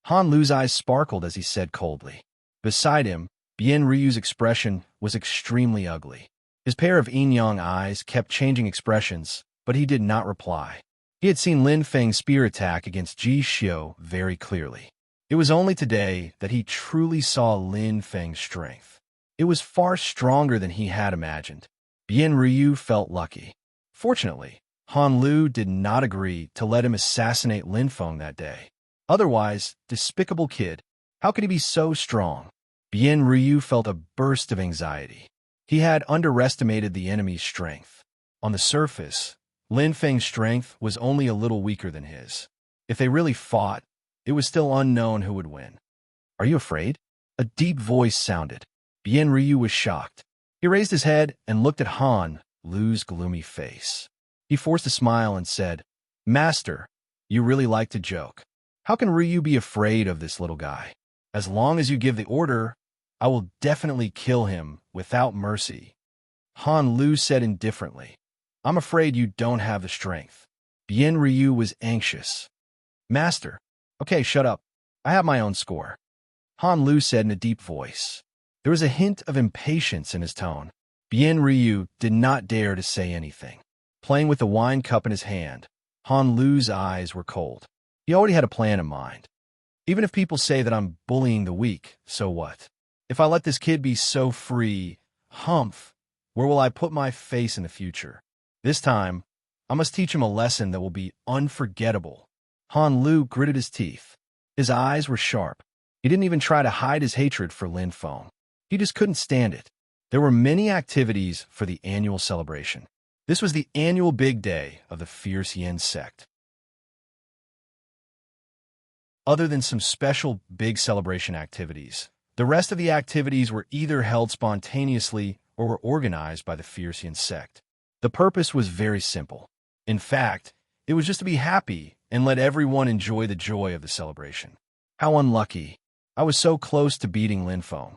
Han Lu's eyes sparkled as he said coldly. Beside him, Bian Ryu's expression was extremely ugly. His pair of yin-yang eyes kept changing expressions, but he did not reply. He had seen Lin Feng's spear attack against Ji Xiu very clearly. It was only today that he truly saw Lin Feng's strength. It was far stronger than he had imagined. Bian Ryu felt lucky. Fortunately, Han Lu did not agree to let him assassinate Lin Feng that day. Otherwise, despicable kid, how could he be so strong? Bian Ryu felt a burst of anxiety. He had underestimated the enemy's strength. On the surface, Lin Feng's strength was only a little weaker than his. If they really fought, it was still unknown who would win. Are you afraid? A deep voice sounded. Bian Ryu was shocked. He raised his head and looked at Han Lu's gloomy face. He forced a smile and said, Master, you really like to joke. How can Ryu be afraid of this little guy? As long as you give the order, I will definitely kill him without mercy. Han Lu said indifferently, I'm afraid you don't have the strength. Bien Ryu was anxious. Master. Okay, shut up. I have my own score. Han Lu said in a deep voice. There was a hint of impatience in his tone. Bien Ryu did not dare to say anything. Playing with the wine cup in his hand, Han Lu's eyes were cold. He already had a plan in mind. Even if people say that I'm bullying the weak, so what? If I let this kid be so free, humph, where will I put my face in the future? This time, I must teach him a lesson that will be unforgettable. Han Lu gritted his teeth. His eyes were sharp. He didn't even try to hide his hatred for Lin Feng. He just couldn't stand it. There were many activities for the annual celebration. This was the annual big day of the Fierce Yin sect. Other than some special big celebration activities, the rest of the activities were either held spontaneously or were organized by the Fierce Yin sect. The purpose was very simple. In fact, it was just to be happy and let everyone enjoy the joy of the celebration. How unlucky. I was so close to beating Lin Feng.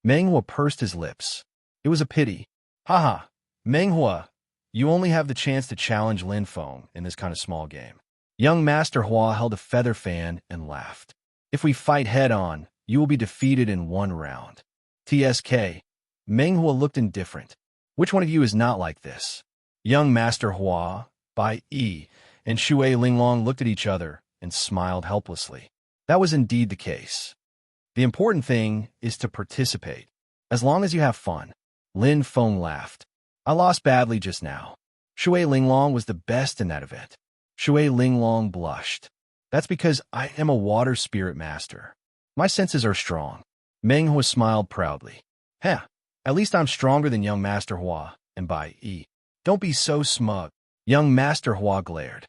Meng Hua pursed his lips. It was a pity. Haha, Meng Hua, you only have the chance to challenge Lin Feng in this kind of small game. Young Master Hua held a feather fan and laughed. If we fight head-on, you will be defeated in 1 round. TSK. Meng Hua looked indifferent. Which one of you is not like this? Young Master Hua, Bai Yi, and Shui Linglong looked at each other and smiled helplessly. That was indeed the case. The important thing is to participate, as long as you have fun. Lin Feng laughed. I lost badly just now. Shui Linglong was the best in that event. Shui Linglong blushed. That's because I am a water spirit master. My senses are strong. Meng Hua smiled proudly. Heh, at least I'm stronger than young Master Hua and Bai Yi. Don't be so smug. Young Master Hua glared.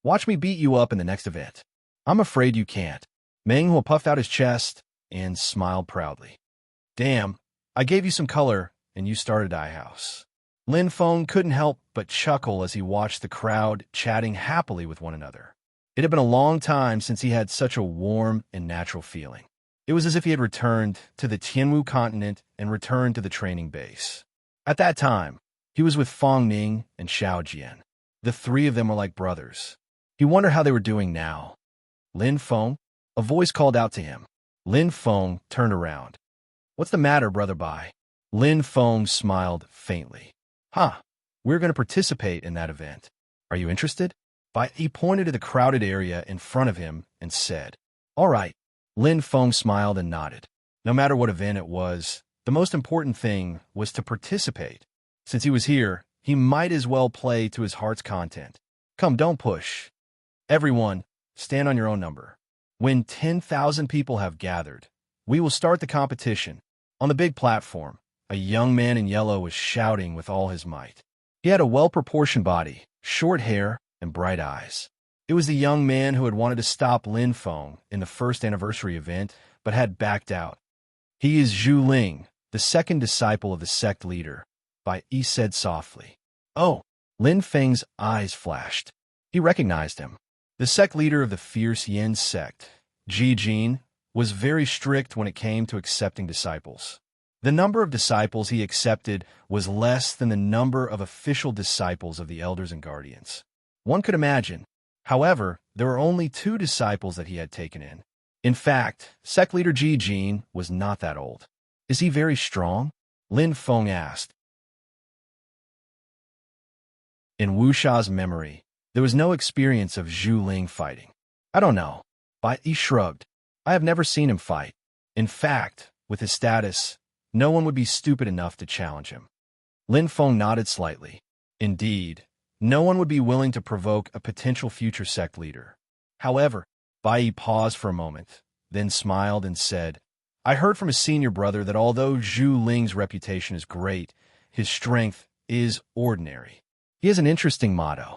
Watch me beat you up in the next event. I'm afraid you can't. Meng Hua puffed out his chest and smiled proudly. Damn, I gave you some color and you started iHouse. Lin Feng couldn't help but chuckle as he watched the crowd chatting happily with one another. It had been a long time since he had such a warm and natural feeling. It was as if he had returned to the Tianwu continent and returned to the training base. At that time, he was with Fong Ning and Xiao Jian. The 3 of them were like brothers. He wondered how they were doing now. Lin Feng? A voice called out to him. Lin Feng turned around. What's the matter, Brother Bai? Lin Feng smiled faintly. We're going to participate in that event. Are you interested? He pointed to the crowded area in front of him and said, All right. Lin Feng smiled and nodded. No matter what event it was, the most important thing was to participate. Since he was here, he might as well play to his heart's content. Come, don't push. Everyone, stand on your own number. When 10,000 people have gathered, we will start the competition. On the big platform, a young man in yellow was shouting with all his might. He had a well-proportioned body, short hair, and bright eyes. It was the young man who had wanted to stop Lin Feng in the first anniversary event, but had backed out. He is Zhu Ling, the second disciple of the sect leader, Bai Yi said softly. Oh, Lin Feng's eyes flashed. He recognized him. The sect leader of the Fierce Yin sect, Ji Jin, was very strict when it came to accepting disciples. The number of disciples he accepted was less than the number of official disciples of the elders and guardians. One could imagine. However, there were only 2 disciples that he had taken in. In fact, sect leader Ji Jin was not that old. Is he very strong? Lin Feng asked. In Wu Sha's memory, there was no experience of Zhu Ling fighting. I don't know. Bai Yi shrugged. I have never seen him fight. In fact, with his status, no one would be stupid enough to challenge him. Lin Feng nodded slightly. Indeed, no one would be willing to provoke a potential future sect leader. However, Bai Yi paused for a moment, then smiled and said, I heard from his senior brother that although Zhu Ling's reputation is great, his strength is ordinary. He has an interesting motto.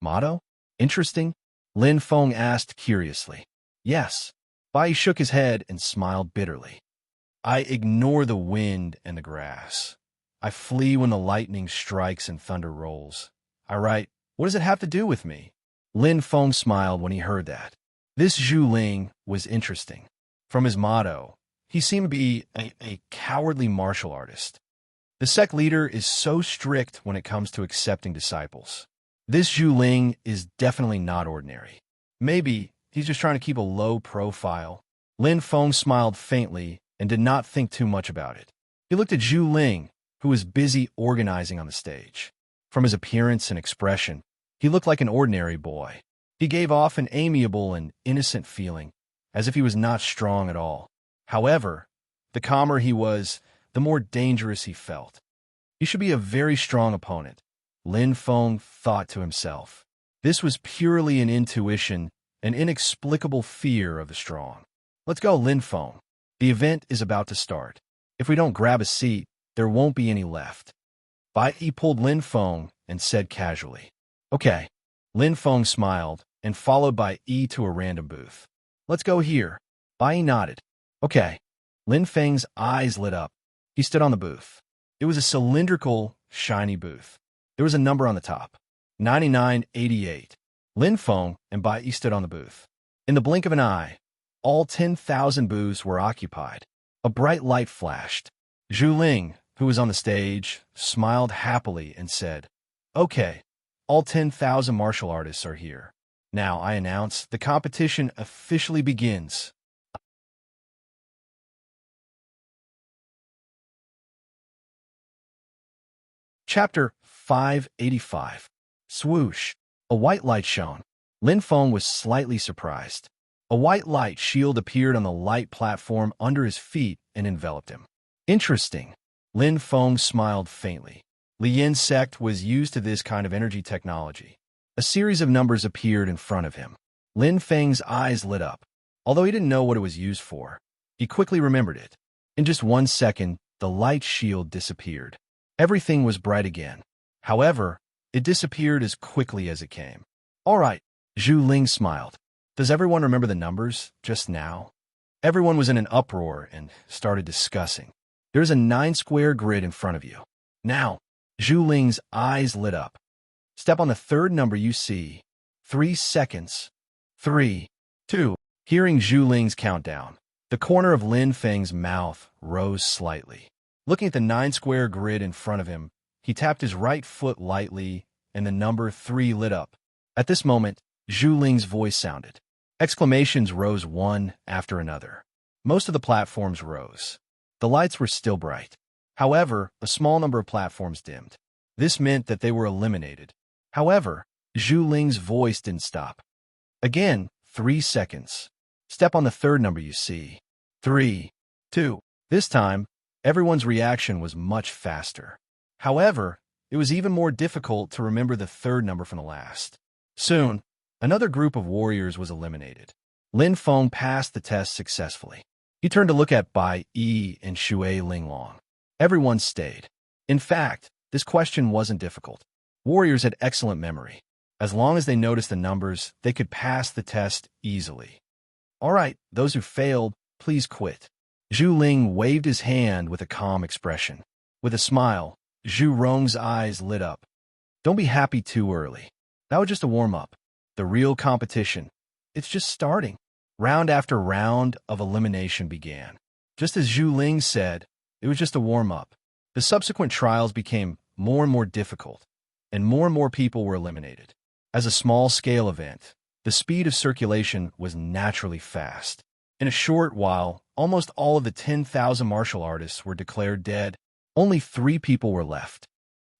Motto? Interesting? Lin Feng asked curiously. Yes. Bai Yi shook his head and smiled bitterly. I ignore the wind and the grass. I flee when the lightning strikes and thunder rolls. I write, what does it have to do with me? Lin Feng smiled when he heard that. This Zhu Ling was interesting. From his motto, he seemed to be a cowardly martial artist. The sect leader is so strict when it comes to accepting disciples. This Zhu Ling is definitely not ordinary. Maybe he's just trying to keep a low profile. Lin Feng smiled faintly and did not think too much about it. He looked at Zhu Ling, who was busy organizing on the stage. From his appearance and expression, he looked like an ordinary boy. He gave off an amiable and innocent feeling, as if he was not strong at all. However, the calmer he was, the more dangerous he felt. He should be a very strong opponent, Lin Feng thought to himself. This was purely an intuition, an inexplicable fear of the strong. Let's go, Lin Feng. The event is about to start. If we don't grab a seat, there won't be any left. Bai Yi pulled Lin Feng and said casually, "Okay." Lin Feng smiled and followed Bai Yi to a random booth. "Let's go here." Bai Yi nodded. "Okay." Lin Feng's eyes lit up. He stood on the booth. It was a cylindrical, shiny booth. There was a number on the top, 9988. Lin Feng and Bai Yi stood on the booth. In the blink of an eye, all 10,000 booths were occupied. A bright light flashed. Zhu Ling, who was on the stage, smiled happily and said, "Okay, all 10,000 martial artists are here. Now, I announce, the competition officially begins." Chapter 585. Swoosh. A white light shone. Lin Feng was slightly surprised. A white light shield appeared on the light platform under his feet and enveloped him. Interesting. Lin Feng smiled faintly. Li Yin's sect was used to this kind of energy technology. A series of numbers appeared in front of him. Lin Feng's eyes lit up. Although he didn't know what it was used for, he quickly remembered it. In just 1 second, the light shield disappeared. Everything was bright again. However, it disappeared as quickly as it came. "All right," Zhu Ling smiled. "Does everyone remember the numbers just now?" Everyone was in an uproar and started discussing. "There's a 9-square grid in front of you. Now," Zhu Ling's eyes lit up. "Step on the third number you see. 3 seconds. 3, 2. Hearing Zhu Ling's countdown, the corner of Lin Feng's mouth rose slightly. Looking at the 9-square grid in front of him, he tapped his right foot lightly, and the number 3 lit up. At this moment, Zhu Ling's voice sounded. Exclamations rose one after another. Most of the platforms rose. The lights were still bright. However, a small number of platforms dimmed. This meant that they were eliminated. However, Zhu Ling's voice didn't stop. Again, 3 seconds. Step on the third number you see. 3, 2. This time, everyone's reaction was much faster. However, it was even more difficult to remember the third number from the last. Soon, another group of warriors was eliminated. Lin Feng passed the test successfully. He turned to look at Bai Yi and Xue Linglong. Everyone stayed. In fact, this question wasn't difficult. Warriors had excellent memory. As long as they noticed the numbers, they could pass the test easily. "All right, those who failed, please quit." Zhu Ling waved his hand with a calm expression. With a smile, Zhu Rong's eyes lit up. "Don't be happy too early. That was just a warm-up. The real competition, it's just starting." Round after round of elimination began. Just as Zhu Ling said, it was just a warm-up. The subsequent trials became more and more difficult, and more people were eliminated. As a small-scale event, the speed of circulation was naturally fast. In a short while, almost all of the 10,000 martial artists were declared dead. Only 3 people were left.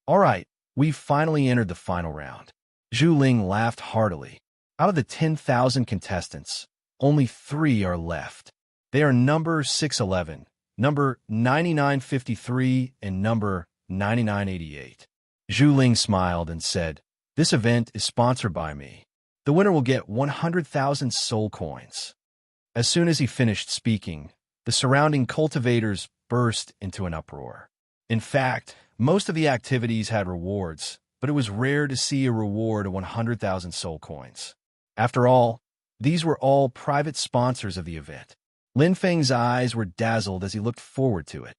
"All right, we've finally entered the final round." Zhu Ling laughed heartily. Out of the 10,000 contestants, only 3 are left. They are number 611, number 9953, and number 9988. Zhu Ling smiled and said, "This event is sponsored by me. The winner will get 100,000 soul coins." As soon as he finished speaking, the surrounding cultivators burst into an uproar. In fact, most of the activities had rewards, but it was rare to see a reward of 100,000 soul coins. After all, these were all private sponsors of the event. Lin Feng's eyes were dazzled as he looked forward to it.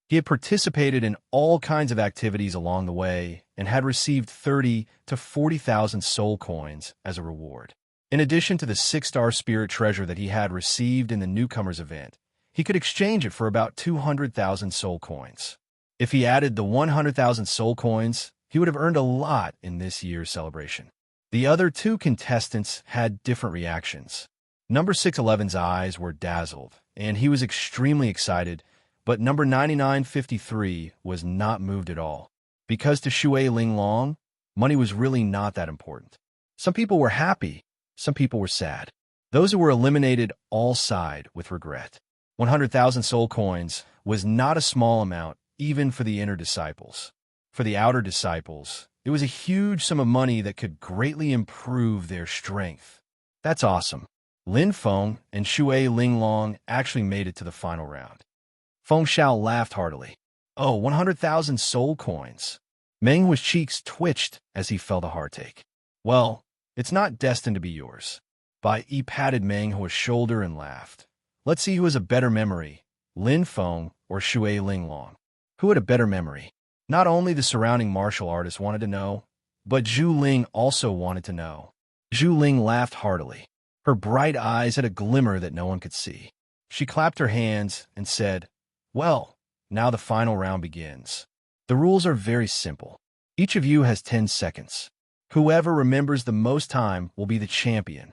He had participated in all kinds of activities along the way and had received 30 to 40,000 soul coins as a reward. In addition to the 6-star spirit treasure that he had received in the newcomers event, he could exchange it for about 200,000 soul coins. If he added the 100,000 soul coins, he would have earned a lot in this year's celebration. The other two contestants had different reactions. Number 611's eyes were dazzled, and he was extremely excited, but number 9953 was not moved at all. Because to Shui Linglong, money was really not that important. Some people were happy, some people were sad. Those who were eliminated all sighed with regret. 100,000 soul coins was not a small amount, even for the inner disciples. For the outer disciples, it was a huge sum of money that could greatly improve their strength. That's awesome. Lin Feng and Shui Linglong actually made it to the final round. Feng Xiao laughed heartily. Oh, 100,000 soul coins. Meng Hua's cheeks twitched as he felt a heartache. Well, it's not destined to be yours. Bai Yi patted Meng Hua's shoulder and laughed. Let's see who has a better memory, Lin Feng or Shui Linglong. Who had a better memory? Not only the surrounding martial artists wanted to know, but Zhu Ling also wanted to know. Zhu Ling laughed heartily. Her bright eyes had a glimmer that no one could see. She clapped her hands and said, "Well, now the final round begins. The rules are very simple. Each of you has 10 seconds. Whoever remembers the most time will be the champion."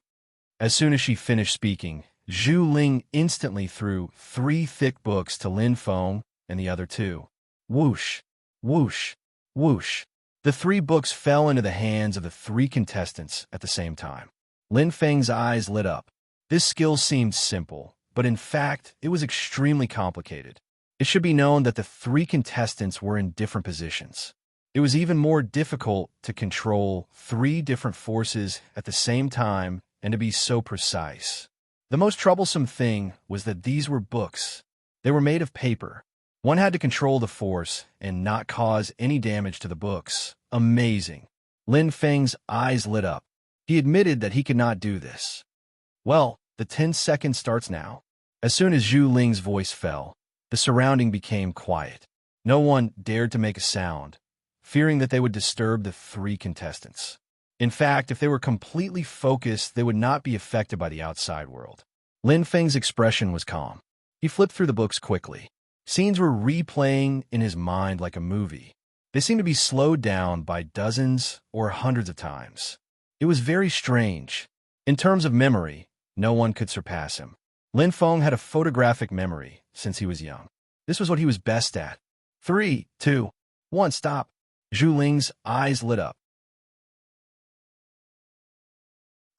As soon as she finished speaking, Zhu Ling instantly threw 3 thick books to Lin Feng and the other 2. Whoosh, whoosh, whoosh. The 3 books fell into the hands of the 3 contestants at the same time. Lin Feng's eyes lit up. This skill seemed simple, but in fact, it was extremely complicated. It should be known that the 3 contestants were in different positions. It was even more difficult to control 3 different forces at the same time and to be so precise. The most troublesome thing was that these were books. They were made of paper. One had to control the force and not cause any damage to the books. Amazing. Lin Feng's eyes lit up. He admitted that he could not do this. Well, the 10 seconds starts now. As soon as Zhu Ling's voice fell, the surrounding became quiet. No one dared to make a sound, fearing that they would disturb the 3 contestants. In fact, if they were completely focused, they would not be affected by the outside world. Lin Feng's expression was calm. He flipped through the books quickly. Scenes were replaying in his mind like a movie. They seemed to be slowed down by dozens or hundreds of times. It was very strange. In terms of memory, no one could surpass him. Lin Feng had a photographic memory since he was young. This was what he was best at. 3, 2, 1, stop. Zhu Ling's eyes lit up.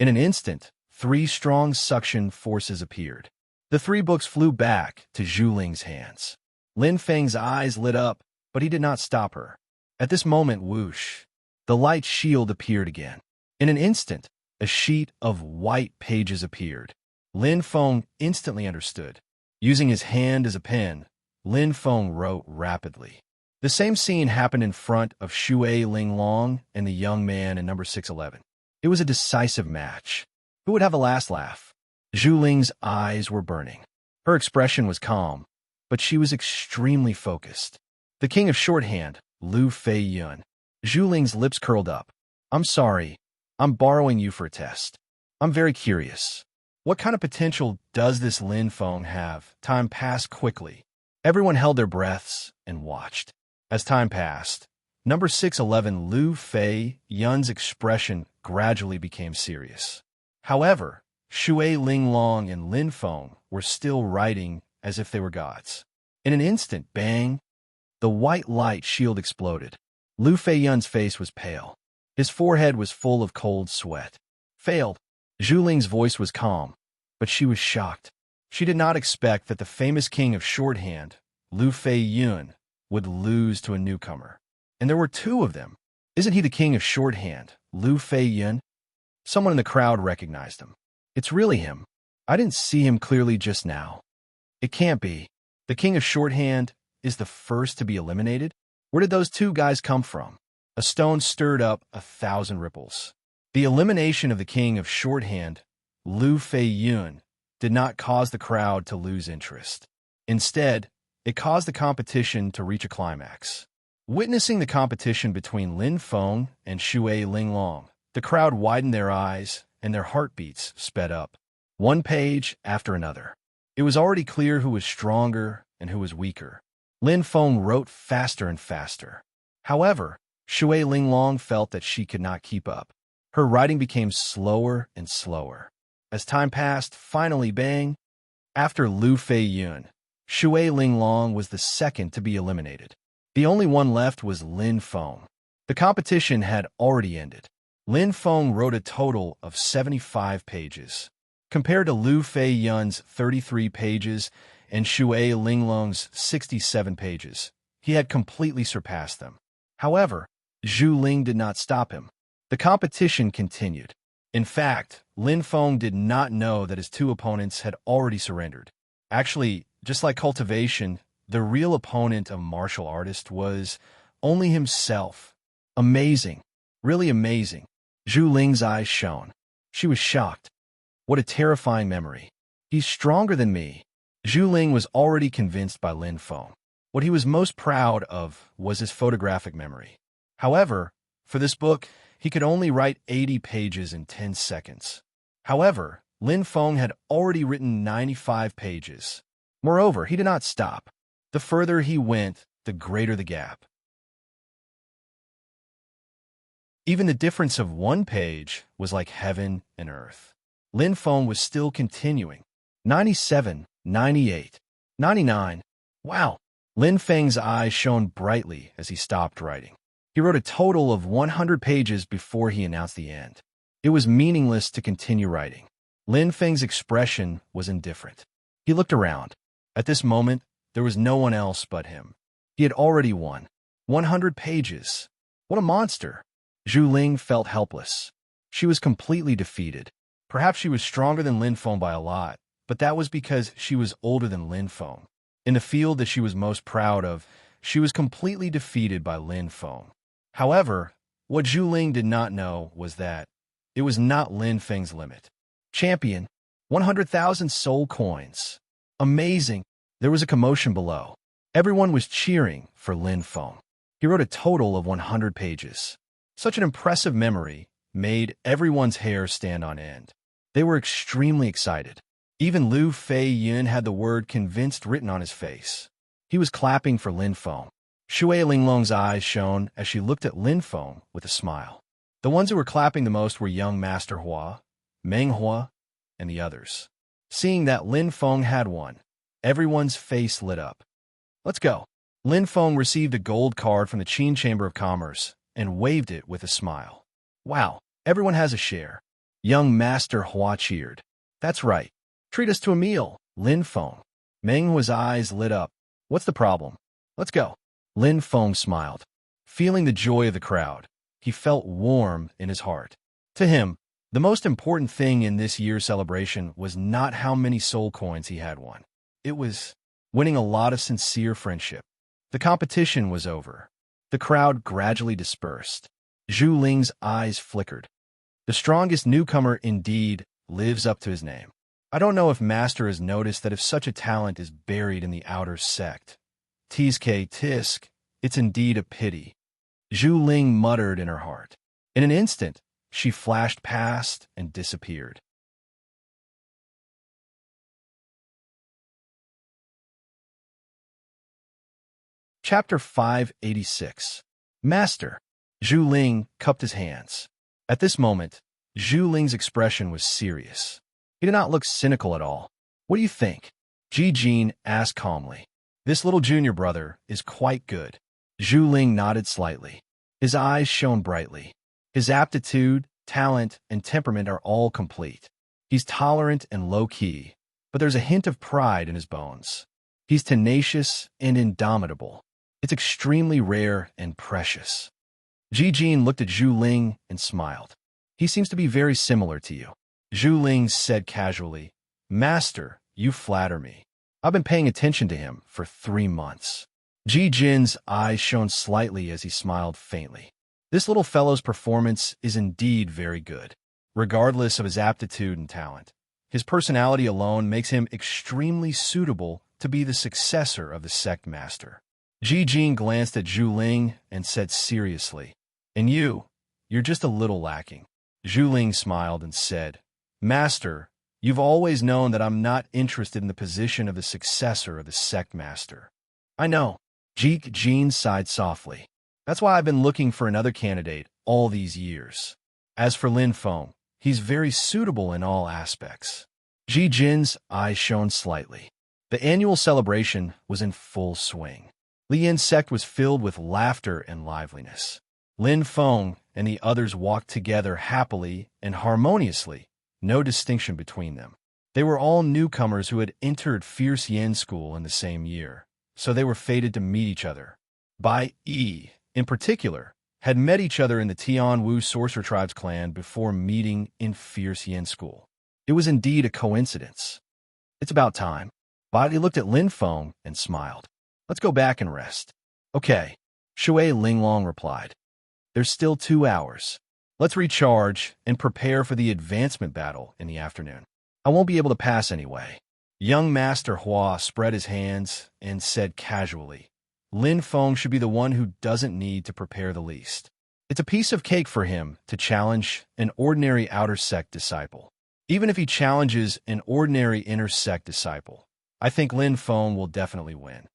In an instant, 3 strong suction forces appeared. The 3 books flew back to Zhu Ling's hands. Lin Feng's eyes lit up, but he did not stop her. At this moment, whoosh, the light shield appeared again. In an instant, a sheet of white pages appeared. Lin Feng instantly understood. Using his hand as a pen, Lin Feng wrote rapidly. The same scene happened in front of Shui Linglong and the young man in number 611. It was a decisive match. Who would have the last laugh? Zhu Ling's eyes were burning. Her expression was calm, but she was extremely focused. The king of shorthand, Lu Fei Yun. Zhu Ling's lips curled up. I'm sorry. I'm borrowing you for a test. I'm very curious. What kind of potential does this Lin Feng have? Time passed quickly. Everyone held their breaths and watched. As time passed, number 611 Lu Fei Yun's expression gradually became serious. However, Shui Linglong and Lin Feng were still writing as if they were gods. In an instant, bang, the white light shield exploded. Lu Fei Yun's face was pale. His forehead was full of cold sweat. Failed. Zhu Ling's voice was calm, but she was shocked. She did not expect that the famous king of shorthand, Lu Fei Yun, would lose to a newcomer. And there were 2 of them. Isn't he the king of shorthand, Lu Fei Yun? Someone in the crowd recognized him. It's really him. I didn't see him clearly just now. It can't be. The king of shorthand is the first to be eliminated? Where did those 2 guys come from? A stone stirred up 1,000 ripples. The elimination of the king of shorthand, Lu Fei Yun, did not cause the crowd to lose interest. Instead, it caused the competition to reach a climax. Witnessing the competition between Lin Feng and Shui Linglong, the crowd widened their eyes and their heartbeats sped up, one page after another. It was already clear who was stronger and who was weaker. Lin Feng wrote faster and faster. However, Shui Linglong felt that she could not keep up. Her writing became slower and slower. As time passed, finally bang! After Lu Fei Yun, Shui Linglong was the second to be eliminated. The only one left was Lin Feng. The competition had already ended. Lin Feng wrote a total of 75 pages. Compared to Lu Fei Yun's 33 pages and Shui Linglong's 67 pages, he had completely surpassed them. However, Zhu Ling did not stop him. The competition continued. In fact, Lin Feng did not know that his two opponents had already surrendered. Actually, just like cultivation, the real opponent of martial artist was only himself. Amazing. Really amazing. Zhu Ling's eyes shone. She was shocked. What a terrifying memory. He's stronger than me. Zhu Ling was already convinced by Lin Feng. What he was most proud of was his photographic memory. However, for this book, he could only write 80 pages in 10 seconds. However, Lin Feng had already written 95 pages. Moreover, he did not stop. The further he went, the greater the gap. Even the difference of one page was like heaven and earth. Lin Feng was still continuing. 97, 98, 99. Wow! Lin Feng's eyes shone brightly as he stopped writing. He wrote a total of 100 pages before he announced the end. It was meaningless to continue writing. Lin Feng's expression was indifferent. He looked around. At this moment, there was no one else but him. He had already won. 100 pages. What a monster! Zhu Ling felt helpless. She was completely defeated. Perhaps she was stronger than Lin Feng by a lot, but that was because she was older than Lin Feng. In the field that she was most proud of, she was completely defeated by Lin Feng. However, what Zhu Ling did not know was that it was not Lin Feng's limit. Champion, 100,000 soul coins. Amazing! There was a commotion below. Everyone was cheering for Lin Feng. He wrote a total of 100 pages. Such an impressive memory made everyone's hair stand on end. They were extremely excited. Even Lu Fei Yun had the word convinced written on his face. He was clapping for Lin Feng. Shui Linglong's eyes shone as she looked at Lin Feng with a smile. The ones who were clapping the most were young Master Hua, Meng Hua, and the others. Seeing that Lin Feng had won, everyone's face lit up. Let's go. Lin Feng received a gold card from the Qin Chamber of Commerce and waved it with a smile. Wow, everyone has a share. Young Master Hua cheered. That's right. Treat us to a meal, Lin Feng. Meng Hua's eyes lit up. What's the problem? Let's go. Lin Feng smiled. Feeling the joy of the crowd, he felt warm in his heart. To him, the most important thing in this year's celebration was not how many soul coins he had won. It was winning a lot of sincere friendship. The competition was over. The crowd gradually dispersed. Zhu Ling's eyes flickered. The strongest newcomer indeed lives up to his name. I don't know if Master has noticed that if such a talent is buried in the outer sect. Tisk, it's indeed a pity. Zhu Ling muttered in her heart. In an instant, she flashed past and disappeared. Chapter 586. Master. Zhu Ling cupped his hands. At this moment, Zhu Ling's expression was serious. He did not look cynical at all. What do you think? Ji Jin asked calmly. This little junior brother is quite good. Zhu Ling nodded slightly. His eyes shone brightly. His aptitude, talent, and temperament are all complete. He's tolerant and low-key, but there's a hint of pride in his bones. He's tenacious and indomitable. It's extremely rare and precious. Ji Jin looked at Zhu Ling and smiled. He seems to be very similar to you. Zhu Ling said casually, Master, you flatter me. I've been paying attention to him for 3 months. Ji Jin's eyes shone slightly as he smiled faintly. This little fellow's performance is indeed very good. Regardless of his aptitude and talent, his personality alone makes him extremely suitable to be the successor of the sect master. Ji Jin glanced at Zhu Ling and said seriously, And you're just a little lacking. Zhu Ling smiled and said, Master, you've always known that I'm not interested in the position of the successor of the sect master. I know, Jean sighed softly. That's why I've been looking for another candidate all these years. As for Lin Feng, he's very suitable in all aspects. Ji Jin's eyes shone slightly. The annual celebration was in full swing. Li Yin's sect was filled with laughter and liveliness. Lin Feng and the others walked together happily and harmoniously, no distinction between them. They were all newcomers who had entered Fierce Yin School in the same year, so they were fated to meet each other. Bai Yi, in particular, had met each other in the Tian Wu Sorcerer Tribe's clan before meeting in Fierce Yin School. It was indeed a coincidence. It's about time. Bai Yi looked at Lin Feng and smiled. Let's go back and rest. Okay, Shui Linglong replied. There's still 2 hours. Let's recharge and prepare for the advancement battle in the afternoon. I won't be able to pass anyway. Young Master Hua spread his hands and said casually, Lin Feng should be the one who doesn't need to prepare the least. It's a piece of cake for him to challenge an ordinary outer sect disciple. Even if he challenges an ordinary inner sect disciple, I think Lin Feng will definitely win.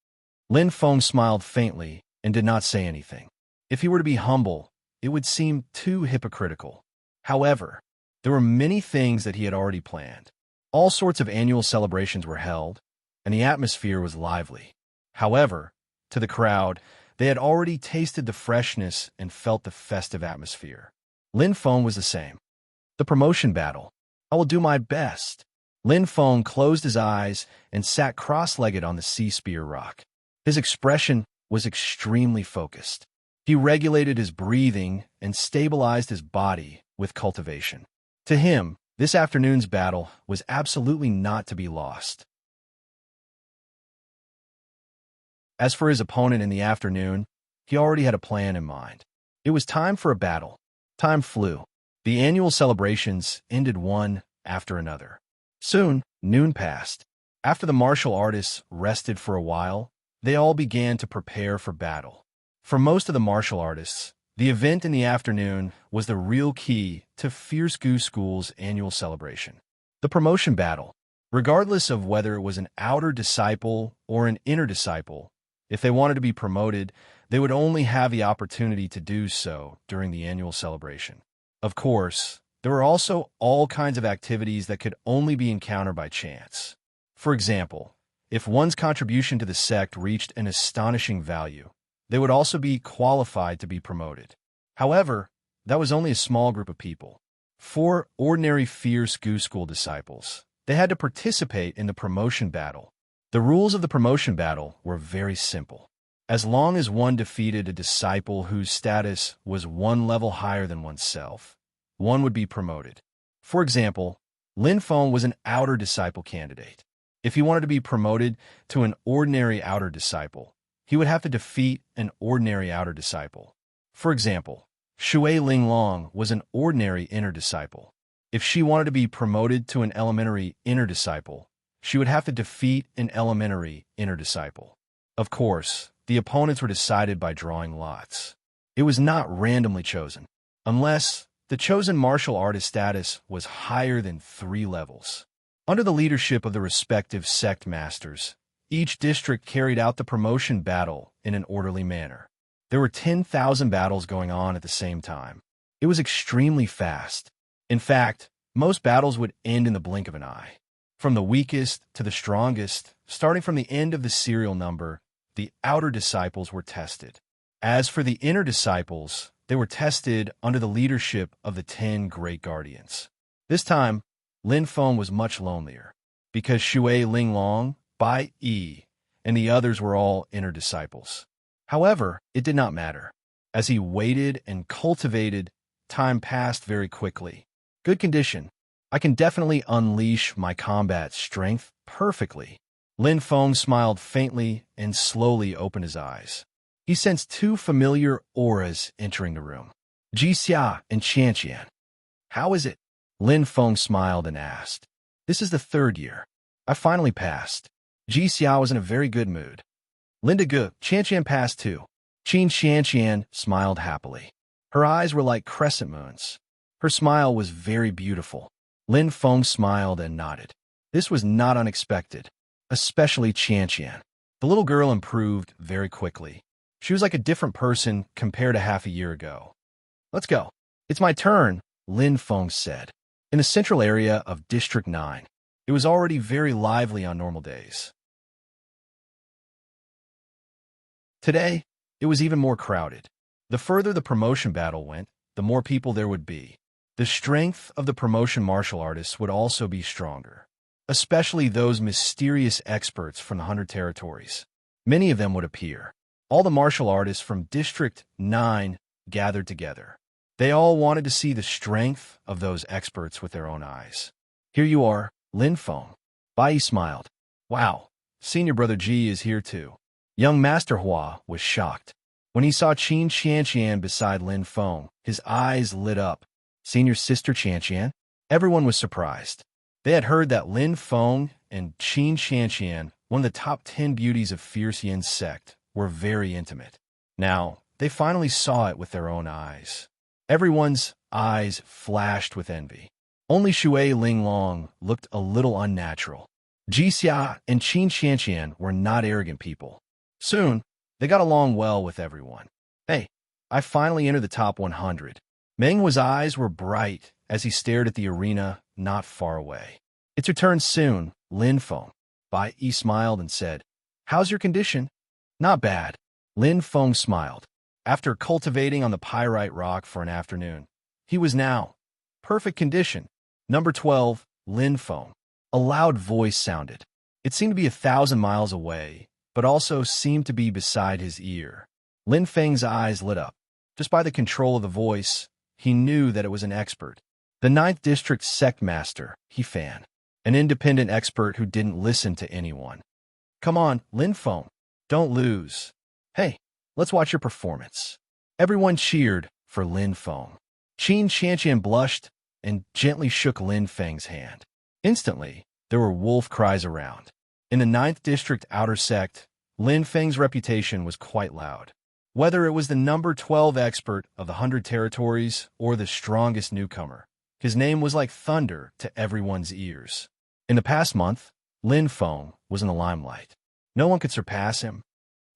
Lin Feng smiled faintly and did not say anything. If he were to be humble, it would seem too hypocritical. However, there were many things that he had already planned. All sorts of annual celebrations were held, and the atmosphere was lively. However, to the crowd, they had already tasted the freshness and felt the festive atmosphere. Lin Feng was the same. The promotion battle. I will do my best. Lin Feng closed his eyes and sat cross-legged on the sea spear rock. His expression was extremely focused. He regulated his breathing and stabilized his body with cultivation. To him, this afternoon's battle was absolutely not to be lost. As for his opponent in the afternoon, he already had a plan in mind. It was time for a battle. Time flew. The annual celebrations ended one after another. Soon, noon passed. After the martial artists rested for a while, they all began to prepare for battle. For most of the martial artists, the event in the afternoon was the real key to Fierce Gu School's annual celebration. The promotion battle. Regardless of whether it was an outer disciple or an inner disciple, if they wanted to be promoted, they would only have the opportunity to do so during the annual celebration. Of course, there were also all kinds of activities that could only be encountered by chance. For example, if one's contribution to the sect reached an astonishing value, they would also be qualified to be promoted. However, that was only a small group of people. For ordinary Fierce Gu School disciples, they had to participate in the promotion battle. The rules of the promotion battle were very simple. As long as one defeated a disciple whose status was one level higher than oneself, one would be promoted. For example, Lin Feng was an outer disciple candidate. If he wanted to be promoted to an ordinary outer disciple, he would have to defeat an ordinary outer disciple. For example, Shui Linglong was an ordinary inner disciple. If she wanted to be promoted to an elementary inner disciple, she would have to defeat an elementary inner disciple. Of course, the opponents were decided by drawing lots. It was not randomly chosen, unless the chosen martial artist status was higher than 3 levels. Under the leadership of the respective sect masters, each district carried out the promotion battle in an orderly manner. There were 10,000 battles going on at the same time. It was extremely fast. In fact, most battles would end in the blink of an eye. From the weakest to the strongest, starting from the end of the serial number, the outer disciples were tested. As for the inner disciples, they were tested under the leadership of the 10 Great Guardians. This time, Lin Feng was much lonelier, because Shui Linglong, Bai Yi, and the others were all inner disciples. However, it did not matter. As he waited and cultivated, time passed very quickly. Good condition. I can definitely unleash my combat strength perfectly. Lin Feng smiled faintly and slowly opened his eyes. He sensed 2 familiar auras entering the room. Ji Xia and Qian. How is it? Lin Feng smiled and asked. This is the 3rd year. I finally passed. Ji Xia was in a very good mood. Linda Gu, Qian passed too. Qian smiled happily. Her eyes were like crescent moons. Her smile was very beautiful. Lin Feng smiled and nodded. This was not unexpected, especially Qian. The little girl improved very quickly. She was like a different person compared to half a year ago. Let's go. It's my turn, Lin Feng said. In the central area of District 9, it was already very lively on normal days. Today, it was even more crowded. The further the promotion battle went, the more people there would be. The strength of the promotion martial artists would also be stronger, especially those mysterious experts from the 100 territories. Many of them would appear. All the martial artists from District 9 gathered together. They all wanted to see the strength of those experts with their own eyes. Here you are, Lin Feng. Bai smiled. Wow, Senior Brother Ji is here too. Young Master Hua was shocked. When he saw Qin Qianqian beside Lin Feng, his eyes lit up. Senior Sister Qianqian? Everyone was surprised. They had heard that Lin Feng and Qin Qianqian, one of the top 10 beauties of Fierce Yin's sect, were very intimate. Now, they finally saw it with their own eyes. Everyone's eyes flashed with envy. Only Shui Linglong looked a little unnatural. Ji Xia and Qin Qianqian were not arrogant people. Soon, they got along well with everyone. Hey, I finally entered the top 100. Meng Hua's eyes were bright as he stared at the arena not far away. It's your turn soon, Lin Feng. Bai Yi smiled and said, How's your condition? Not bad. Lin Feng smiled. After cultivating on the pyrite rock for an afternoon, he was now perfect condition. Number 12, Lin Feng. A loud voice sounded. It seemed to be 1,000 miles away, but also seemed to be beside his ear. Lin Feng's eyes lit up. Just by the control of the voice, he knew that it was an expert. The 9th District Sect Master, He Fan. An independent expert who didn't listen to anyone. Come on, Lin Feng. Don't lose. Hey, let's watch your performance. Everyone cheered for Lin Feng. Qin Qianqian blushed and gently shook Lin Feng's hand. Instantly, there were wolf cries around. In the 9th District Outer Sect, Lin Feng's reputation was quite loud. Whether it was the number 12 expert of the 100 territories or the strongest newcomer, his name was like thunder to everyone's ears. In the past month, Lin Feng was in the limelight. No one could surpass him.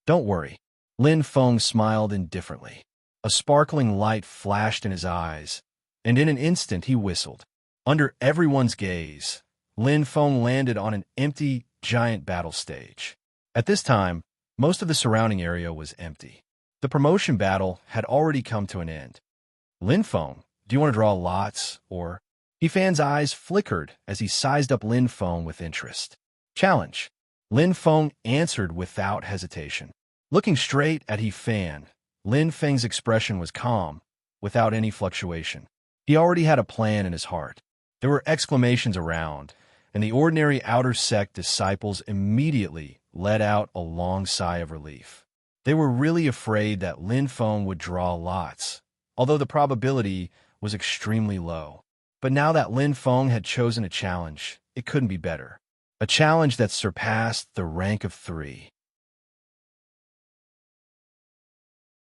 Don't worry. Lin Feng smiled indifferently. A sparkling light flashed in his eyes, and in an instant he whistled. Under everyone's gaze, Lin Feng landed on an empty, giant battle stage. At this time, most of the surrounding area was empty. The promotion battle had already come to an end. Lin Feng, do you want to draw lots, or? He Fan's eyes flickered as he sized up Lin Feng with interest. Challenge. Lin Feng answered without hesitation. Looking straight at He Fan, Lin Feng's expression was calm, without any fluctuation. He already had a plan in his heart. There were exclamations around, and the ordinary outer sect disciples immediately let out a long sigh of relief. They were really afraid that Lin Feng would draw lots, although the probability was extremely low. But now that Lin Feng had chosen a challenge, it couldn't be better. A challenge that surpassed the rank of 3.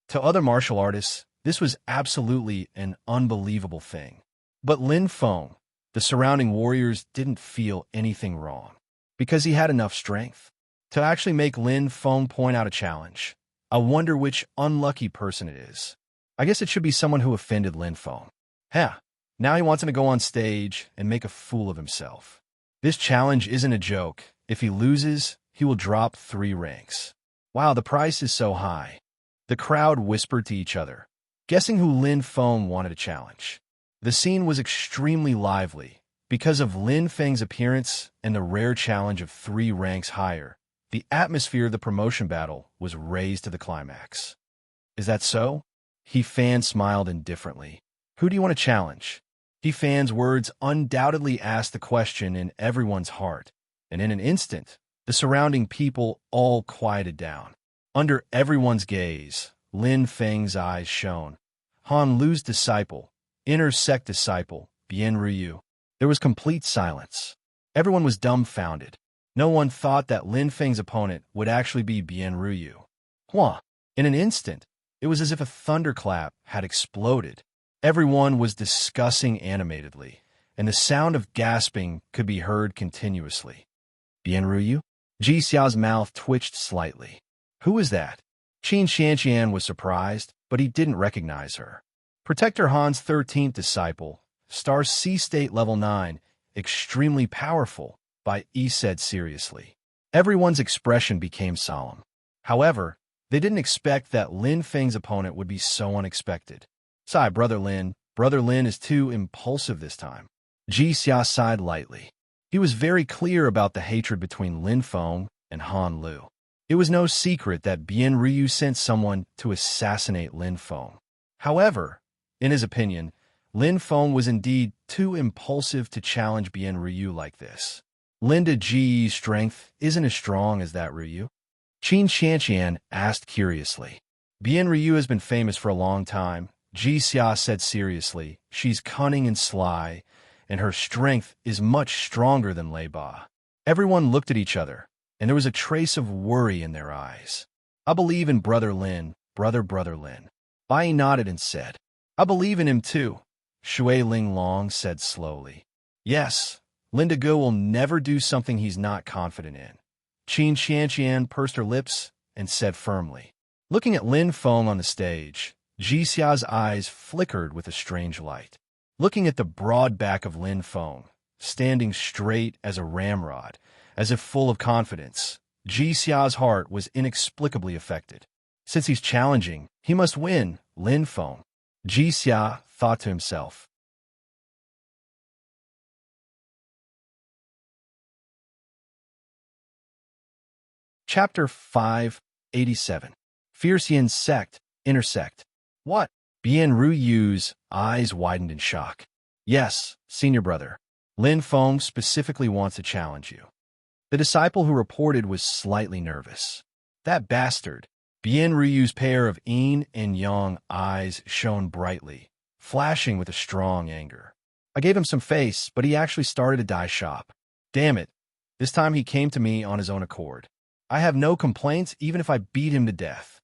To other martial artists, this was absolutely an unbelievable thing. But Lin Feng, the surrounding warriors didn't feel anything wrong, because he had enough strength to actually make Lin Feng point out a challenge. I wonder which unlucky person it is. I guess it should be someone who offended Lin Feng. Now he wants him to go on stage and make a fool of himself. This challenge isn't a joke. If he loses, he will drop 3 ranks. Wow, the price is so high. The crowd whispered to each other, guessing who Lin Feng wanted to challenge. The scene was extremely lively. Because of Lin Feng's appearance and the rare challenge of 3 ranks higher, the atmosphere of the promotion battle was raised to the climax. Is that so? He Fan smiled indifferently. Who do you want to challenge? He Fan's words undoubtedly asked the question in everyone's heart, and in an instant, the surrounding people all quieted down. Under everyone's gaze, Lin Feng's eyes shone. Han Lu's disciple, inner sect disciple, Bian Ruyu. There was complete silence. Everyone was dumbfounded. No one thought that Lin Feng's opponent would actually be Bian Ruyu. In an instant, it was as if a thunderclap had exploded. Everyone was discussing animatedly, and the sound of gasping could be heard continuously. Bian Ruyu? Ji Xiao's mouth twitched slightly. Who was that? Qin Xianqian was surprised, but he didn't recognize her. Protector Han's 13th disciple, Star C State Level 9, extremely powerful, Bai Yi said seriously. Everyone's expression became solemn. However, they didn't expect that Lin Feng's opponent would be so unexpected. Sigh, Brother Lin is too impulsive this time. Ji Xia sighed lightly. He was very clear about the hatred between Lin Feng and Han Lu. It was no secret that Bian Ryu sent someone to assassinate Lin Feng. However, in his opinion, Lin Feng was indeed too impulsive to challenge Bian Ryu like this. Linda Ji's strength isn't as strong as that Ryu. Qin Xianqian asked curiously. Bian Ryu has been famous for a long time, Ji Xia said seriously. She's cunning and sly, and her strength is much stronger than Lei Ba. Everyone looked at each other, and there was a trace of worry in their eyes. I believe in Brother Lin, Brother Lin. Bai nodded and said, I believe in him too, Shui Ling Long said slowly. Yes, Linda Go will never do something he's not confident in. Qin Xianqian pursed her lips and said firmly. Looking at Lin Feng on the stage, Ji Xia's eyes flickered with a strange light. Looking at the broad back of Lin Feng, standing straight as a ramrod, as if full of confidence, Ji Xia's heart was inexplicably affected. Since he's challenging, he must win, Lin Feng. Ji Xia thought to himself. Chapter 587. Fierce Yin Sect, Intersect. What? Bian Ruyu's eyes widened in shock. Yes, senior brother. Lin Feng specifically wants to challenge you. The disciple who reported was slightly nervous. That bastard. Bian Ruyu's pair of yin and yang eyes shone brightly, flashing with a strong anger. I gave him some face, but he actually started a dye shop. Damn it. This time he came to me on his own accord. I have no complaints even if I beat him to death.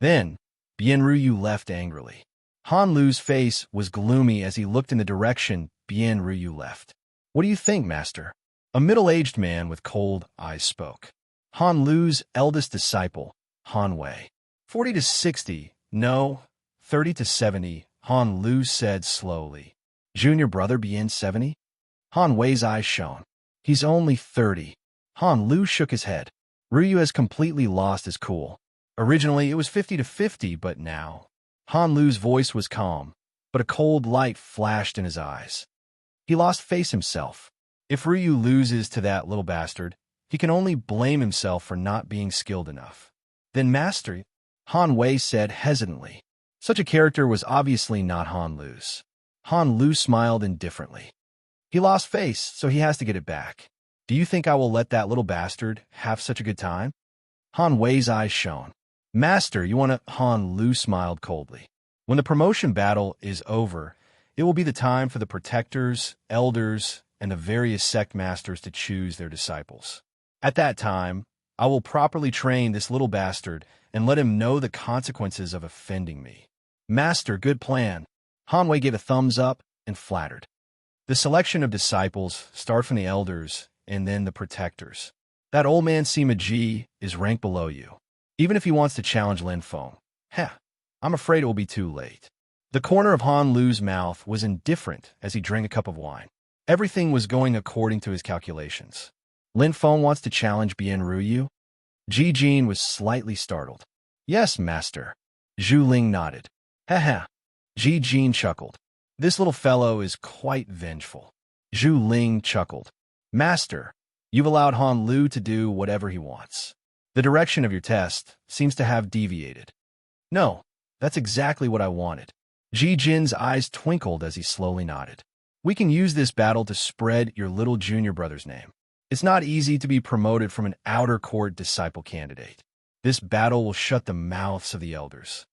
Then, Bian Ryu left angrily. Han Lu's face was gloomy as he looked in the direction Bian Ryu left. What do you think, master? A middle-aged man with cold eyes spoke. Han Lu's eldest disciple, Han Wei. 40 to 60, no, 30 to 70, Han Lu said slowly. Junior brother Bian 70? Han Wei's eyes shone. He's only 30. Han Lu shook his head. Ryu has completely lost his cool. Originally, it was 50 to 50, but now... Han Lu's voice was calm, but a cold light flashed in his eyes. He lost face himself. If Ryu loses to that little bastard, he can only blame himself for not being skilled enough. Then master, Han Wei said hesitantly. Such a character was obviously not Han Lu's. Han Lu smiled indifferently. He lost face, so he has to get it back. Do you think I will let that little bastard have such a good time? Han Wei's eyes shone. Master, you want to... Han Lu smiled coldly. When the promotion battle is over, it will be the time for the protectors, elders, and the various sect masters to choose their disciples. At that time, I will properly train this little bastard and let him know the consequences of offending me. Master, good plan. Han Wei gave a thumbs up and flattered. The selection of disciples start from the elders and then the protectors. That old man Sima Ji is ranked below you. Even if he wants to challenge Lin Feng. I'm afraid it will be too late. The corner of Han Lu's mouth was indifferent as he drank a cup of wine. Everything was going according to his calculations. Lin Feng wants to challenge Bian Ryu? Ji Jin was slightly startled. Yes, master. Zhu Ling nodded. Ji Jin chuckled. This little fellow is quite vengeful. Zhu Ling chuckled. Master, you've allowed Han Lu to do whatever he wants. The direction of your test seems to have deviated. No, that's exactly what I wanted. Ji Jin's eyes twinkled as he slowly nodded. We can use this battle to spread your little junior brother's name. It's not easy to be promoted from an outer court disciple candidate. This battle will shut the mouths of the elders.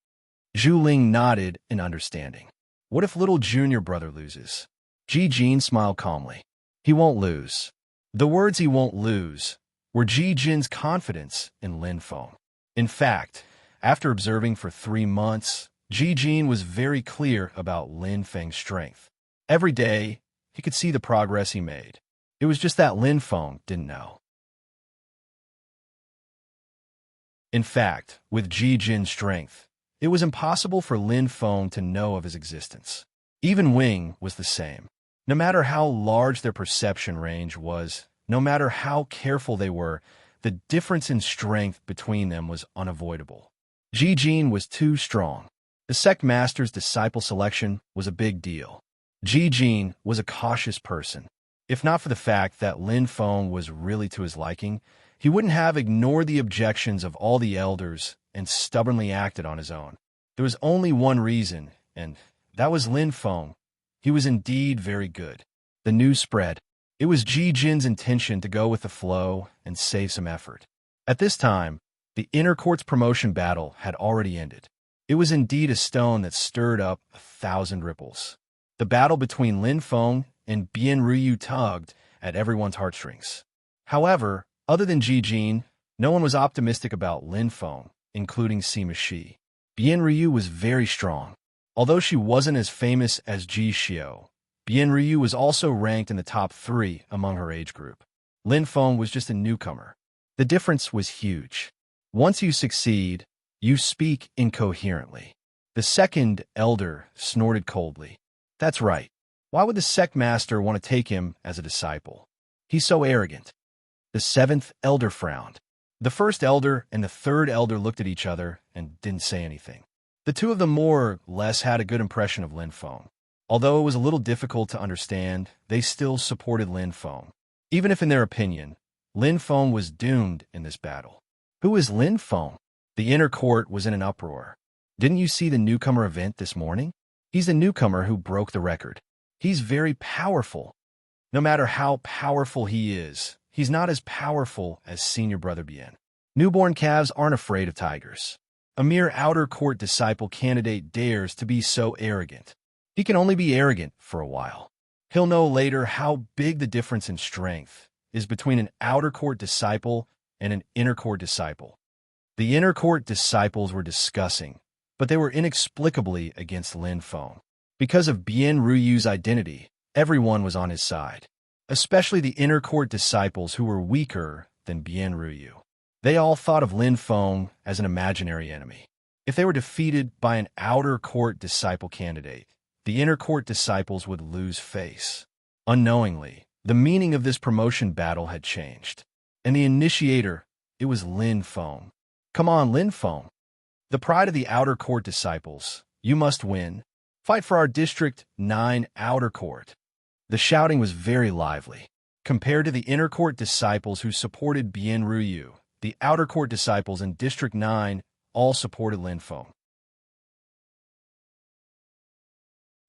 Zhu Ling nodded in understanding. What if little junior brother loses? Ji Jin smiled calmly. He won't lose. The words he won't lose were Ji Jin's confidence in Lin Feng. In fact, after observing for 3 months, Ji Jin was very clear about Lin Feng's strength. Every day, he could see the progress he made. It was just that Lin Feng didn't know. In fact, with Ji Jin's strength, it was impossible for Lin Feng to know of his existence. Even Wing was the same. No matter how large their perception range was, no matter how careful they were, the difference in strength between them was unavoidable. Ji Jin was too strong. The sect master's disciple selection was a big deal. Ji Jin was a cautious person. If not for the fact that Lin Feng was really to his liking, he wouldn't have ignored the objections of all the elders and stubbornly acted on his own. There was only one reason, and that was Lin Feng. He was indeed very good. The news spread. It was Ji Jin's intention to go with the flow and save some effort. At this time, the inner court's promotion battle had already ended. It was indeed a stone that stirred up 1,000 ripples. The battle between Lin Feng and Bian Ruyu tugged at everyone's heartstrings. However, other than Ji Jin, no one was optimistic about Lin Feng, including Sima Shi. Bian Ruyu was very strong. Although she wasn't as famous as Ji Xiao, Bian Ruyu was also ranked in the top 3 among her age group. Lin Feng was just a newcomer. The difference was huge. Once you succeed, you speak incoherently. The second elder snorted coldly. That's right. Why would the sect master want to take him as a disciple? He's so arrogant. The 7th elder frowned. The first elder and the third elder looked at each other and didn't say anything. The two of them more or less had a good impression of Lin Feng. Although it was a little difficult to understand, they still supported Lin Feng. Even if in their opinion, Lin Feng was doomed in this battle. Who is Lin Feng? The inner court was in an uproar. Didn't you see the newcomer event this morning? He's the newcomer who broke the record. He's very powerful. No matter how powerful he is, he's not as powerful as senior brother Bien. Newborn calves aren't afraid of tigers. A mere outer court disciple candidate dares to be so arrogant. He can only be arrogant for a while. He'll know later how big the difference in strength is between an outer court disciple and an inner court disciple. The inner court disciples were discussing, but they were inexplicably against Lin Feng. Because of Bian Ruyu's identity, everyone was on his side, especially the inner court disciples who were weaker than Bian Ruyu. They all thought of Lin Feng as an imaginary enemy. If they were defeated by an outer court disciple candidate, the inner court disciples would lose face. Unknowingly, the meaning of this promotion battle had changed. And the initiator, it was Lin Feng. Come on, Lin Feng. The pride of the outer court disciples. You must win. Fight for our District 9 outer court. The shouting was very lively. Compared to the inner court disciples who supported Bian Ruyu, the outer court disciples in District 9 all supported Lin Feng.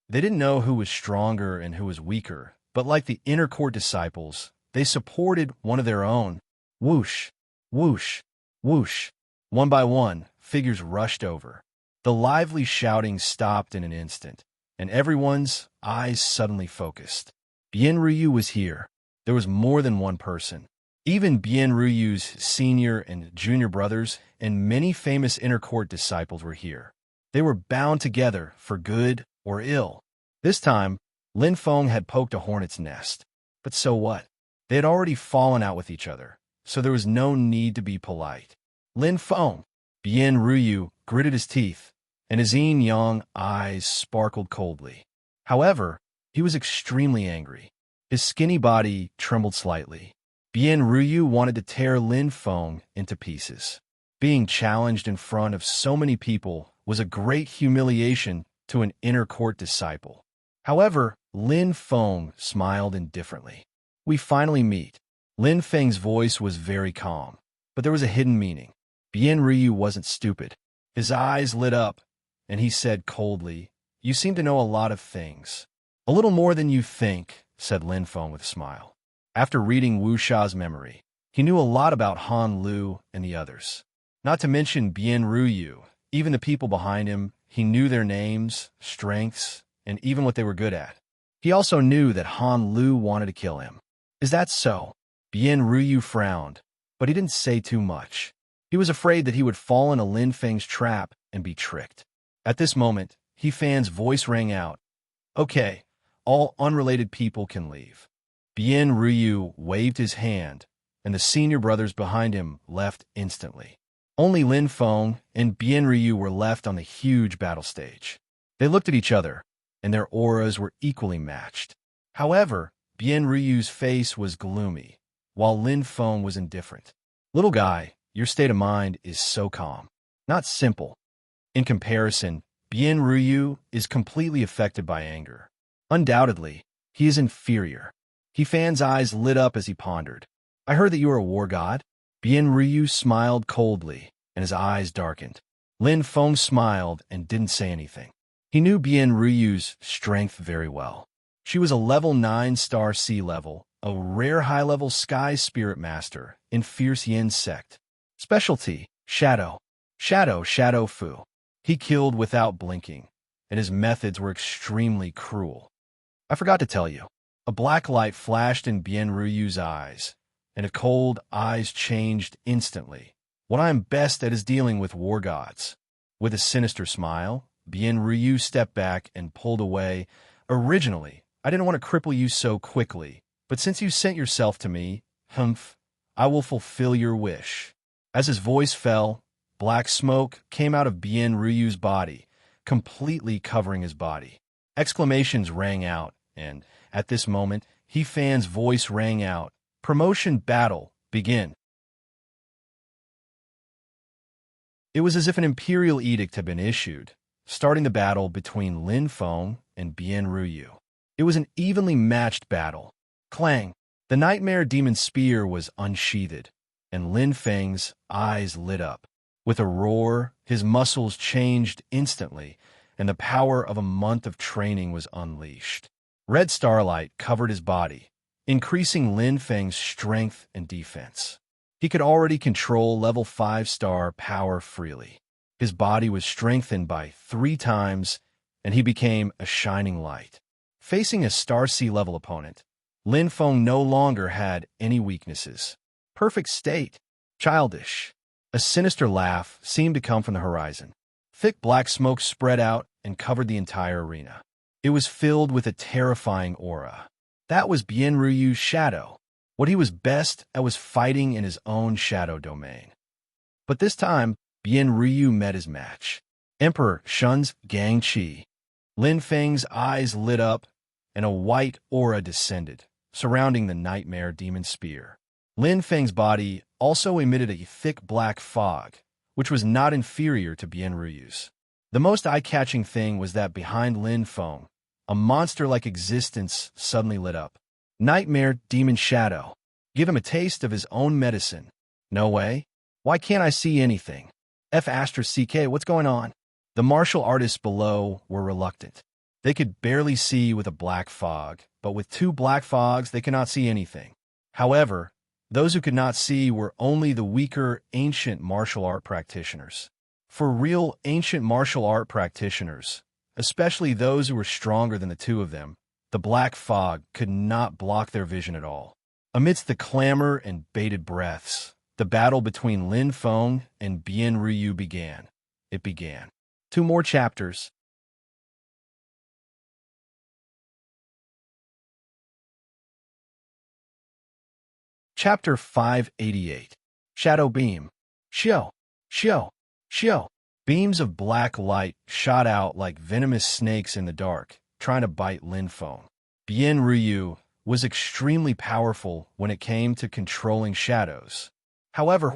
They didn't know who was stronger and who was weaker, but like the inner court disciples, they supported one of their own. Whoosh, whoosh, whoosh. One by one, figures rushed over. The lively shouting stopped in an instant, and everyone's eyes suddenly focused. Bian Ruyu was here. There was more than one person. Even Bian Ruyu's senior and junior brothers and many famous inner court disciples were here. They were bound together for good or ill. This time, Lin Feng had poked a hornet's nest. But so what? They had already fallen out with each other, so there was no need to be polite. Lin Feng! Bian Ruyu gritted his teeth, and his yin-yang eyes sparkled coldly. However, he was extremely angry. His skinny body trembled slightly. Bian Ruyu wanted to tear Lin Feng into pieces. Being challenged in front of so many people was a great humiliation to an inner court disciple. However, Lin Feng smiled indifferently. We finally meet. Lin Feng's voice was very calm, but there was a hidden meaning. Bian Ruyu wasn't stupid. His eyes lit up, and he said coldly, "You seem to know a lot of things." "A little more than you think," said Lin Feng with a smile. After reading Wu Sha's memory, he knew a lot about Han Lu and the others. Not to mention Bian Ruyu, even the people behind him, he knew their names, strengths, and even what they were good at. He also knew that Han Lu wanted to kill him. Is that so? Bian Ruyu frowned, but he didn't say too much. He was afraid that he would fall into Lin Feng's trap and be tricked. At this moment, He Fan's voice rang out. "Okay, all unrelated people can leave." Bian Ruyu waved his hand, and the senior brothers behind him left instantly. Only Lin Feng and Bien Ryu were left on the huge battle stage. They looked at each other, and their auras were equally matched. However, Bien Ryu's face was gloomy, while Lin Feng was indifferent. Little guy, your state of mind is so calm. Not simple. In comparison, Bien Ryu is completely affected by anger. Undoubtedly, he is inferior. He Fan's eyes lit up as he pondered. I heard that you are a war god? Bien Ryu smiled coldly, and his eyes darkened. Lin Feng smiled and didn't say anything. He knew Bien Ryu's strength very well. She was a level 9 star sea level, a rare high-level sky spirit master in Fierce Yin sect. Specialty, Shadow. Shadow Fu. He killed without blinking, and his methods were extremely cruel. I forgot to tell you. A black light flashed in Bien Ryu's eyes, and his cold eyes changed instantly. What I am best at is dealing with war gods. With a sinister smile, Bien Ryu stepped back and pulled away. Originally, I didn't want to cripple you so quickly, but since you sent yourself to me, I will fulfill your wish. As his voice fell, black smoke came out of Bien Ryu's body, completely covering his body. Exclamations rang out, and, at this moment, He Fan's voice rang out. Promotion battle, begin. It was as if an imperial edict had been issued, starting the battle between Lin Feng and Bien Ryu. It was an evenly matched battle. Clang! The nightmare demon spear was unsheathed, and Lin Feng's eyes lit up. With a roar, his muscles changed instantly, and the power of a month of training was unleashed. Red starlight covered his body, increasing Lin Feng's strength and defense. He could already control level 5-star power freely. His body was strengthened by 3 times, and he became a shining light. Facing a Star Sea level opponent, Lin Feng no longer had any weaknesses. Perfect state. Childish. A sinister laugh seemed to come from the horizon. Thick black smoke spread out and covered the entire arena. It was filled with a terrifying aura. That was Bien Ryu's shadow. What he was best at was fighting in his own shadow domain. But this time, Bien Ryu met his match. Emperor Shun's Gang Chi. Lin Feng's eyes lit up, and a white aura descended, surrounding the nightmare demon spear. Lin Feng's body also emitted a thick black fog, which was not inferior to Bien Ryu's. The most eye-catching thing was that behind Lin Feng, a monster-like existence suddenly lit up. Nightmare Demon Shadow. Give him a taste of his own medicine. No way. Why can't I see anything? Astral CK, what's going on? The martial artists below were reluctant. They could barely see with a black fog, but with 2 black fogs they could not see anything. However, those who could not see were only the weaker ancient martial art practitioners. For real ancient martial art practitioners, especially those who were stronger than the 2 of them, the black fog could not block their vision at all. Amidst the clamor and bated breaths, the battle between Lin Feng and Bien Ryu began. It began. 2 more chapters. Chapter 588. Shadow Beam. Shio. Beams of black light shot out like venomous snakes in the dark, trying to bite Lin Feng. Bien Ryu was extremely powerful when it came to controlling shadows. However,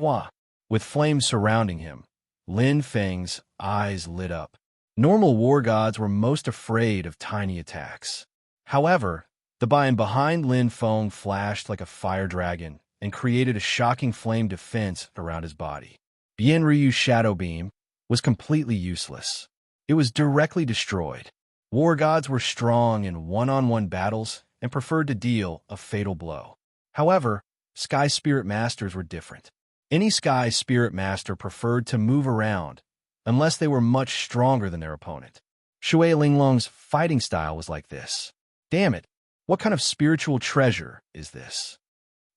with flames surrounding him, Lin Feng's eyes lit up. Normal war gods were most afraid of tiny attacks. However, the behind Lin Feng flashed like a fire dragon and created a shocking flame defense around his body. Bien Ryu's shadow beam was completely useless. It was directly destroyed. War gods were strong in one-on-one battles and preferred to deal a fatal blow. However, Sky Spirit Masters were different. Any Sky Spirit Master preferred to move around, unless they were much stronger than their opponent. Shui Linglong's fighting style was like this. Damn it, what kind of spiritual treasure is this?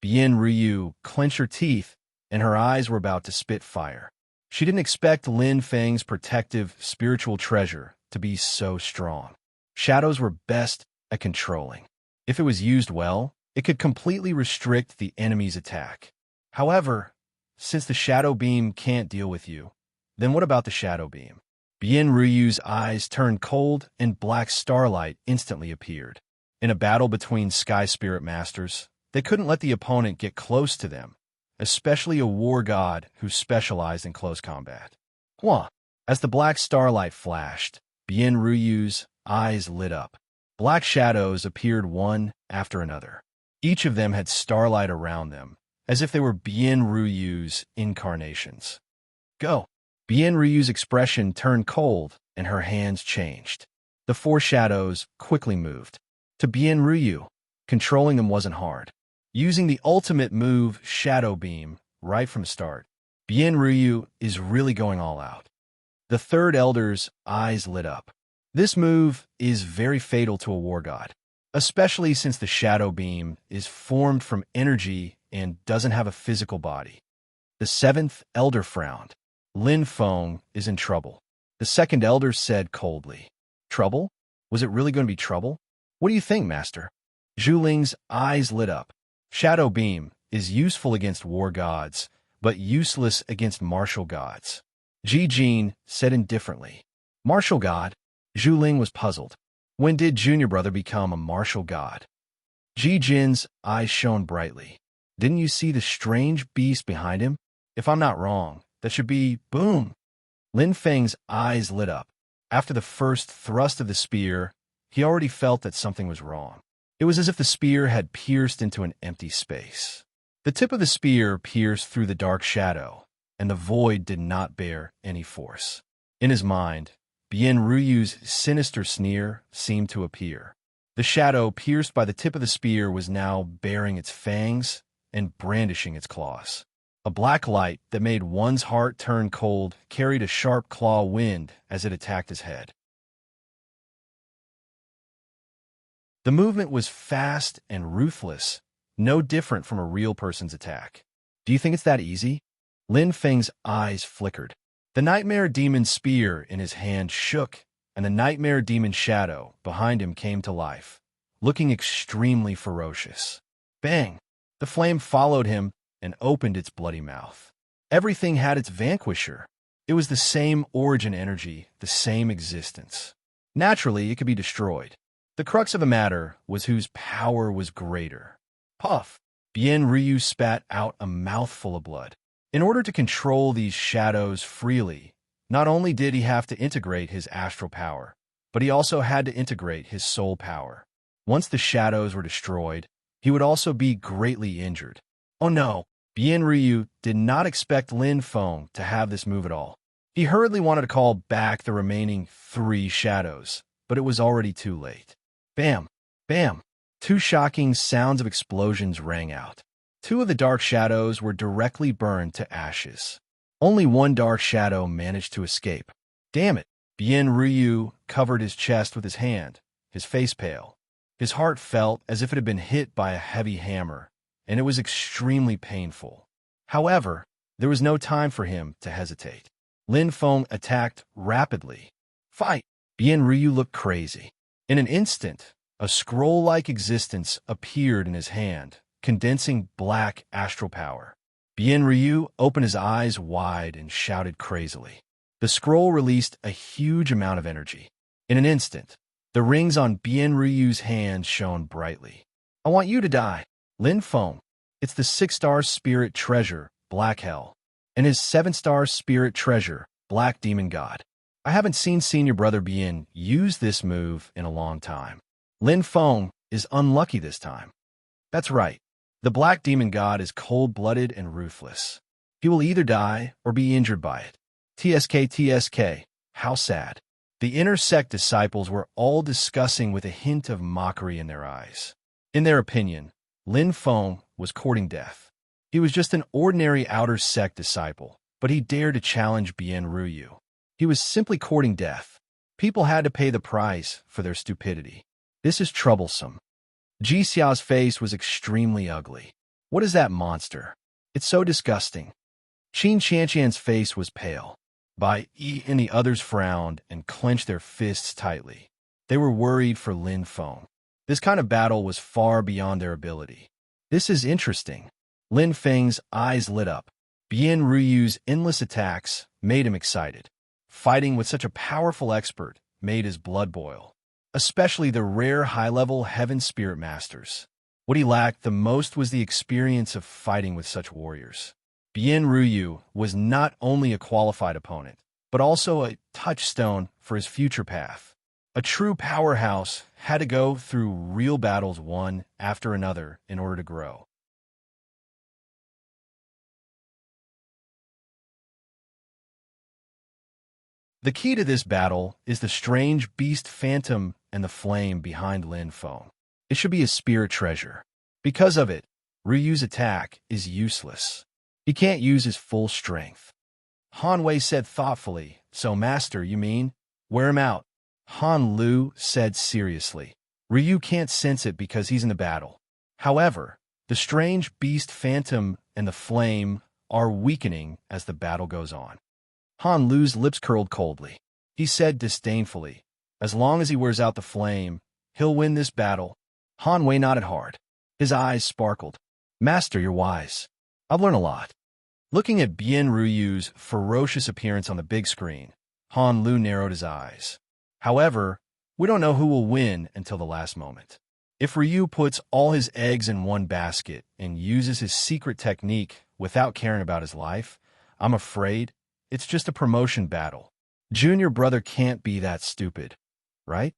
Bien Ryu clenched her teeth, and her eyes were about to spit fire. She didn't expect Lin Feng's protective spiritual treasure to be so strong. Shadows were best at controlling. If it was used well, it could completely restrict the enemy's attack. However, since the shadow beam can't deal with you, then what about the shadow beam? Bien Ryu's eyes turned cold and black starlight instantly appeared. In a battle between sky spirit masters, they couldn't let the opponent get close to them, especially a war god who specialized in close combat. Hua! As the black starlight flashed, Bien Ryu's eyes lit up. Black shadows appeared one after another. Each of them had starlight around them, as if they were Bien Ryu's incarnations. Go! Bien Ryu's expression turned cold, and her hands changed. The four shadows quickly moved. To Bien Ryu, controlling them wasn't hard. Using the ultimate move, Shadow Beam, right from start, Bien Ryu is really going all out. The third elder's eyes lit up. This move is very fatal to a war god, especially since the Shadow Beam is formed from energy and doesn't have a physical body. The seventh elder frowned. Lin Feng is in trouble. The second elder said coldly, "Trouble? Was it really going to be trouble? What do you think, master?" Zhu Ling's eyes lit up. Shadow Beam is useful against war gods, but useless against martial gods. Ji Jin said indifferently, "Martial god?" Zhu Ling was puzzled. When did Junior Brother become a martial god? Ji Jin's eyes shone brightly. Didn't you see the strange beast behind him? If I'm not wrong, that should be boom. Lin Feng's eyes lit up. After the first thrust of the spear, he already felt that something was wrong. It was as if the spear had pierced into an empty space. The tip of the spear pierced through the dark shadow, and the void did not bear any force. In his mind, Bien Ryu's sinister sneer seemed to appear. The shadow pierced by the tip of the spear was now baring its fangs and brandishing its claws. A black light that made one's heart turn cold carried a sharp claw wind as it attacked his head. The movement was fast and ruthless, no different from a real person's attack. Do you think it's that easy? Lin Feng's eyes flickered. The Nightmare Demon's spear in his hand shook, and the Nightmare Demon shadow behind him came to life, looking extremely ferocious. Bang! The flame followed him and opened its bloody mouth. Everything had its vanquisher. It was the same origin energy, the same existence. Naturally, it could be destroyed. The crux of the matter was whose power was greater. Puff! Bien Ryu spat out a mouthful of blood. In order to control these shadows freely, not only did he have to integrate his astral power, but he also had to integrate his soul power. Once the shadows were destroyed, he would also be greatly injured. Oh no! Bien Ryu did not expect Lin Feng to have this move at all. He hurriedly wanted to call back the remaining 3 shadows, but it was already too late. Bam! Bam! 2 shocking sounds of explosions rang out. 2 of the dark shadows were directly burned to ashes. Only 1 dark shadow managed to escape. Damn it! Bien Ryu covered his chest with his hand, his face pale. His heart felt as if it had been hit by a heavy hammer, and it was extremely painful. However, there was no time for him to hesitate. Lin Feng attacked rapidly. Fight! Bien Ryu looked crazy. In an instant, a scroll-like existence appeared in his hand, condensing black astral power. Bien Ryu opened his eyes wide and shouted crazily. The scroll released a huge amount of energy. In an instant, the rings on Bien Ryu's hand shone brightly. I want you to die. Lin Feng. It's the 6-star spirit treasure, Black Hell, and his 7-star spirit treasure, Black Demon God. I haven't seen Senior Brother Bien use this move in a long time. Lin Feng is unlucky this time. That's right. The Black Demon God is cold-blooded and ruthless. He will either die or be injured by it. TSK, how sad. The inner sect disciples were all discussing with a hint of mockery in their eyes. In their opinion, Lin Feng was courting death. He was just an ordinary outer sect disciple, but he dared to challenge Bien Ryu. He was simply courting death. People had to pay the price for their stupidity. This is troublesome. Ji Xiao's face was extremely ugly. What is that monster? It's so disgusting. Qin Qianqian's face was pale. Bai Yi and the others frowned and clenched their fists tightly. They were worried for Lin Feng. This kind of battle was far beyond their ability. This is interesting. Lin Feng's eyes lit up. Bien Ryu's endless attacks made him excited. Fighting with such a powerful expert made his blood boil, especially the rare high-level Heaven Spirit Masters. What he lacked the most was the experience of fighting with such warriors. Bien Ryu was not only a qualified opponent, but also a touchstone for his future path. A true powerhouse had to go through real battles one after another in order to grow. The key to this battle is the strange beast phantom and the flame behind Lin Feng. It should be a spirit treasure. Because of it, Ryu's attack is useless. He can't use his full strength. Han Wei said thoughtfully, "So, Master, you mean? Wear him out." Han Lu said seriously. Ryu can't sense it because he's in the battle. However, the strange beast phantom and the flame are weakening as the battle goes on. Han Lu's lips curled coldly. He said disdainfully, "As long as he wears out the flame, he'll win this battle." Han Wei nodded hard. His eyes sparkled. "Master, you're wise. I've learned a lot." Looking at Bien Ryu's ferocious appearance on the big screen, Han Lu narrowed his eyes. However, we don't know who will win until the last moment. If Ryu puts all his eggs in one basket and uses his secret technique without caring about his life, I'm afraid it's just a promotion battle. Junior brother can't be that stupid, right?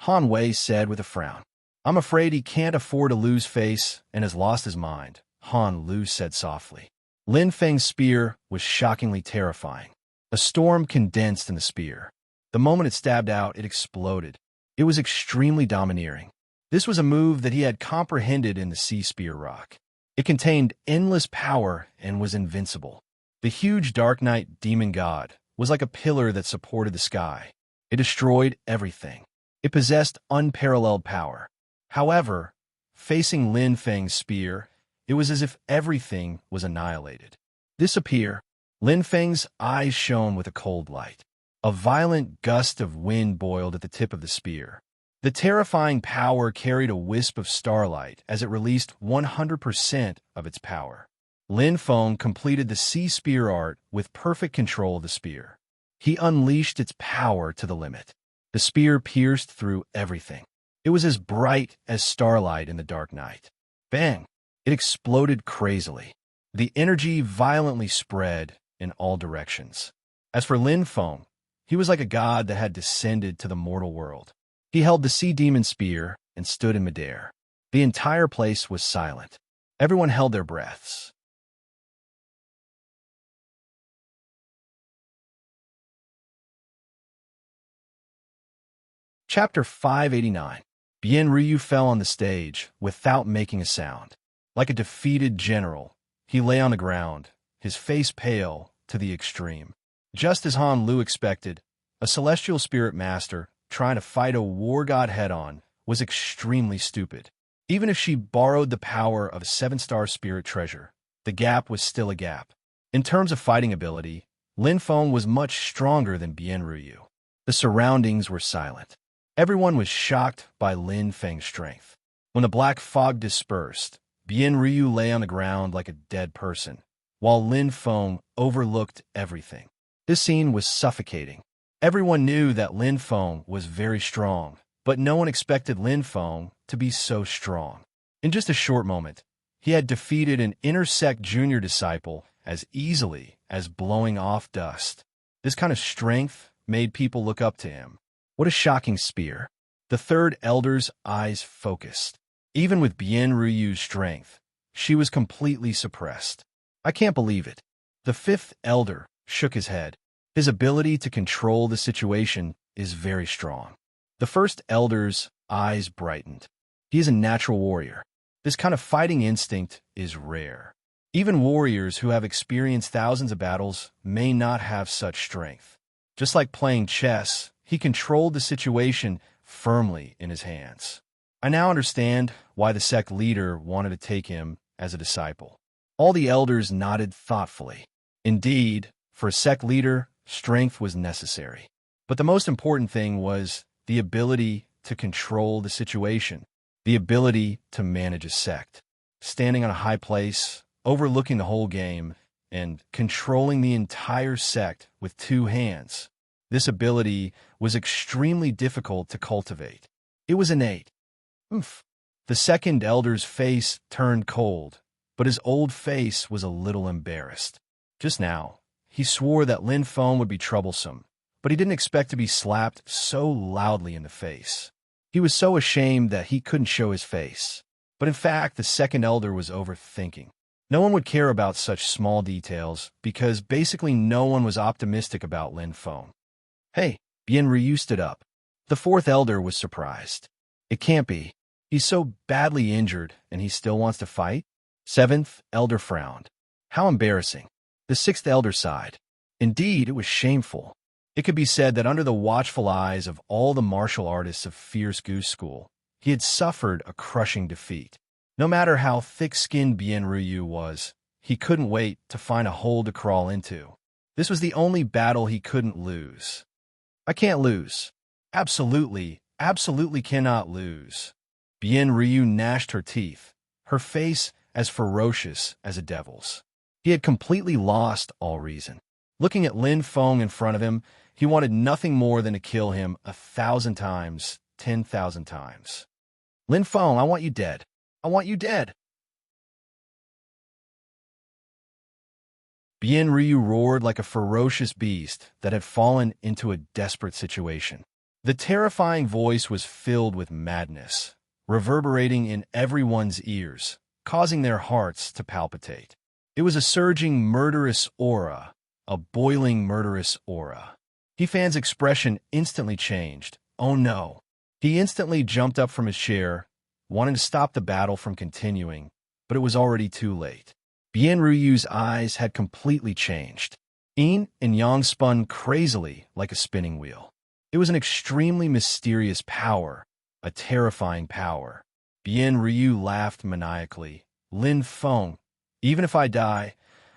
Han Wei said with a frown. "I'm afraid he can't afford to lose face and has lost his mind," Han Lu said softly. Lin Feng's spear was shockingly terrifying. A storm condensed in the spear. The moment it stabbed out, it exploded. It was extremely domineering. This was a move that he had comprehended in the Sea Spear Rock. It contained endless power and was invincible. The huge Dark Knight demon god was like a pillar that supported the sky. It destroyed everything. It possessed unparalleled power. However, facing Lin Feng's spear, it was as if everything was annihilated. Disappear. Lin Feng's eyes shone with a cold light. A violent gust of wind boiled at the tip of the spear. The terrifying power carried a wisp of starlight as it released 100% of its power. Lin Feng completed the sea spear art with perfect control of the spear. He unleashed its power to the limit. The spear pierced through everything. It was as bright as starlight in the dark night. Bang! It exploded crazily. The energy violently spread in all directions. As for Lin Feng, he was like a god that had descended to the mortal world. He held the sea demon spear and stood in midair. The entire place was silent. Everyone held their breaths. Chapter 589. Bien Ryu fell on the stage without making a sound. Like a defeated general, he lay on the ground, his face pale to the extreme. Just as Han Lu expected, a celestial spirit master trying to fight a war god head-on was extremely stupid. Even if she borrowed the power of a 7-star spirit treasure, the gap was still a gap. In terms of fighting ability, Lin Feng was much stronger than Bien Ryu. The surroundings were silent. Everyone was shocked by Lin Feng's strength. When the black fog dispersed, Bien Ryu lay on the ground like a dead person, while Lin Feng overlooked everything. This scene was suffocating. Everyone knew that Lin Feng was very strong, but no one expected Lin Feng to be so strong. In just a short moment, he had defeated an intersect junior disciple as easily as blowing off dust. This kind of strength made people look up to him. What a shocking spear. The third elder's eyes focused. Even with Bien Ryu's strength, she was completely suppressed. "I can't believe it." The fifth elder shook his head. His ability to control the situation is very strong. The first elder's eyes brightened. He is a natural warrior. This kind of fighting instinct is rare. Even warriors who have experienced thousands of battles may not have such strength. Just like playing chess, he controlled the situation firmly in his hands. I now understand why the sect leader wanted to take him as a disciple. All the elders nodded thoughtfully. Indeed, for a sect leader, strength was necessary. But the most important thing was the ability to control the situation, the ability to manage a sect. Standing on a high place, overlooking the whole game, and controlling the entire sect with 2 hands. This ability was extremely difficult to cultivate. It was innate. Oomph. The second elder's face turned cold, but his old face was a little embarrassed. Just now, he swore that Lin Feng would be troublesome, but he didn't expect to be slapped so loudly in the face. He was so ashamed that he couldn't show his face. But in fact, the second elder was overthinking. No one would care about such small details because basically no one was optimistic about Lin Feng. Hey, Bien Ryu stood up. The fourth elder was surprised. It can't be. He's so badly injured and he still wants to fight? Seventh elder frowned. How embarrassing. The sixth elder sighed. Indeed, it was shameful. It could be said that under the watchful eyes of all the martial artists of Fierce Goose School, he had suffered a crushing defeat. No matter how thick-skinned Bien Ryu was, he couldn't wait to find a hole to crawl into. This was the only battle he couldn't lose. I can't lose. Absolutely cannot lose. Bien Ryu gnashed her teeth, her face as ferocious as a devil's. He had completely lost all reason. Looking at Lin Feng in front of him, he wanted nothing more than to kill him 1,000 times, 10,000 times. Lin Feng, I want you dead. I want you dead. Bien Ryu roared like a ferocious beast that had fallen into a desperate situation. The terrifying voice was filled with madness, reverberating in everyone's ears, causing their hearts to palpitate. It was a surging, murderous aura, a boiling, murderous aura. He-Fan's expression instantly changed. Oh no. He instantly jumped up from his chair, wanting to stop the battle from continuing, but it was already too late. Bien Ryu's eyes had completely changed. Yin and Yang spun crazily like a spinning wheel. It was an extremely mysterious power, a terrifying power. Bien Ryu laughed maniacally. Lin Feng, even if I die,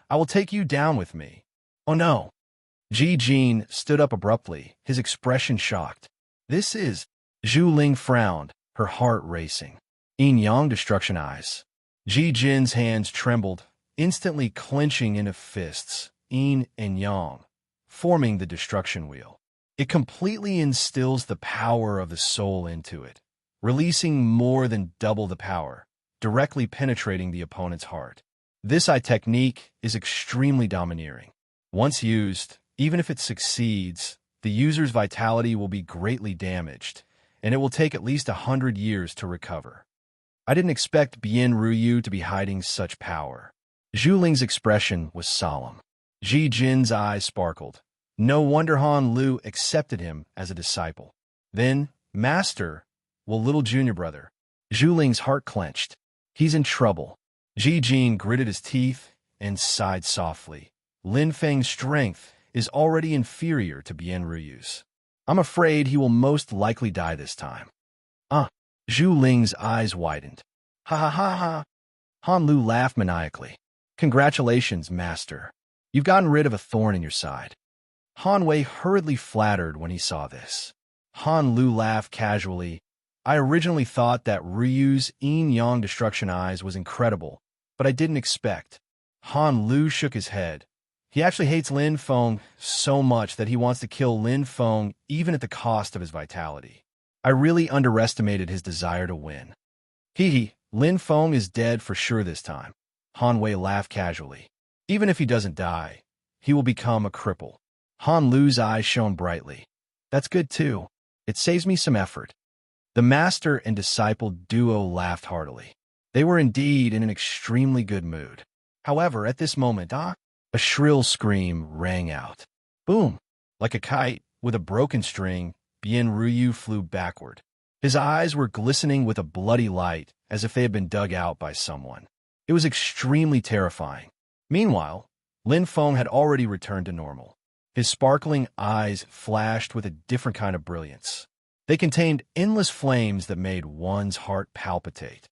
I will take you down with me. Oh no. Ji Jin stood up abruptly, his expression shocked. This is... Zhu Ling frowned, her heart racing. Yin Yang destruction eyes. Ji Jin's hands trembled, instantly clenching into fists, Yin and Yang, forming the destruction wheel. It completely instills the power of the soul into it, releasing more than double the power, directly penetrating the opponent's heart. This technique is extremely domineering. Once used, even if it succeeds, the user's vitality will be greatly damaged, and it will take at least 100 years to recover. I didn't expect Bien Ryu to be hiding such power. Zhu Ling's expression was solemn. Ji Jin's eyes sparkled. No wonder Han Lu accepted him as a disciple. Then, Master, well, little junior brother. Zhu Ling's heart clenched. He's in trouble. Ji Jin gritted his teeth and sighed softly. Lin Feng's strength is already inferior to Bien Ryu's. I'm afraid he will most likely die this time. Zhu Ling's eyes widened. Ha ha ha ha. Han Lu laughed maniacally. Congratulations, Master. You've gotten rid of a thorn in your side. Han Wei hurriedly flattered when he saw this. Han Lu laughed casually. I originally thought that Ryu's Yin Yang destruction eyes was incredible, but I didn't expect. Han Lu shook his head. He actually hates Lin Feng so much that he wants to kill Lin Feng even at the cost of his vitality. I really underestimated his desire to win. Lin Feng is dead for sure this time. Han Wei laughed casually. Even if he doesn't die, he will become a cripple. Han Lu's eyes shone brightly. That's good too. It saves me some effort. The master and disciple duo laughed heartily. They were indeed in an extremely good mood. However, at this moment, a shrill scream rang out. Boom! Like a kite with a broken string, Bien Ryu flew backward. His eyes were glistening with a bloody light, as if they had been dug out by someone. It was extremely terrifying. Meanwhile, Lin Feng had already returned to normal. His sparkling eyes flashed with a different kind of brilliance. They contained endless flames that made one's heart palpitate.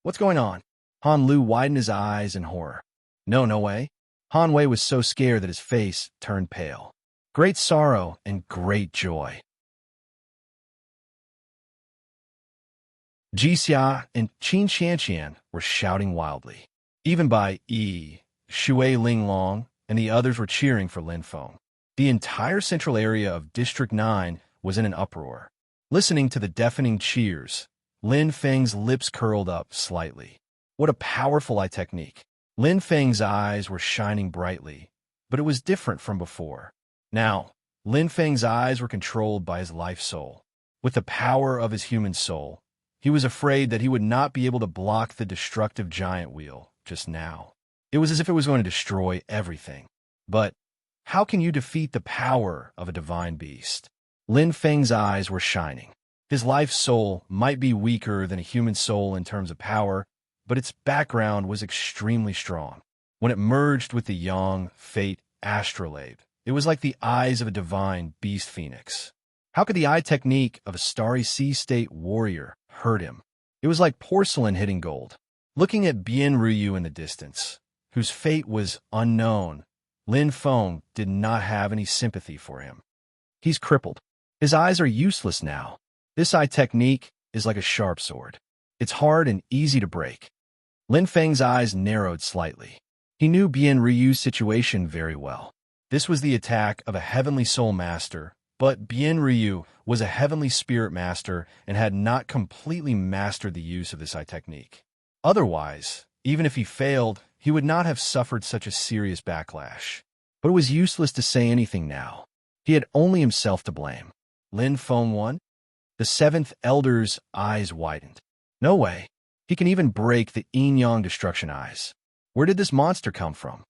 What's going on? Han Lu widened his eyes in horror. No way. Han Wei was so scared that his face turned pale. Great sorrow and great joy. Ji Xia and Qin Xianqian were shouting wildly. Even by Shui Linglong, and the others were cheering for Lin Feng. The entire central area of District 9 was in an uproar. Listening to the deafening cheers, Lin Feng's lips curled up slightly. What a powerful eye technique. Lin Feng's eyes were shining brightly, but it was different from before. Now, Lin Feng's eyes were controlled by his life soul. With the power of his human soul, he was afraid that he would not be able to block the destructive giant wheel just now. It was as if it was going to destroy everything. But how can you defeat the power of a divine beast? Lin Feng's eyes were shining. His life soul might be weaker than a human soul in terms of power, but its background was extremely strong. When it merged with the young, fate Astral, it was like the eyes of a divine beast phoenix. How could the eye technique of a starry sea state warrior hurt him? It was like porcelain hitting gold. Looking at Bian Ryu in the distance, whose fate was unknown, Lin Feng did not have any sympathy for him. He's crippled. His eyes are useless now. This eye technique is like a sharp sword. It's hard and easy to break. Lin Feng's eyes narrowed slightly. He knew Bian Ryu's situation very well. This was the attack of a heavenly soul master, but Bian Ryu was a heavenly spirit master and had not completely mastered the use of this eye technique. Otherwise, even if he failed, he would not have suffered such a serious backlash. But it was useless to say anything now. He had only himself to blame. Lin Feng won? The seventh elder's eyes widened. No way. He can even break the yin-yang destruction eyes. Where did this monster come from?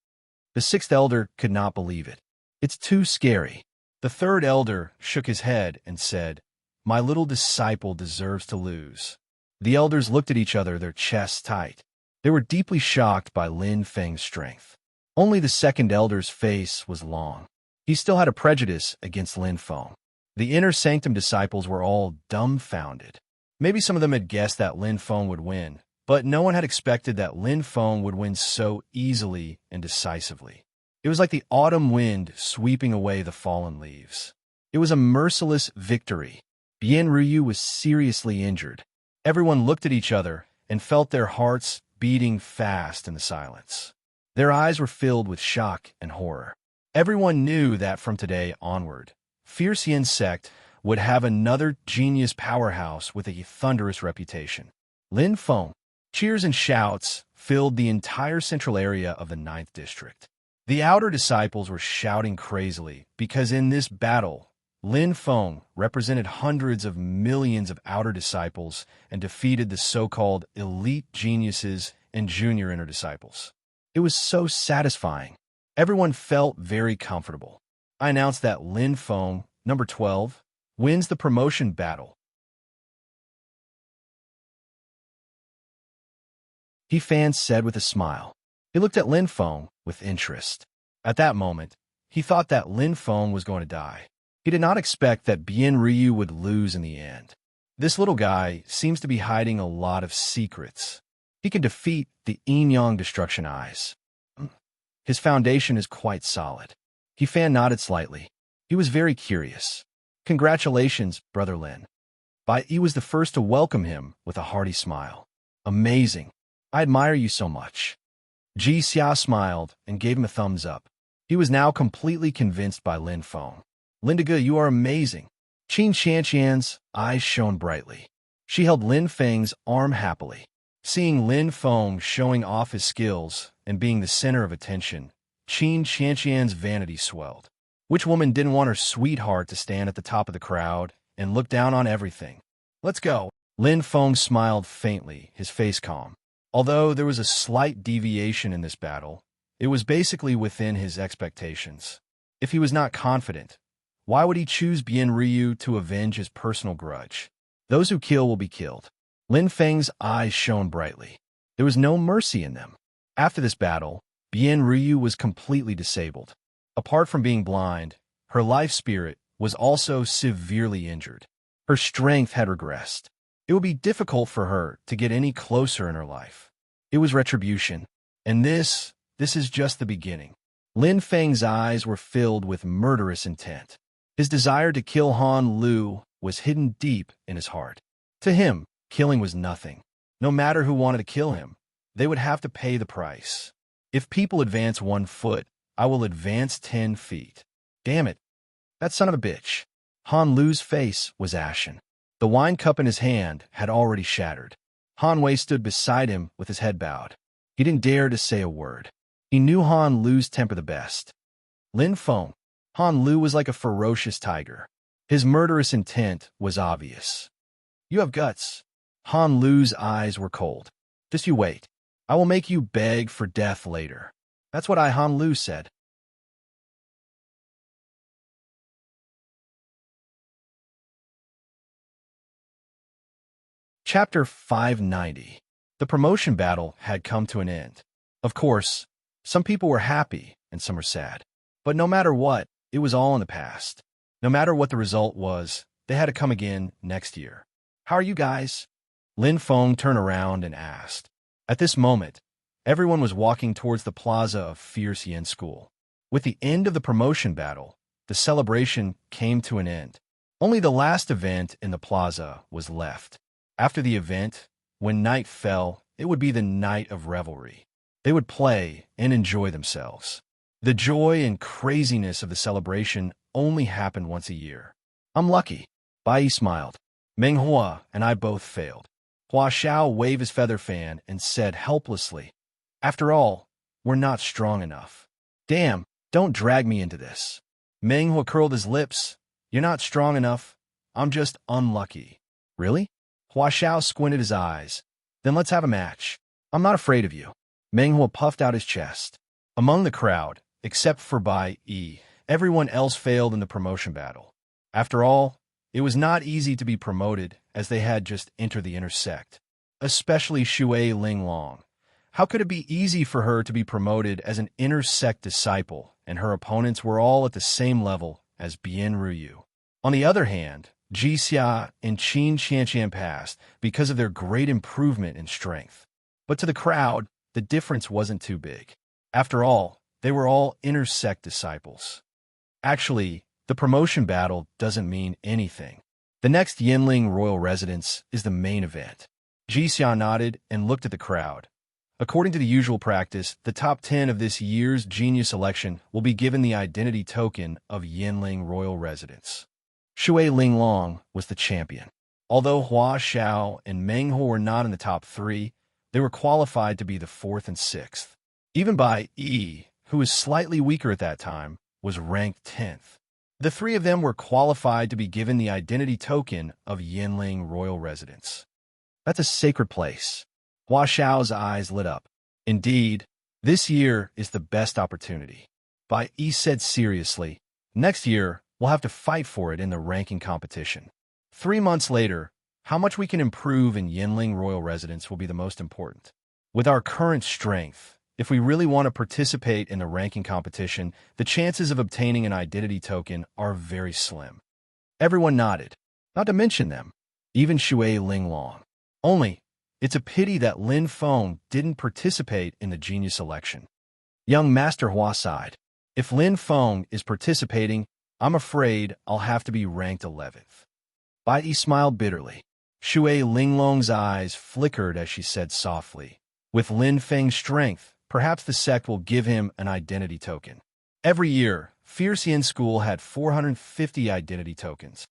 The sixth elder could not believe it. It's too scary. The third elder shook his head and said, "My little disciple deserves to lose." The elders looked at each other, their chests tight. They were deeply shocked by Lin Feng's strength. Only the second elder's face was long. He still had a prejudice against Lin Feng. The inner sanctum disciples were all dumbfounded. Maybe some of them had guessed that Lin Feng would win, but no one had expected that Lin Feng would win so easily and decisively. It was like the autumn wind sweeping away the fallen leaves. It was a merciless victory. Bian Ryu was seriously injured. Everyone looked at each other and felt their hearts beating fast in the silence. Their eyes were filled with shock and horror. Everyone knew that from today onward, Fierce Yin Sect would have another genius powerhouse with a thunderous reputation. Lin Feng. Cheers and shouts filled the entire central area of the 9th District. The outer disciples were shouting crazily because in this battle, Lin Feng represented hundreds of millions of outer disciples and defeated the so-called elite geniuses and junior inner disciples. It was so satisfying. Everyone felt very comfortable. I announced that Lin Feng, number 12, wins the promotion battle. He Fan said with a smile. He looked at Lin Feng with interest. At that moment, he thought that Lin Feng was going to die. He did not expect that Bian Ryu would lose in the end. This little guy seems to be hiding a lot of secrets. He can defeat the yin-yang destruction eyes. His foundation is quite solid. He Fan nodded slightly. He was very curious. Congratulations, Brother Lin. He was the first to welcome him with a hearty smile. Amazing. I admire you so much. Ji Xia smiled and gave him a thumbs up. He was now completely convinced by Lin Feng. Lindiga, you are amazing. Qin Qianqian's eyes shone brightly. She held Lin Feng's arm happily. Seeing Lin Feng showing off his skills and being the center of attention, Qin Qianqian's vanity swelled. Which woman didn't want her sweetheart to stand at the top of the crowd and look down on everything? Let's go. Lin Feng smiled faintly, his face calm. Although there was a slight deviation in this battle, it was basically within his expectations. If he was not confident, why would he choose Bian Ryu to avenge his personal grudge? Those who kill will be killed. Lin Feng's eyes shone brightly. There was no mercy in them. After this battle, Bian Ryu was completely disabled. Apart from being blind, her life spirit was also severely injured. Her strength had regressed. It would be difficult for her to get any closer in her life. It was retribution. And this is just the beginning. Lin Feng's eyes were filled with murderous intent. His desire to kill Han Lu was hidden deep in his heart. To him, killing was nothing. No matter who wanted to kill him, they would have to pay the price. If people advance 1 foot, I will advance 10 feet. Damn it. That son of a bitch. Han Lu's face was ashen. The wine cup in his hand had already shattered. Han Wei stood beside him with his head bowed. He didn't dare to say a word. He knew Han Lu's temper the best. Lin Feng. Han Lu was like a ferocious tiger. His murderous intent was obvious. You have guts. Han Lu's eyes were cold. Just you wait. I will make you beg for death later. That's what Han Lu said. Chapter 590. The promotion battle had come to an end. Of course, some people were happy and some were sad. But no matter what, it was all in the past. No matter what the result was, they had to come again next year. How are you guys? Lin Feng turned around and asked. At this moment, everyone was walking towards the plaza of Fierce Yin School. With the end of the promotion battle, the celebration came to an end. Only the last event in the plaza was left. After the event, when night fell, it would be the night of revelry. They would play and enjoy themselves. The joy and craziness of the celebration only happened once a year. I'm lucky. Bai smiled. Meng Hua and I both failed. Hua Xiao waved his feather fan and said helplessly, After all, we're not strong enough. Damn, don't drag me into this. Meng Hua curled his lips. You're not strong enough. I'm just unlucky. Really? Hua Xiao squinted his eyes. Then let's have a match. I'm not afraid of you. Meng Hua puffed out his chest. Among the crowd, except for Bai Yi, everyone else failed in the promotion battle. After all, it was not easy to be promoted as they had just entered the inner sect. Especially Shui Linglong. How could it be easy for her to be promoted as an inner sect disciple, and her opponents were all at the same level as Bian Ruyu? On the other hand, Ji Xia and Qin Qianqian passed because of their great improvement in strength. But to the crowd, the difference wasn't too big. After all, they were all inner sect disciples. Actually, the promotion battle doesn't mean anything. The next Yinling royal residence is the main event. Ji Xia nodded and looked at the crowd. According to the usual practice, the top 10 of this year's genius election will be given the identity token of Yinling royal residence. Shui Linglong was the champion. Although Hua Xiao and Meng Hua were not in the top 3, they were qualified to be the 4th and 6th. Even Bai Yi, who was slightly weaker at that time, was ranked 10th. The 3 of them were qualified to be given the identity token of Yinling royal residence. That's a sacred place. Hua Xiao's eyes lit up. Indeed, this year is the best opportunity. Bai Yi said seriously, next year, we'll have to fight for it in the ranking competition. 3 months later, how much we can improve in Yinling royal residence will be the most important. With our current strength, if we really want to participate in the ranking competition, the chances of obtaining an identity token are very slim. Everyone nodded, not to mention them, even Shui Linglong. Only, it's a pity that Lin Feng didn't participate in the genius election. Young Master Hua sighed. If Lin Feng is participating, I'm afraid I'll have to be ranked 11th. Bai Yi smiled bitterly. Shui Linglong's eyes flickered as she said softly, with Lin Feng's strength, perhaps the sect will give him an identity token. Every year, Fierce Yin School had 450 identity tokens.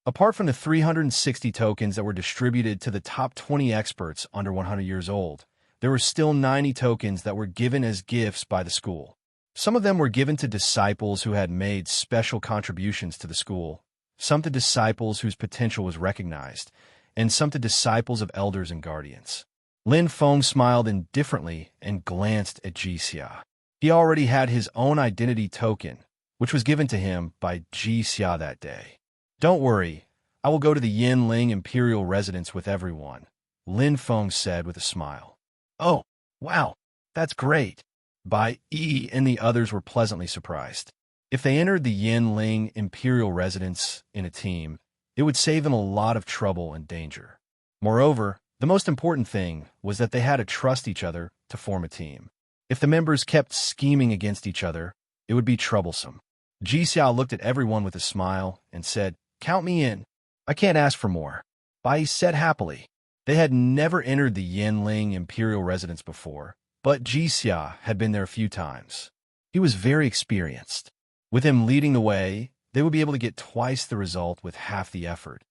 Apart from the 360 tokens that were distributed to the top 20 experts under 100 years old, there were still 90 tokens that were given as gifts by the school. Some of them were given to disciples who had made special contributions to the school, some to disciples whose potential was recognized, and some to disciples of elders and guardians. Lin Feng smiled indifferently and glanced at Ji Xia. He already had his own identity token, which was given to him by Ji Xia that day. Don't worry, I will go to the Yinling Imperial Residence with everyone, Lin Feng said with a smile. Oh, wow, that's great. Bai Yi and the others were pleasantly surprised. If they entered the Yinling Imperial Residence in a team, it would save them a lot of trouble and danger. Moreover, the most important thing was that they had to trust each other to form a team. If the members kept scheming against each other, it would be troublesome. Ji Xiao looked at everyone with a smile and said, Count me in. I can't ask for more. Bai said happily. They had never entered the Yanling Imperial residence before, but Jixia had been there a few times. He was very experienced. With him leading the way, they would be able to get twice the result with half the effort.